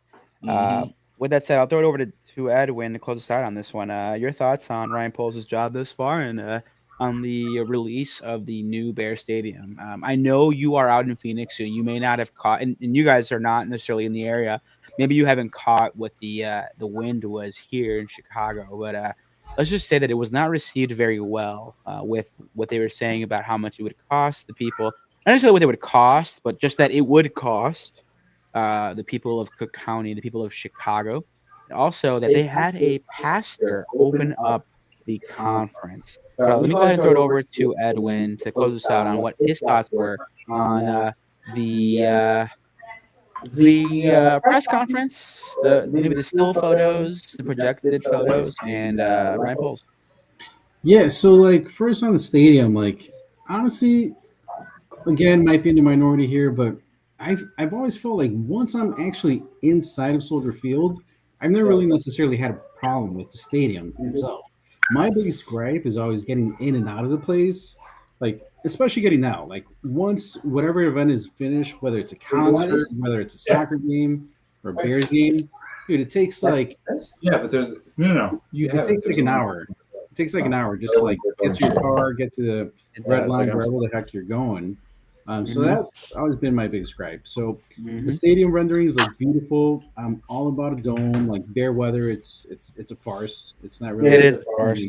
With that said, I'll throw it over to Edwin to close us out on this one. Your thoughts on Ryan Poles' job thus far and on the release of the new Bear Stadium. I know you are out in Phoenix, so you may not have caught, and you guys are not necessarily in the area. Maybe you haven't caught what the wind was here in Chicago, but let's just say that it was not received very well with what they were saying about how much it would cost the people. Not necessarily what it would cost, but just that it would cost the people of Cook County, the people of Chicago. Also, that they had a pastor open up the conference. Let me go ahead and throw it over to Edwin to close us out on what his thoughts were on the press conference, maybe the still photos, the projected photos, and Ryan Poles. Yeah, so like first on the stadium, like honestly, again, might be in the minority here, but I've always felt like once I'm actually inside of Soldier Field, I've never really necessarily had a problem with the stadium itself. My biggest gripe is always getting in and out of the place, like especially getting out. Like once whatever event is finished, whether it's a concert, whether it's a soccer game or a Bears game, dude, it takes like but there's no. It takes like an hour. takes like an hour just to like get to your car, get to the red line, wherever the heck you're going. So that's always been my biggest gripe. So the stadium renderings look beautiful. I'm all about a dome. Like Bear weather, it's a farce. It's not really. It is a farce.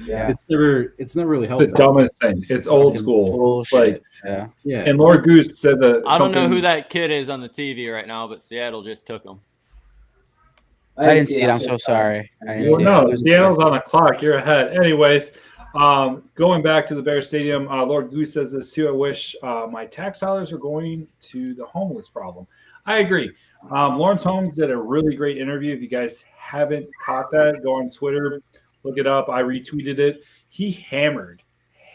Yeah. It's never really It's helped. the dumbest thing. It's old school. Like, yeah. And Lord Goose said that. I don't know who that kid is on the TV right now, but Seattle just took him. I didn't see it. I'm so sorry. Well, no, Seattle's on the clock. You're ahead. Anyways, going back to the Bear Stadium, Lord Goose says this too. I wish my tax dollars are going to the homeless problem. I agree. Lawrence Holmes did a really great interview. If you guys haven't caught that, go on Twitter, look it up. I retweeted it. He hammered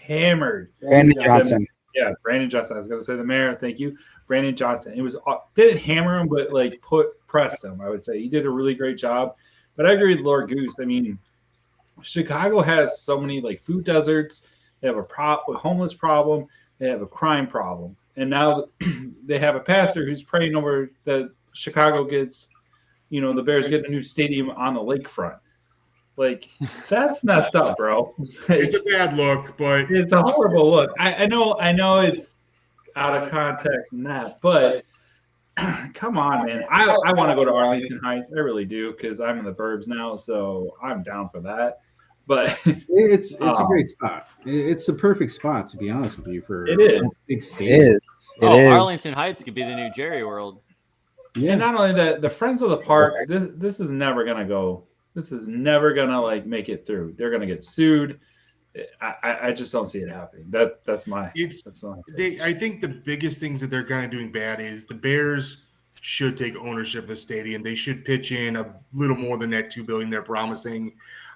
Brandon Johnson. Yeah, Brandon Johnson. I was going to say the mayor. Thank you, Brandon Johnson. It was didn't hammer him, but like pressed him. I would say he did a really great job. But I agree with Lord Goose. I mean, Chicago has so many like food deserts. They have a homeless problem. They have a crime problem, and now they have a pastor who's praying over that Chicago gets, the Bears get a new stadium on the lakefront. Like, that's messed up, bro. It's a bad look, but it's a horrible look. I know it's out of context and that, but come on, man. I want to go to Arlington Heights. I really do, because I'm in the burbs now, so I'm down for that. But it's a great spot. It's the perfect spot, to be honest with you, for it is a big stadium. Arlington Heights could be the new Jerry World. Yeah. And not only that, the Friends of the Park. This is never gonna go. This is never gonna like make it through. They're gonna get sued. I just don't see it happening. That's my. I think the biggest things that they're kind of doing bad is the Bears should take ownership of the stadium. They should pitch in a little more than that $2 billion they're promising.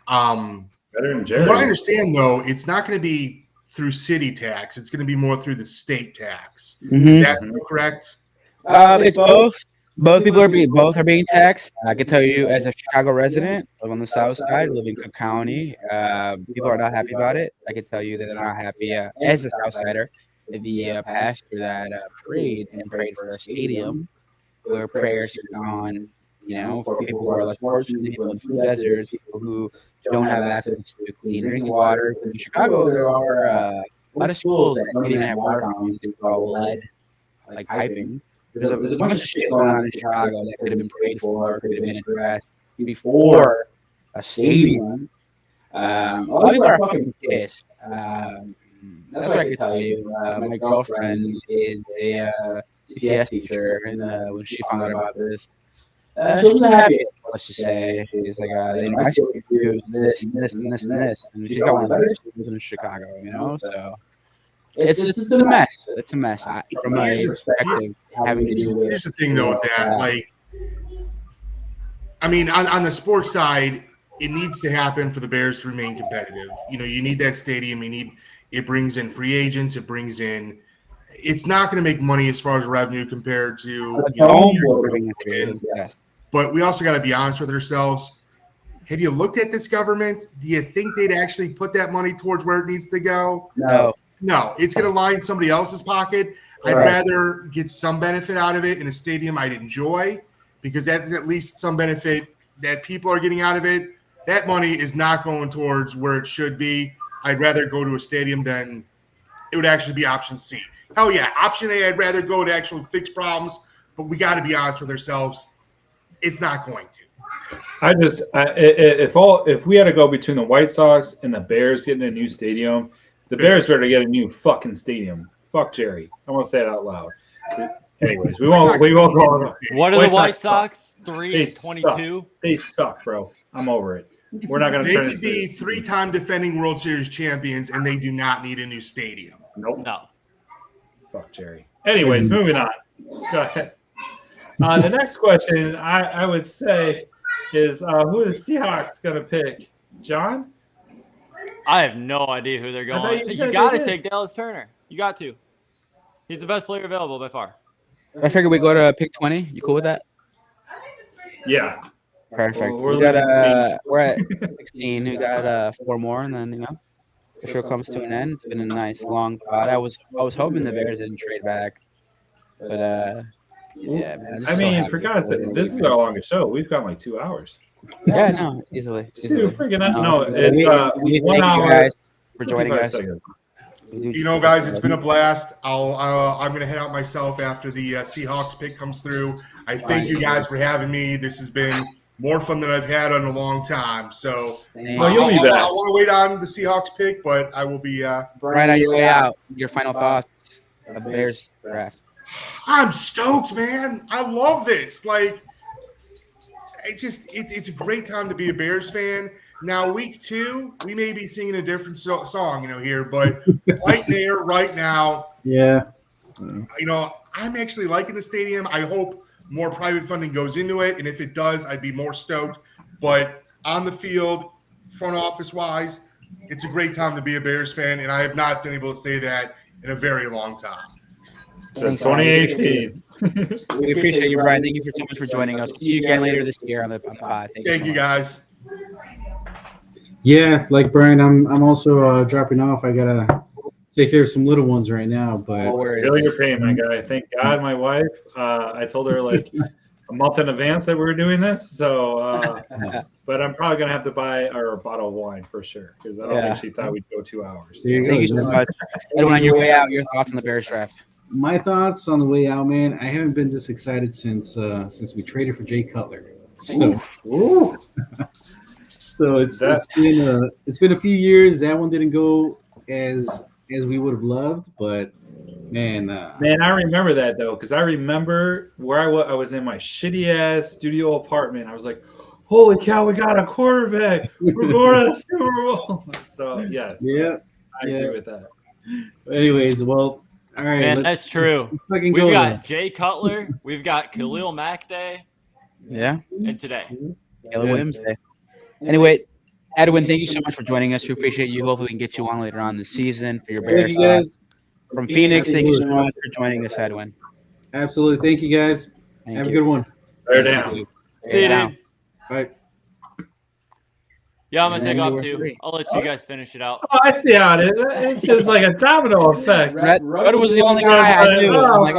Better than Jerry. From what I understand, though, it's not going to be through city tax. It's going to be more through the state tax. Is that still correct? It's both. Both are being taxed. I can tell you, as a Chicago resident, live on the south side, live in Cook County. People are not happy about it. I can tell you that they're not happy. As a Southsider, the pastor that prayed for a stadium, where prayers are on, for people who are less fortunate, people in food deserts, people who don't have access to clean drinking water. In Chicago, there are a lot of schools that don't even have water fountains. It's all lead, like piping. There's a bunch of shit going on in Chicago that could have been prayed for, could have been addressed before a stadium. A lot of people are fucking pissed. That's what I can tell you. My girlfriend is a CPS teacher, and when she found out about this, she wasn't happy. Let's just say she's like, I still confused this and this and this and this, and she's got one of those schools in Chicago, so. It's a mess. It's a mess. From my perspective, having to do with. Here's the thing, though, with that. Like, I mean, on the sports side, it needs to happen for the Bears to remain competitive. You need that stadium. It brings in free agents. It brings in. It's not going to make money as far as revenue compared to. But we also got to be honest with ourselves. Have you looked at this government? Do you think they'd actually put that money towards where it needs to go? No, it's going to line somebody else's pocket. I'd rather get some benefit out of it in a stadium I'd enjoy, because that's at least some benefit that people are getting out of it. That money is not going towards where it should be. I'd rather go to a stadium than it would actually be option C. Hell yeah, option A, I'd rather go to actually fix problems, but we got to be honest with ourselves. It's not going to. If we had to go between the White Sox and the Bears getting a new stadium, the Bears better get a new fucking stadium. Fuck Jerry. I want to say it out loud. Anyways, we won't go on. What are the White Sox? 3-22? They suck, bro. I'm over it. We're not going to. They could be 3-time defending World Series champions, and they do not need a new stadium. Nope. No. Fuck Jerry. Anyways, moving on. Go ahead. The next question I would say is who are the Seahawks going to pick? John? I have no idea who they're going. You got to take Dallas Turner. You got to. He's the best player available by far. I figured we go to pick 20. You cool with that? Yeah. Perfect. We're at 16. We got 4 more, and then the show comes to an end. It's been a nice long pod. I was hoping the Bears didn't trade back, but yeah, man. I mean, for God's sake, this is our longest show. We've gone like 2 hours. Yeah, no, easily. Dude, freaking No, no, it's we 1 thank you hour guys for joining 55 us. seconds. You know, guys, it's been a blast. I'm going to head out myself after the Seahawks pick comes through. I thank you guys for having me. This has been more fun than I've had in a long time. So you'll be back. I want to wait on the Seahawks pick, but I will be Right on your way out. Your final thoughts of the Bears draft. I'm stoked, man. I love this. Like, it's a great time to be a Bears fan. Now, week 2, we may be singing a different song, here, but right there, right now, Yeah. I'm actually liking the stadium. I hope more private funding goes into it, and if it does, I'd be more stoked. But on the field, front office wise, it's a great time to be a Bears fan, and I have not been able to say that in a very long time. Since 2018. We appreciate you, Brian. Thank you so much for joining us. See you again later this year on the pod. Thank you, guys. Yeah, like Brian, I'm also dropping off. I gotta take care of some little ones right now. But Feel your pain, my guy. Thank God, my wife. I told her like a month in advance that we were doing this. So, but I'm probably gonna have to buy her a bottle of wine for sure because I don't think she thought we'd go 2 hours. Thank you so much. Edwin, on your way out, your thoughts on the Bears draft? My thoughts on the way out, man. I haven't been this excited since we traded for Jay Cutler. So, so it's been a few years. That one didn't go as we would have loved, but man, I remember that though because I remember where I was in my shitty ass studio apartment. I was like, "Holy cow, we got a quarterback! We're going to the Super Bowl!" So yes, I agree with that. Anyways, well. All right, man, that's true. We've got Jay Cutler, we've got Khalil Mack Day, yeah, and today, Caleb Williams Day. Anyway, Edwin, thank you so much for joining us. We appreciate you. Hopefully, we can get you on later on this season for your Bears. Thank you guys. From Phoenix, thank you so much for joining us, Edwin. Absolutely, thank you guys. Have a good one. Bear down. See you, dude. Bye. Yeah, I'm gonna take off too. I'll let you guys finish it out. Oh, I see how it is. It's just like a domino effect. Red was the only guy I knew. I'm like,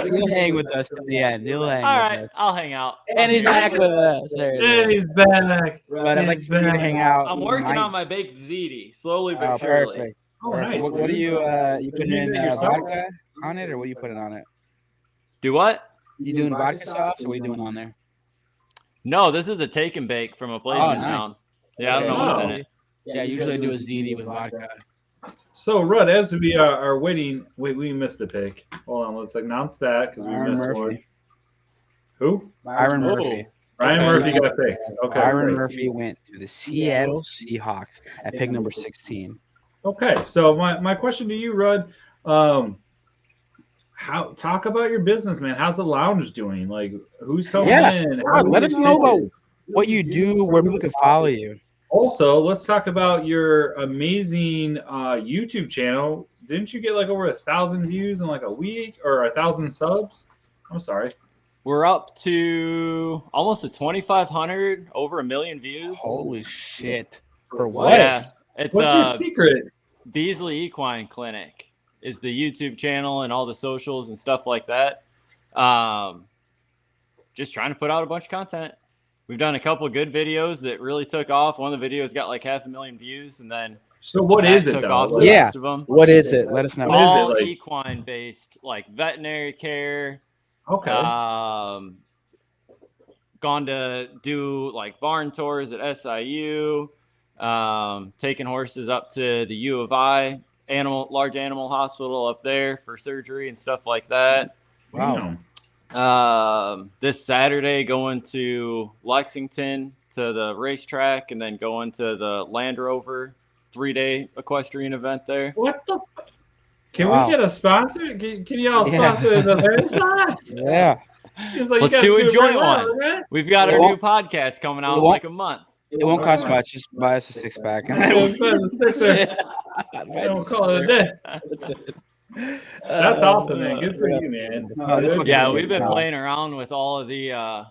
he'll hang with us at the end. He'll hang. All right, I'll hang out. And he's back with us. And he's back. But I'd like you to hang out. I'm working on my baked ziti, slowly but surely. Perfect. Oh, nice. What do you putting in vodka on it, or what are you putting on it? Do what? You doing vodka sauce, or what are you doing on there? No, this is a take and bake from a place in town. Yeah, I don't know what's in it. Yeah, usually I do a ziti with vodka. So, Rudd, as we are waiting, we missed the pick. Hold on, let's announce that because we missed one. Who? Byron Murphy. Ryan Murphy got picked. Okay. Byron Murphy went to the Seattle Seahawks at pick number 16. Okay, so my question to you, Rudd, talk about your business, man. How's the lounge doing? Like, who's coming in? Let us know about what you do, where people can follow you. Also, let's talk about your amazing YouTube channel. Didn't you get like over 1,000 views in like a week or 1,000 subs? I'm sorry. We're up to almost to 2,500, over 1 million views. Holy shit! For what? Yeah, what's your secret? Beasley Equine Clinic is the YouTube channel and all the socials and stuff like that. Just trying to put out a bunch of content. We've done a couple of good videos that really took off. One of the videos got like 500,000 views, and then so what is it? Took though? off to the rest of them. What is it? Let us know. All What is it, like? equine based, like veterinary care. Okay. Gone to do like barn tours at SIU. Taking horses up to the U of I large animal hospital up there for surgery and stuff like that. Wow. This Saturday going to Lexington to the racetrack and then going to the Land Rover 3-day equestrian event there. What the? Can we get a sponsor? Can y'all sponsor the Bears pod? Yeah. Like, let's do a joint one. Right? We've got our new podcast coming out in like a month. It won't cost much. Just buy us a 6-pack. Don't call it a day. That's awesome, man. Good for you, man. Yeah, we've been playing around with all of the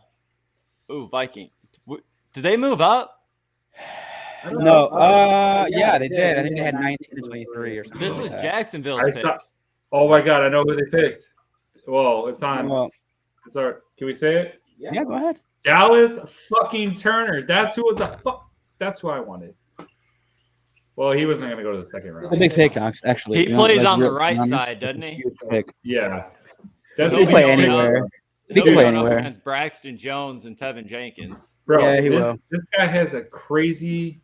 Viking. Did they move up? No. Yeah, they did. I think they had 19 to 23 or something. This was Jacksonville's pick. Oh my God, I know who they picked. Well, it's on. It's our. Can we say it? Yeah, go ahead. Dallas fucking Turner. That's who the fuck. That's who I wanted. Well, he wasn't going to go to the second round. A big pick, actually. He You know, plays like, on the real right honest, side, it's doesn't a he? huge pick. Yeah. So That's He he'll can be play going anywhere. up- He He'll can be play going up anywhere. against Braxton Jones and Tevin Jenkins. Bro, Yeah, he will. this guy has a crazy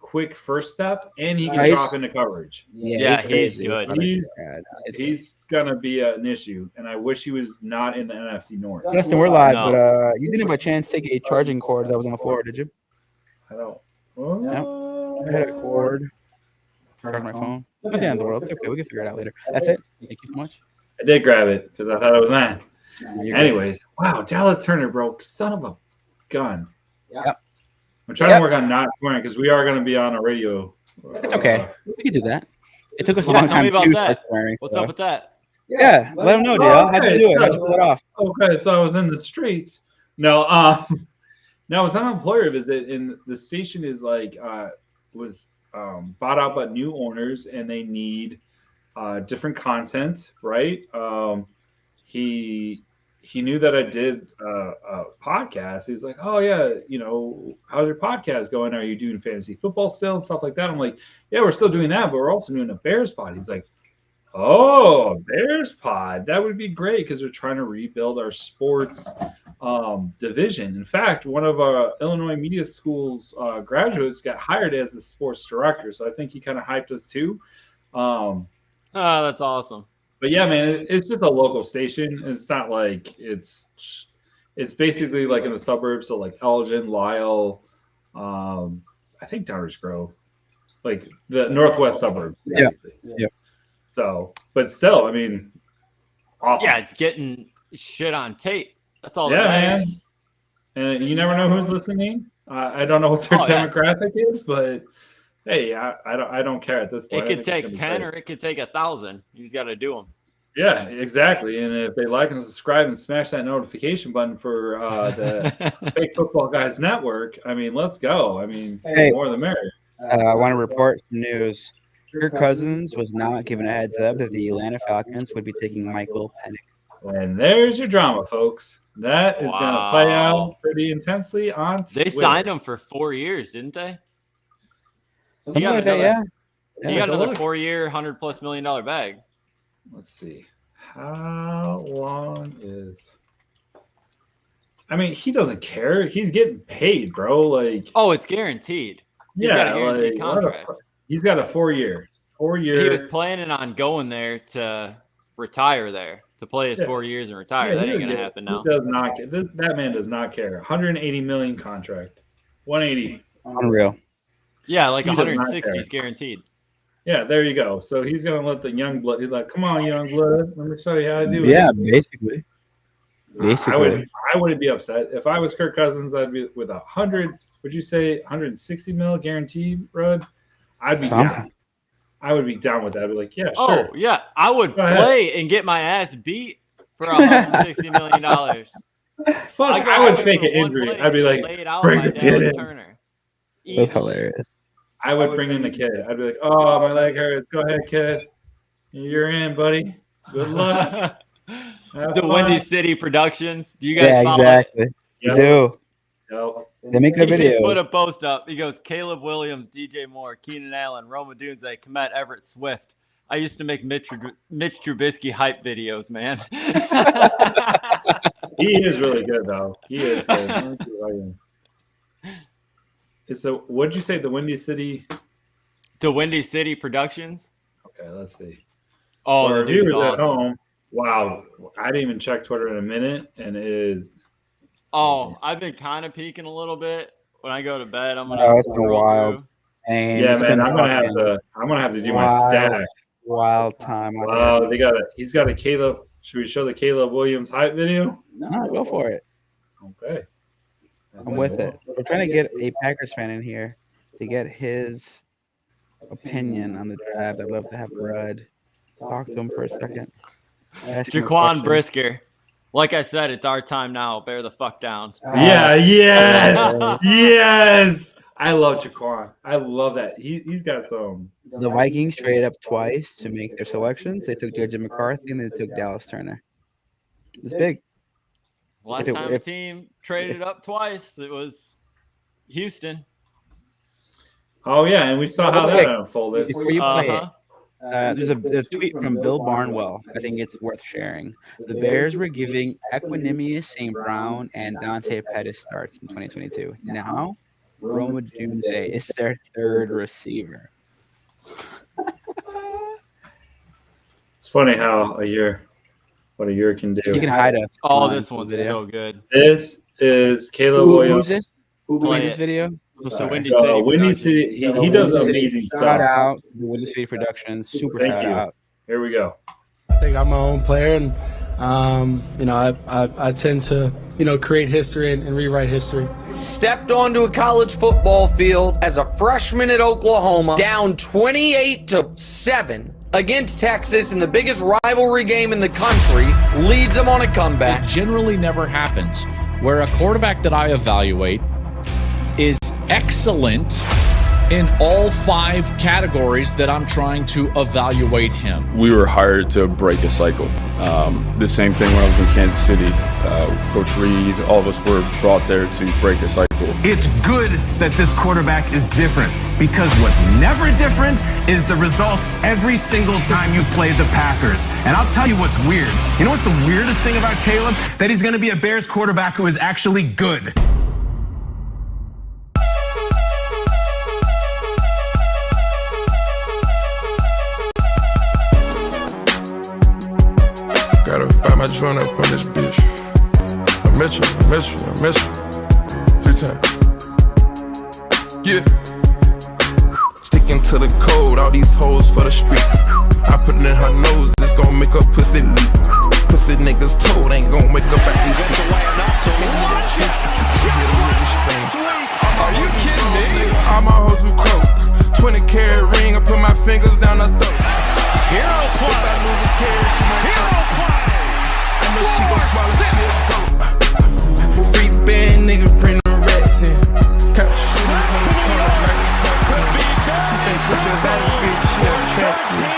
quick first step, and he can He's- drop into coverage. Yeah, he's crazy. good. He's going to be an issue, and I wish he was not in the NFC North. Justin, we're live, No. but you didn't by chance take a charging cord that was on the floor, did you? I don't. I had a cord. Charging my phone. Not the end of the world. It's okay. We can figure it out later. That's it. Thank you so much. I did grab it because I thought it was mine. You're good. Anyways, wow, Dallas Turner, bro, son of a gun. Yep. I'm trying to work on not swearing because we are going to be on a radio. It's okay. We can do that. It took us a Yeah, long tell me time about to that. start swearing. What's so. up with that? Yeah, let them know, Dale. How'd you do it? How'd you pull it off? Okay, so I was in the streets. No, I was on an employer visit, and the station is like was bought out by new owners, and they need different content, right? He knew that I did a podcast. He's like, "Oh yeah, you know, how's your podcast going? Are you doing fantasy football still and stuff like that?" I'm like, "Yeah, we're still doing that, but we're also doing a Bears pod." He's like, "Oh, a Bears pod, that would be great because we're trying to rebuild our sports division." In fact, one of our Illinois Media School's graduates got hired as the sports director, so I think he kind of hyped us too. Oh, that's awesome. But yeah, man, it's just a local station. It's not like it's basically like in the suburbs, so like Elgin, Lisle, I think Downers Grove, like the northwest suburbs. Basically. Yeah. So, but still, I mean, awesome. Yeah, it's getting shit on tape. That's all Yeah, that man. matters. And you never know who's listening. I don't know what their Oh, yeah. demographic is, but hey, I don't care at this point. It I could think it's take gonna be 10 great. or it could take 1,000. You just got to do them. Yeah, exactly. And if they like and subscribe and smash that notification button for the Fake Football Guys Network, I mean, let's go. I mean, Hey. more the merrier. I want to report some news. Kirk Cousins was not given a heads up that the Atlanta Falcons would be taking Michael Penix. And there's your drama, folks. That is going to play out pretty intensely on They Twitter. signed him for 4 years, didn't they? Something like that, yeah. He Yeah, got another look. 4-year, $100+ million bag. Let's see. How long is... I mean, he doesn't care. He's getting paid, bro. Like, Oh, it's guaranteed. He's got a guaranteed like, what contract. he's got a 4-year. 4-year. He was planning on going there to retire there, to play his Yeah. 4 years and retire. Yeah, That he ain't going to doesn't- happen now. He does not care. That man does not care. 180 million contract. 180. Unreal. Yeah, like He does not 160 care. is guaranteed. Yeah, there you go. So he's gonna let the young blood. He's like, "Come on, young blood. Let me show you how to do it." Yeah, basically. Basically. I wouldn't be upset if I was Kirk Cousins. I'd be with 100. Would you say 160 mil guaranteed, Rod? I'd be Something. down. I would be down with that. I'd be like, "Yeah, Oh, sure." yeah. I would Go ahead. play and get my ass beat for $160 million. Fuck, I would fake an injury. I'd be like, laid out "Bring by the kid Dallas in." Turner. That's hilarious. I would bring in the kid. I'd be like, "Oh, my leg hurts. Go ahead, kid. You're in, buddy. Good luck." Have The fun." Windy City Productions. Do you guys Yeah, follow exactly. it? You do. Yep. They make good He just put videos. a post up. He goes, Caleb Williams, DJ Moore, Keenan Allen, Roma Dunze, Komet Everett Swift. I used to make Mitch Trubisky hype videos, man. He is really good, though. He is good. Let me see if I can- It's a, what'd you say, the Windy City? The Windy City Productions. Okay, let's see. Oh, For the dude's viewers at awesome. home, wow, I didn't even check Twitter in a minute, and it is. Oh, I've been kind of peeking a little bit. When I go to bed, I'm gonna Oh, it's been scroll wild. through. And Yeah, it's man, been I'm gonna have fucking to. I'm gonna have to do my wild, stack. Wild time. out Wow, here. they got a. He's got a Caleb. Should we show the Caleb Williams hype video? No, go for it. Okay. I'm with it. We're trying to get a Packers fan in here to get his opinion on the draft. I'd love to have Rudd talk to him for a second. Ask him a Jaquan question. Brisker. Like I said, it's our time now. Bear the fuck down. Yeah. Yes. Yes. I love Jaquan. I love that. He's got some. The Vikings traded up twice to make their selections. They took JJ McCarthy and they took Dallas Turner. It's big. Last time a team traded up twice, it was Houston. Oh yeah, and we saw how that unfolded. Before you play it, there's a tweet from Bill Barnwell. I think it's worth sharing. The Bears were giving Equanimeous St. Brown and Dante Pettis starts in 2022. Now, Roma Dunze is their third receiver. It's funny how what a year can do. You can hide us. Oh, this one's so good. This is Caleb Williams. Who made this video? Windy City. He does amazing stuff. Shout out the Windy City Productions. Super Thank shout you. out. Here we go. I think I'm my own player, and I tend to create history and rewrite history. Stepped onto a college football field as a freshman at Oklahoma, down 28-7 against Texas in the biggest rivalry game in the country, leads them on a comeback. It generally never happens where a quarterback that I evaluate is excellent in all 5 categories that I'm trying to evaluate him. We were hired to break a cycle. The same thing when I was in Kansas City. Coach Reed, all of us were brought there to break a cycle. It's good that this quarterback is different, because what's never different is the result every single time you play the Packers. And I'll tell you what's weird. You know what's the weirdest thing about Caleb? That he's going to be a Bears quarterback who is actually good. Gotta find my joint up on this bitch. I miss you. 3 times. Yeah. Sticking to the code, all these hoes for the street. I put it in her nose, it's gon' make her pussy leak. Pussy niggas told ain't gon' wake up at these feet. Are you kidding me? All my hoes who croak. 20-carat ring, I put my fingers down her throat. Hero play. Hero play. I know she gon' swallow shit. Free band nigga bring the rats in. Couch shooters on the corner like she think pushes out of bitch, she attractive.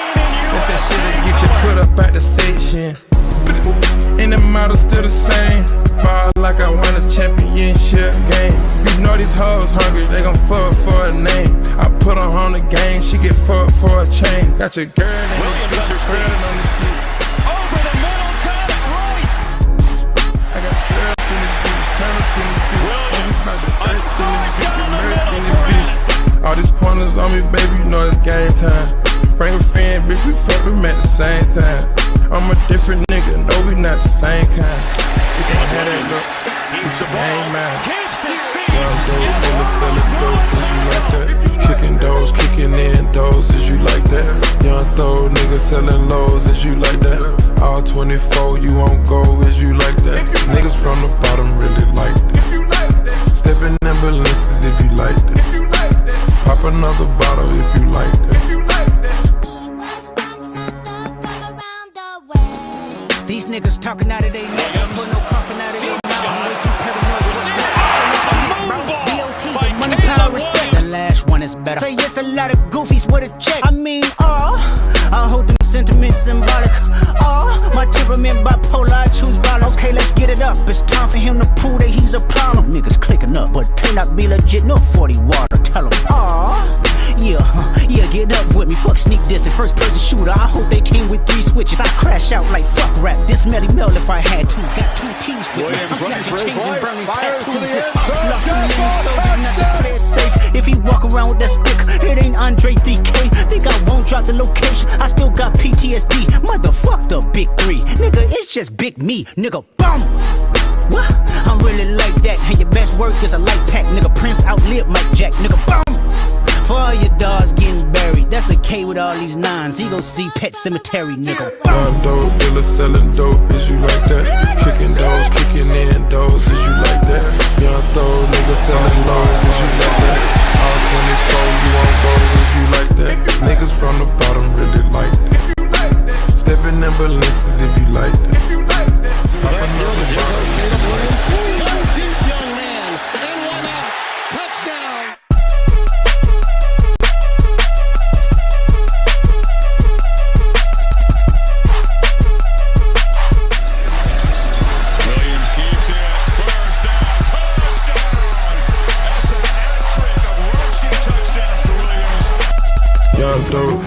That's that shit that get you put up at the section. And the model still the same. Ball like I won a championship game. You know these hoes hungry, they gon' fuck for a name. I put her on the game, she get fucked for a chain. Got your girl and this bitch spreading on this bitch. Over the middle, got it, Royce. I got syrup in this bitch, turn up in this bitch. Williams, down the middle, Perez. All these pointers on me, baby, you know it's game time. Bring a friend, bitch, we fuck them at the same time. I'm a different nigga, no, we not the same kind. You can have that look, it's your main man. Young dope, bullet selling dope, is you like that? Kicking doors, kicking in doors, is you like that? Young throw, nigga selling lows, is you like that? All 24, you won't go, is you like that? Niggas from the bottom really like that. Stepping ambulances if you like that. Pop another bottle if you like that. These niggas talking out of their necks, put no coffin out of their mouth. Way too paranoid with that. B.O.T. money, power, respect. The last one is better. Say yes, a lot of goofies with a check. I mean, I hold them sentiments symbolic. My temperament bipolar, I choose violence. Okay, let's get it up. It's time for him to prove that he's a problem. Niggas clicking up, but they not be legit. No 40 water, tell them. Yeah, get up with me. Fuck sneak this and first person shooter. I hope they came with 3 switches. I crash out like fuck rap. This Melly Mel if I had to. Got 2 teams with me. I'm snatching chains and burning tattoos. It's safe. If he walk around with that stick, it ain't Andre 3K. Think I won't drop the location. I still got PTSD. Motherfuck the big 3. Nigga, it's just big me. Nigga, bum. What? I'm really like that. And your best work is a light pack. Nigga, Prince outlived Mike Jack. Nigga, bum. For all your dogs getting buried, that's a K with all these 9s. He gon' see Pet Cemetery, nigga. Young dope, dealer selling dope, is you like that? Kicking doors, kicking in doors, is you like that? Young throw, nigga selling lows, is you like that? All 24, you won't go, is you like that? Niggas from the bottom really like that. Stepping ambulances if you like that. Pop another bottle if you like that.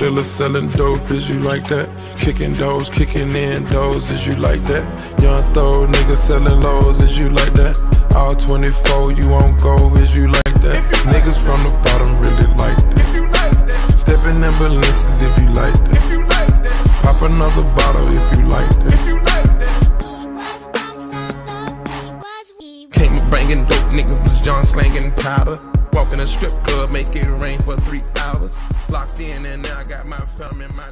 dealer selling dope, is you like that? Kicking doors, kicking in doors, is you like that? Young throw niggas selling lows, is you like that? All 24, you won't go, is you like that? Niggas from the bottom really like that. Stepping in Balenciagas if you like that. Pop another bottle if you like that. Came bringing dope, niggas was John slanging powder. Walking a strip club, make it rain for 3 hours. Locked in and now I got my film in my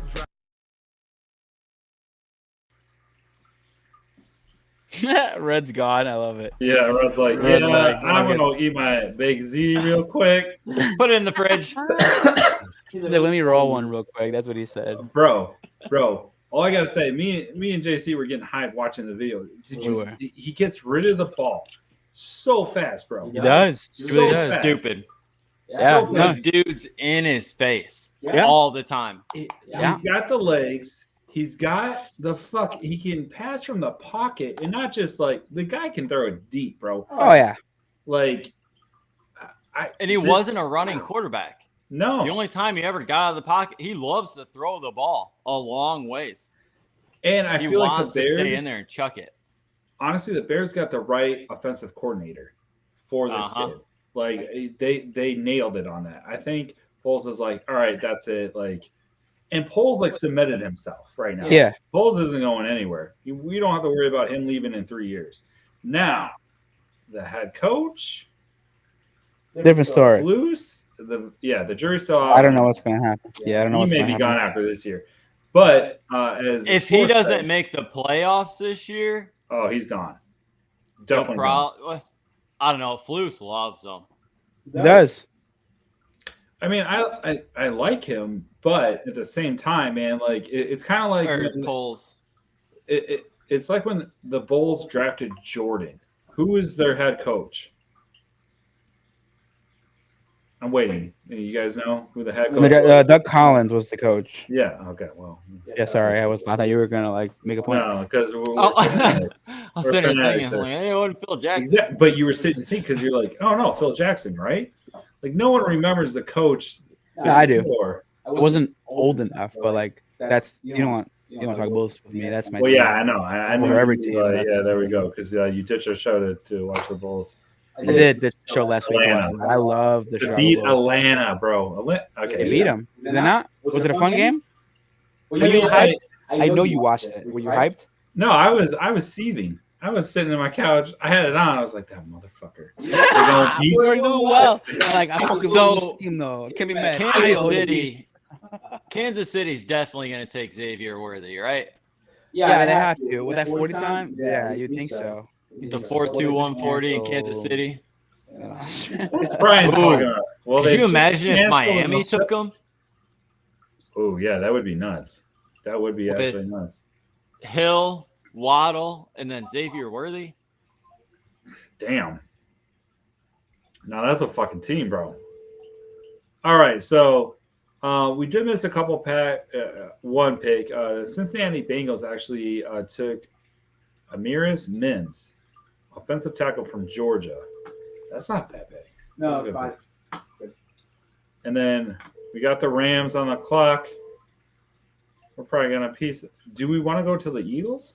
drive. Red's gone. I love it. Yeah, Red's like, I'm gonna eat my baked Z real quick. Put it in the fridge. He's like, let me roll one real quick. That's what he said. Bro. All I gotta say, me and JC were getting hyped watching the video. He gets rid of the ball so fast, bro. He does. He really does. Stupid. Yeah. No. Dude's in his face all the time. He's got the legs. He's got the he can pass from the pocket, and not just like the guy can throw it deep, bro. Oh yeah. Like, and he wasn't a running quarterback. No. The only time he ever got out of the pocket, he loves to throw the ball a long ways. And I feel like the Bears to stay in there and chuck it. Honestly, the Bears got the right offensive coordinator for this kid. Like they nailed it on that. I think Poles is like, all right, that's it. Like, and Poles like cemented himself right now. Yeah. Poles isn't going anywhere. We don't have to worry about him leaving in 3 years. Now, the head coach, different story. Loose. The jury's still out. I don't know what's going to happen. Yeah, I don't know what's He going may to be happen. gone after this year. But if he doesn't make the playoffs this year, he's gone. Definitely gone. I don't know. Flus loves him. He does. I mean, I like him, but at the same time, man, like it's kind of like Poles. It's like when the Bulls drafted Jordan. Who is their head coach? I'm waiting. You guys know who the head coach was? Doug Collins was the coach. Yeah. Okay. Well. Yeah. Sorry, I thought you were gonna like make a point. No, because we're I was We're sitting there fanatics thinking, there. like, anyone Phil Jackson. Exactly. But you were sitting to think because you're like, oh no, Phil Jackson, right? Like no one remembers the coach. No, I do. before. I wasn't old enough, but like that's you don't want to talk Bulls with me. That's my. Well, team. yeah, I know. I know. For every team. Yeah, there we go. Because you ditched your show to watch the Bulls. I did the show last week. Atlanta. I love the show. Beat Atlanta, bro. Okay. They beat them. Did they not? Was it a fun game? Were you hyped? I know you watched it. Were you hyped? No, I was seething. I was sitting on my couch. I had it on. I was like, that motherfucker. We're doing well. Like I'm fucking So, team though. Can't be mad. Kansas City's definitely going to take Xavier Worthy, right? Yeah, they have to. With that 40 time, yeah, you'd think so. The 4.2140 in Kansas City. It's Brian talking about. Well, could you imagine if Miami took him? Oh yeah, that would be nuts. That would be With actually nuts. Hill, Waddle, and then Xavier Worthy. Damn. Now that's a fucking team, bro. All right, so we did miss a couple one pick. Cincinnati Bengals actually took Amiris Mims, offensive tackle from Georgia. That's not that bad. No, it's fine. And then we got the Rams on the clock. We're probably gonna piece it. Do we want to go to the Eagles?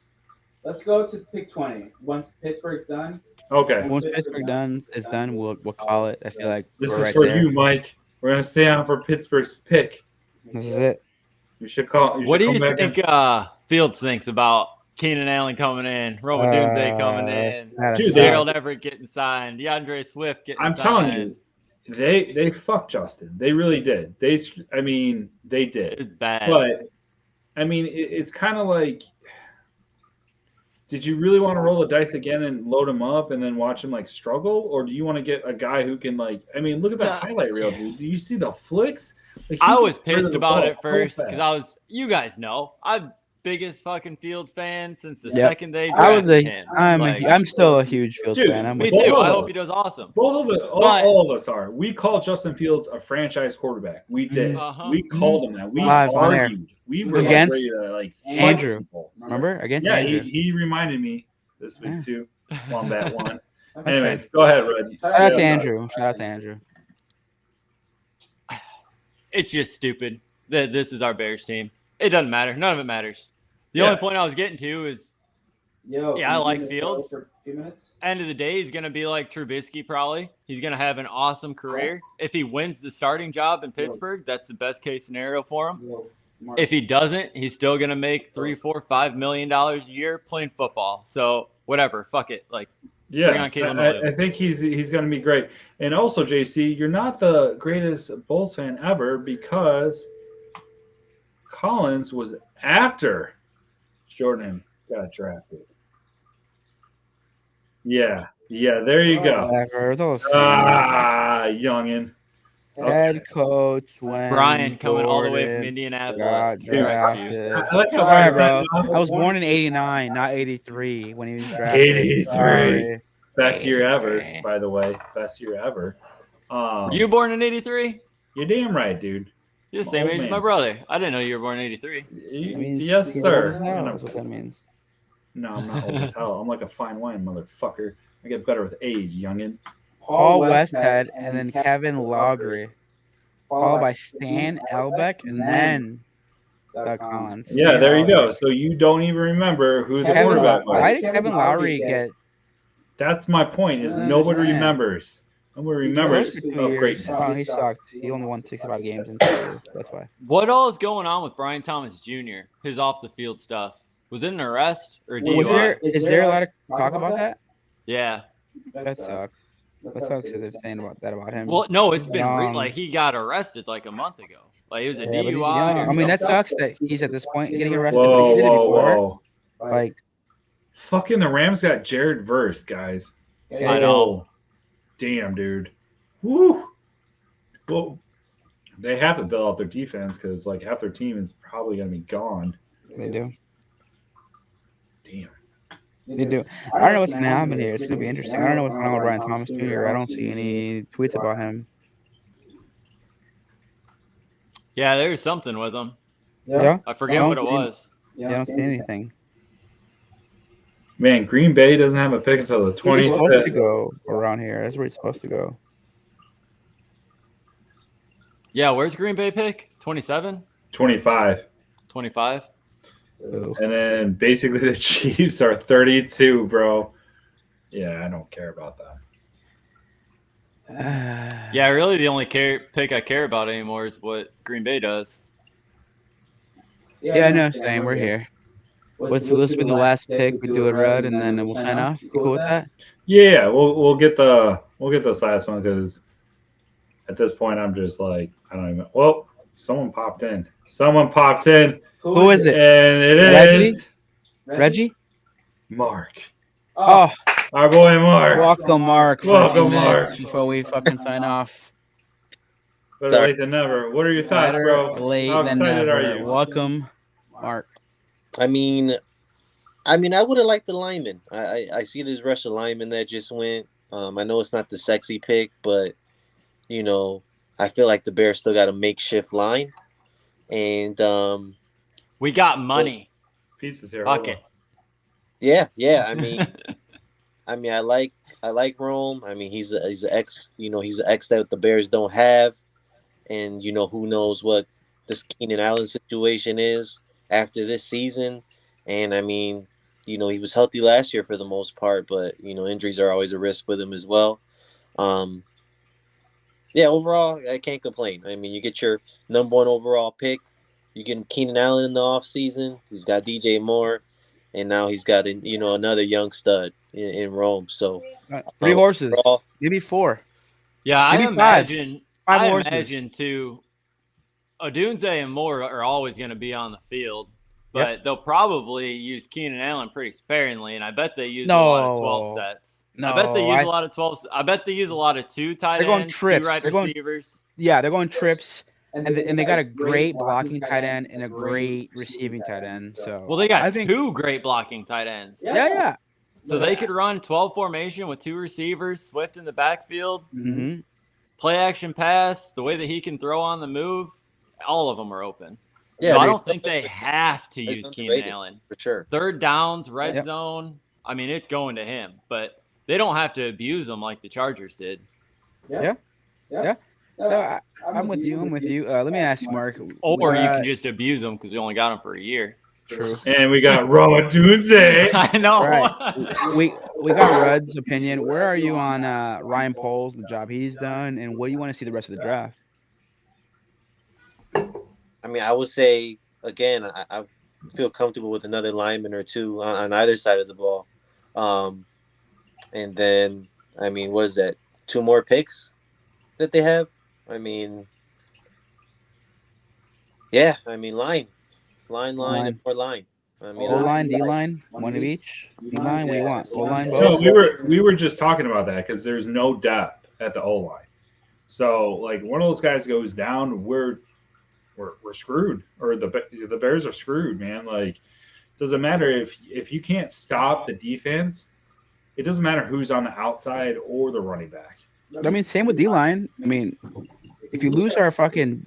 Let's go to pick 20. Once Pittsburgh's done. Okay. Once Pittsburgh is done, we'll call it. I feel like This we're is right for there. you, Mike. We're gonna stay on for Pittsburgh's pick. This is it. You should call. What do you come back think Fields thinks about Keenan Allen coming in, Roma Dunze coming in, Dude, Gerald Everett getting signed, DeAndre Swift getting I'm signed? telling you, they fucked Justin. They really did. They did. It's bad. But I mean, it's kind of like, did you really want to roll the dice again and load him up and then watch him like struggle, or do you want to get a guy who can like? I mean, look at that highlight reel, dude. Do you see the flicks? Like, I he was gets rid of pissed the about ball it so first fast. because you guys know, I'm biggest fucking Fields fan since the Yep. second they drafted him. I'm still a huge Fields Dude, fan. I'm Me with you. too. I hope he does awesome. Both of us, all of us are. We called Justin Fields a franchise quarterback. We did. Uh-huh. We called him that. We Live on air. argued. We were Against ready to like fight Andrew. people. Remember? Against Yeah, Andrew. he reminded me this week too on that one. That's Anyways, right. go ahead, Red. Shout out to Andrew. Shout out to Andrew. It's just stupid. that this is our Bears team. It doesn't matter. None of it matters. The only point I was getting to is, I like Fields. End of the day, he's going to be like Trubisky probably. He's going to have an awesome career. If he wins the starting job in Pittsburgh, that's the best case scenario for him. If he doesn't, he's still going to make $3, $4, $5 million a year playing football. So whatever, fuck it. Like, bring on Caleb Williams. I think he's going to be great. And also, JC, you're not the greatest Bulls fan ever because Collins was after Jordan got drafted. Yeah, there you go. Youngin. Head coach when Brian coming all the way from Indianapolis. Sorry, bro. I was born in '89, not '83 when he was drafted. '83, best year ever, by the way. Best year ever. You born in '83? You're damn right, dude. You're the same age as my brother. I didn't know you were born in '83. Yes, sir. That's what that means. No, I'm not old as hell. I'm like a fine wine, motherfucker. I get better with age, youngin. Paul Westhead and then Kevin Lowry, followed by Stan Elbeck and then Doug Collins. Yeah, there you go. So you don't even remember who the quarterback was. Why did Kevin Lowry get? That's my point. Is nobody remembers. Nobody remembers of greatness. Oh, he sucked. He only won 65 games in 2 years. That's why. What all is going on with Brian Thomas Jr.? His off the field stuff. Was it an arrest or DUI? Is there a lot of talk about that? Yeah. That sucks. That sucks that they're saying about him. Well, no, it's been like he got arrested like a month ago. Like it was a DUI. I mean, that sucks that he's at this point getting arrested. But he did it before. Like, fucking the Rams got Jared Verse, guys. I know. Damn, dude. Woo. Well, they have to build out their defense because like half their team is probably gonna be gone. They do. Damn. They do. I don't know what's going to happen here. It's going to be interesting. I don't know what's going on with Brian Thomas Jr. I don't see any tweets about him. Yeah, there's something with him. Yeah. I forget what it was. Yeah, I don't see anything. Man, Green Bay doesn't have a pick until the 25th. He's supposed to go around here. That's where he's supposed to go. Yeah, where's Green Bay pick? 27? 25. 25? And then basically the Chiefs are 32, bro. Yeah, I don't care about that. Yeah, really the only pick I care about anymore is what Green Bay does. Yeah, I know, same. We're here. This will be the last pick. We do it red, and then we'll sign off. You cool with that? Yeah, we'll get this last one because at this point I'm just like I don't even. Well, someone popped in. Who is it? And it is Reggie? Mark. Oh, our boy Mark. Welcome, Mark. Welcome, Mark. Before we fucking sign off. Better late than never. What are your thoughts, bro? How excited are you? Welcome, Mark. I mean, I would have liked the lineman. I see this rush of lineman that just went. I know it's not the sexy pick, but you know, I feel like the Bears still got a makeshift line, and we got money. Pieces here. Okay. Yeah. I mean, I like Rome. I mean, he's an X. You know, he's an X that the Bears don't have, and you know who knows what this Keenan Allen situation is after this season. And I mean, you know, he was healthy last year for the most part, but you know, injuries are always a risk with him as well. Yeah, overall, I can't complain. I mean, you get your number 1 overall pick. You get Keenan Allen in the offseason. He's got DJ Moore, and now he's got another young stud in Rome. So 3 horses, maybe 4. Yeah, maybe I imagine. Five I horses. imagine too. Odunze and Moore are always going to be on the field, but they'll probably use Keenan Allen pretty sparingly, and I bet they use a lot of 12 sets. No, I bet they use a lot of 12. I bet they use a lot of 2 tight They're going ends, trips. 2 wide They're going- receivers. Yeah, they're going trips, and they got a great blocking tight end and a great receiving tight end. So Well, they got 2 great blocking tight ends. Yeah. So they could run 12 formation with 2 receivers, Swift in the backfield, Mm-hmm. play action pass, the way that he can throw on the move, all of them are open. Yeah, so I dude, don't think they have to use Keenan underrated, Allen. for sure. 3rd downs, red Yep. zone. I mean, it's going to him, but they don't have to abuse him like the Chargers did. Yeah. I'm with you. Let me ask you, Mark. Or you can just abuse them because you only got them for a year. True. And we got Roma Tuesday. I know. Right. We got Rudd's opinion. Where are you on Ryan Poles, the job he's done, and what do you want to see the rest of the draft? I mean, I would say again, I feel comfortable with another lineman or two on either side of the ball. And then, I mean, what is that? 2 more picks that they have? I mean, yeah, I mean, line, and more line. I mean, O-line, D-line, one of each. D-line, what do you want? O-line, No, both? we were just talking about that because there's no depth at the O-line. So, like, one of those guys goes down, we're screwed, or the Bears are screwed, man. Like, doesn't matter if you can't stop the defense. It doesn't matter who's on the outside or the running back. I mean, same with D-line. I mean, if you lose our fucking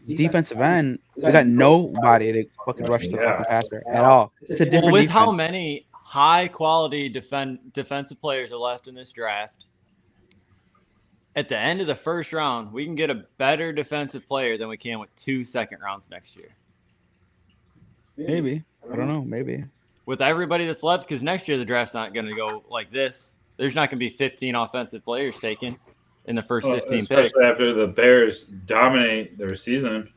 defensive end, we got nobody to fucking rush the fucking passer at all. It's a different With defense. how many high-quality defensive players are left in this draft, at the end of the first round, we can get a better defensive player than we can with 2 second rounds next year. Maybe. I don't know. Maybe. With everybody that's left, because next year the draft's not going to go like this. There's not going to be 15 offensive players taken in the first 15 especially picks. after the Bears dominate their season,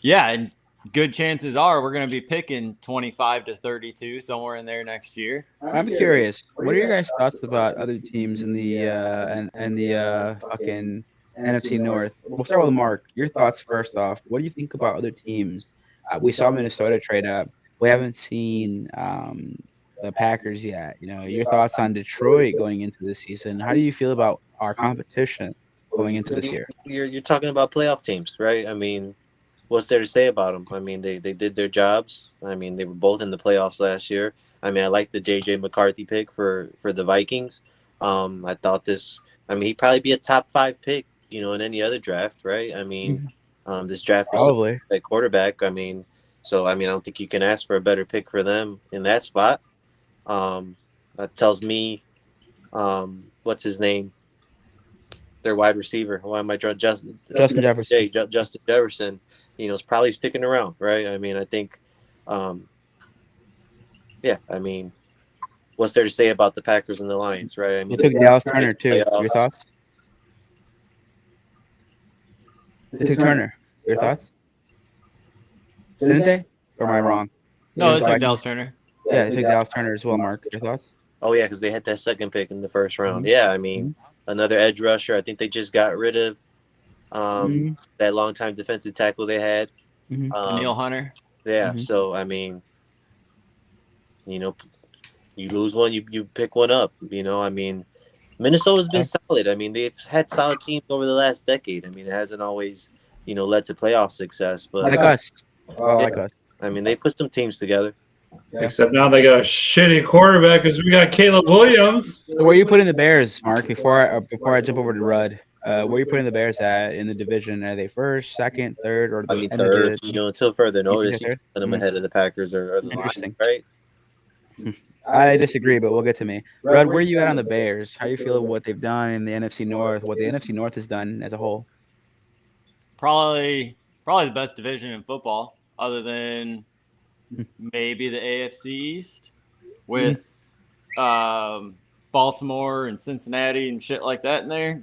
Yeah, and good chances are we're going to be picking 25 to 32, somewhere in there next year. I'm curious. What are your guys' thoughts about other teams in the fucking NFC North? We'll start with Mark. Your thoughts first off. What do you think about other teams? We saw Minnesota trade up. We haven't seen the Packers yet. Your thoughts on Detroit going into the season. How do you feel about our competition going into this year? You're talking about playoff teams, right? I mean, what's there to say about them? I mean, they did their jobs. I mean, they were both in the playoffs last year. I mean, I like the J.J. McCarthy pick for the Vikings. I thought he'd probably be a top 5 pick, in any other draft, right? I mean, this draft was Probably at quarterback. I mean, I don't think you can ask for a better pick for them in that spot. That tells me, what's his name? Their wide receiver. Why am I drawing Justin Jefferson? Justin Jefferson, is probably sticking around, right? I mean, I think, I mean, what's there to say about the Packers and the Lions, right? I mean, They took Dallas Turner too. Your thoughts? They took Turner. Your thoughts? Didn't they? Or am I wrong? No, they took Dallas Turner. Yeah, they took Dallas Turner as well, Mark. Your thoughts? Oh, yeah, because they had that second pick in the first round. Yeah, I mean, another edge rusher. I think they just got rid of that longtime defensive tackle they had. Neil Hunter. Yeah, so, I mean, you lose one, you pick one up. I mean, Minnesota's been solid. I mean, they've had solid teams over the last decade. I mean, it hasn't always, led to playoff success. But like us. Like us. I mean, they put some teams together. Except now they got a shitty quarterback because we got Caleb Williams. So where are you putting the Bears, Mark? Before I jump over to Rudd, where are you putting the Bears at in the division? Are they first, second, third, or I mean, third. Until further notice, you put them ahead of the Packers or the Lions, right? I disagree, but we'll get to me. Rudd, where are you at on the Bears? How you feel what they've done in the NFC North? What the NFC North has done as a whole? Probably the best division in football, other than maybe the AFC East with Baltimore and Cincinnati and shit like that in there.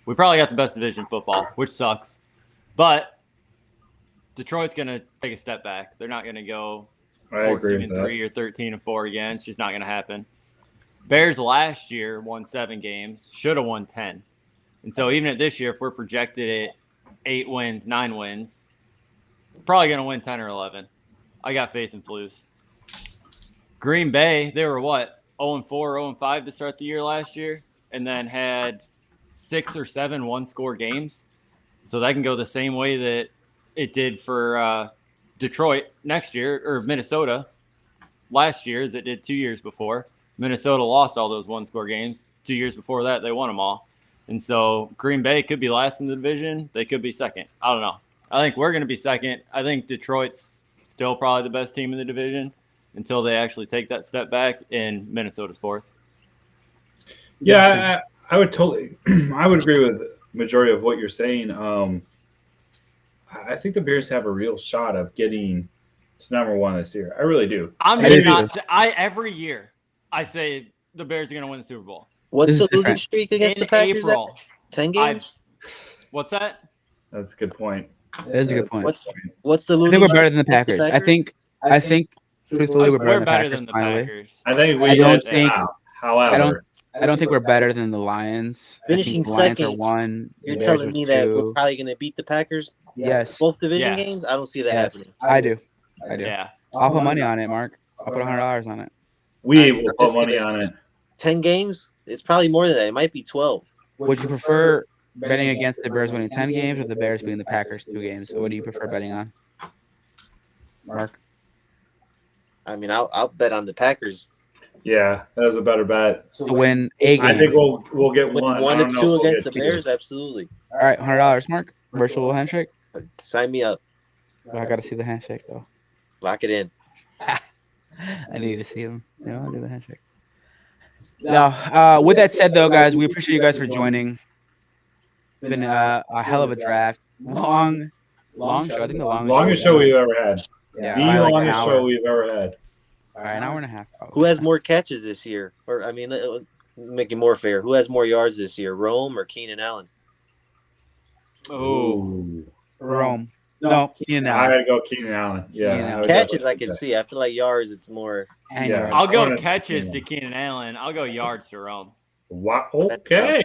We probably got the best division in football, which sucks. But Detroit's gonna take a step back. They're not gonna go 14-3 or 13-4 again. It's just not gonna happen. Bears last year won 7 games, should have won 10. And so even at this year, if we're projected at 8 wins, 9 wins, we're probably going to win 10 or 11. I got faith in Flus. Green Bay, they were what? 0-4, 0-5 to start the year last year, and then had 6 or 7 one-score games. So that can go the same way that it did for Detroit next year, or Minnesota last year, as it did 2 years before. Minnesota lost all those one-score games. 2 years before that, they won them all. And so Green Bay could be last in the division. They could be second. I don't know. I think we're going to be second. I think Detroit's still probably the best team in the division until they actually take that step back, and Minnesota's fourth. Yeah, I would totally – I would agree with majority of what you're saying. I think the Bears have a real shot of getting to number 1 this year. I really do. I'm just not. Every year I say the Bears are going to win the Super Bowl. What's the losing streak against the Packers? April. 10 games. What's that? That's a good point. That is a good point. What's the I losing? think we're better than the against Packers. I think truthfully we're better than the Packers. I think we. I don't think. However, I don't think we're better than the Lions. Finishing the Lions second. are 1. You're the Bears telling are me that 2. we're probably going to beat the Packers? Yes. Both division games? I don't see that happening. I do. Yeah. I'll put money on it, Mark. I'll put $100 on it. We will put money on it. 10 games? It's probably more than that. It might be 12. Would you prefer betting against the Bears winning 10 games or the Bears beating the Packers 2 games? So what do you prefer betting on, Mark? I mean, I'll bet on the Packers. Yeah, that is a better bet. To win a game. I think we'll get With one. 1 I or don't know 2 if we'll against get the 2. Bears, absolutely. All right, $100, Mark. Virtual handshake. Sign me up. I got to see the handshake though. Lock it in. I need to see him. I'll do the handshake. Now, with that said, though, guys, we appreciate you guys for joining. It's been a hell of a draft. Long show. I think the longest show we've ever had. Yeah, the longest show we've ever had. All right, an hour and a half. Probably. Who has more catches this year? Or, I mean, make it more fair. Who has more yards this year, Rome or Keenan Allen? Oh, Rome. No, Keenan Allen. I gotta go Keenan Allen. Yeah. Catches, I can see. I feel like yards, it's more. Yeah. I'll go catches to Keenan Allen. I'll go yards to Rome. Wow. Okay.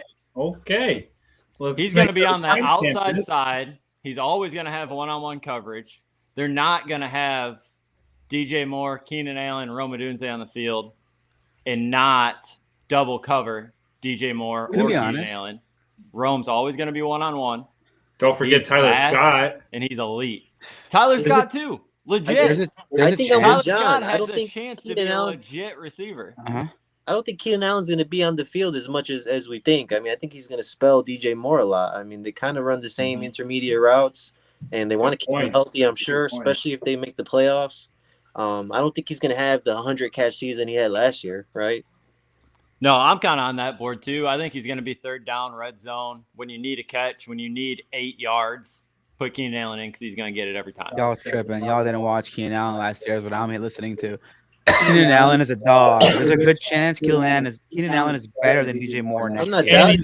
He's going to be on the outside side. He's always going to have one-on-one coverage. They're not going to have DJ Moore, Keenan Allen, Rome Odunze on the field and not double cover DJ Moore or Keenan Allen. Rome's always going to be one-on-one. Don't forget Tyler Scott. And he's elite. Tyler Scott, too. Legit. I think I'm Tyler with John. Scott I has don't a think chance to Keenan be a Allen's. legit receiver. I don't think Keenan Allen's going to be on the field as much as we think. I mean, I think he's going to spell DJ Moore a lot. I mean, they kind of run the same intermediate routes, and they want to keep him healthy, I'm sure, especially if they make the playoffs. I don't think he's going to have the 100-catch season he had last year, right? No, I'm kind of on that board, too. I think he's going to be third down, red zone. When you need a catch, when you need 8 yards, put Keenan Allen in because he's going to get it every time. Y'all tripping. Y'all didn't watch Keenan Allen last year is what I'm listening to. Keenan Allen is a dog. There's a good chance Keenan Allen is better than DJ Moore next year.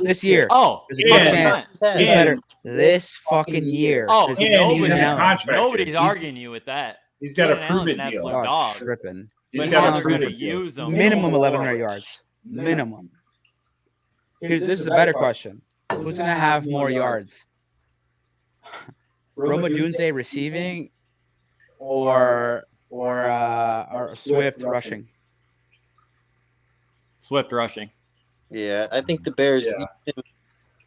This year. Oh, there's a good chance he's better this fucking year. Oh, nobody's arguing you with that. He's got a Keenan proven Allen's an deal. absolute dog. Tripping. But how they're going to use him. Minimum 1,100 yards. Minimum. This is the better question. Who's going to have more yards? Rome Odunze receiving or Swift rushing? Swift rushing. Yeah, I think the Bears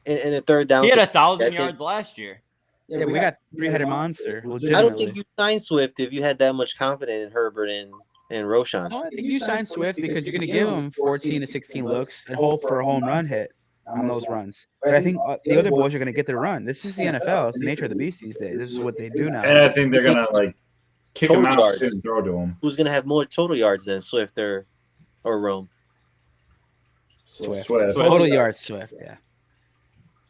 in a third down. He had 1,000 yards last year. Yeah, we got 3-headed monster. I don't think you signed Swift if you had that much confidence in Herbert and Roschon. No, I think you signed Swift because you're going to give him 14 to 16 looks and hope for a home run hit on those runs. But I think the other boys are going to get their run. This is the NFL. It's the nature of the beast these days. This is what they do now. And I think they're going to kick him out yards. and throw to him. Who's going to have more total yards than Swift or Rome? Swift. Total yards, Swift, yeah.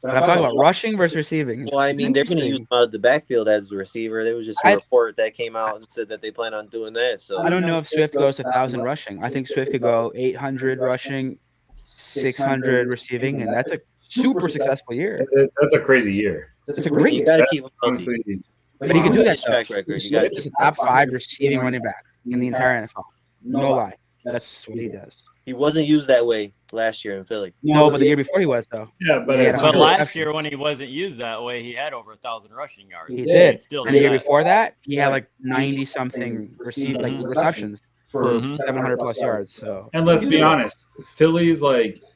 But I'm talking about rushing versus receiving. Well, I mean, they're going to use him out of the backfield as a receiver. There was just a report that came out and said that they plan on doing that. So I don't know if Swift goes to 1,000 rushing. I think Swift could go 800 rushing, 600 receiving, and that's a super successful year. That's a crazy year. It's a great you year. got to keep him healthy. But he can do that. Track record. Swift is a top 5 receiving running back in the entire NFL. No lie. That's what he does. He wasn't used that way last year in Philly. No, but the year before he was, though. Yeah, but last year when he wasn't used that way, he had over 1,000 rushing yards. He did. Still and the year before that, he had 90-something receptions for 700 plus yards. So. And let's be honest, Philly's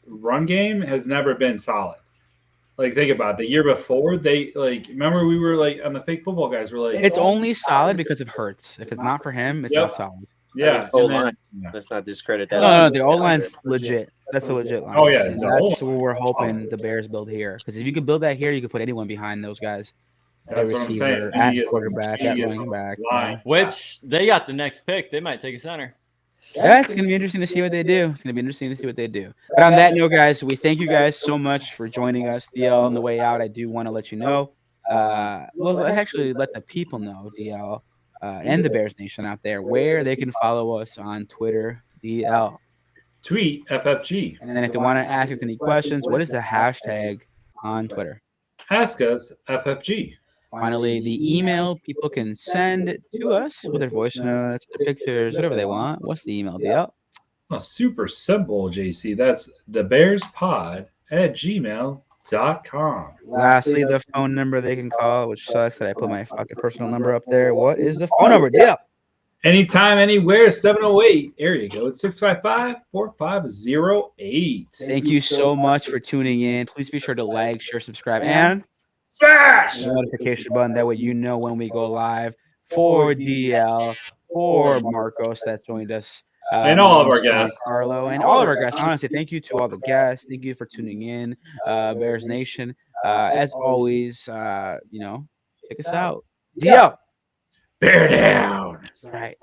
run game has never been solid. Think about it. The year before, they remember we were on the fake football guys were it's only solid because of Hurts. If it's not for him, it's not solid. Yeah. O-line. Let's not discredit that. No, the O-line's legit. That's a legit line. Oh, yeah. And that's what we're hoping the Bears build here. Because if you could build that here, you could put anyone behind those guys. That's what I'm saying. At quarterback, at running back. Which they got the next pick. They might take a center. Yeah, it's going to be interesting to see what they do. It's going to be interesting to see what they do. But on that note, guys, we thank you guys so much for joining us. DL, on the way out, I do want to let you know. Well, actually, let the people know, DL, and the Bears Nation out there, where they can follow us on Twitter, DL. Tweet FFG. And then if they want to ask us any questions, what is the hashtag on Twitter? Ask us FFG. Finally, the email people can send to us with their voice notes, their pictures, whatever they want. What's the email, DL? Oh, super simple, JC. That's thebearspod@gmail.com. Lastly, the phone number they can call, which sucks that I put my fucking personal number up there. What is the phone number, DL? Anytime, anywhere, 708 area code 655-4508. Thank you so much for tuning in. Please be sure to like, share, subscribe, and smash the notification button. That way you know when we go live. For DL, for Marcos that joined us. And all of our guests. Carlo, and all of our guests. Honestly, thank you to all the guests. Thank you for tuning in, Bears Nation. As always, check us out. DL. Bear down. That's right.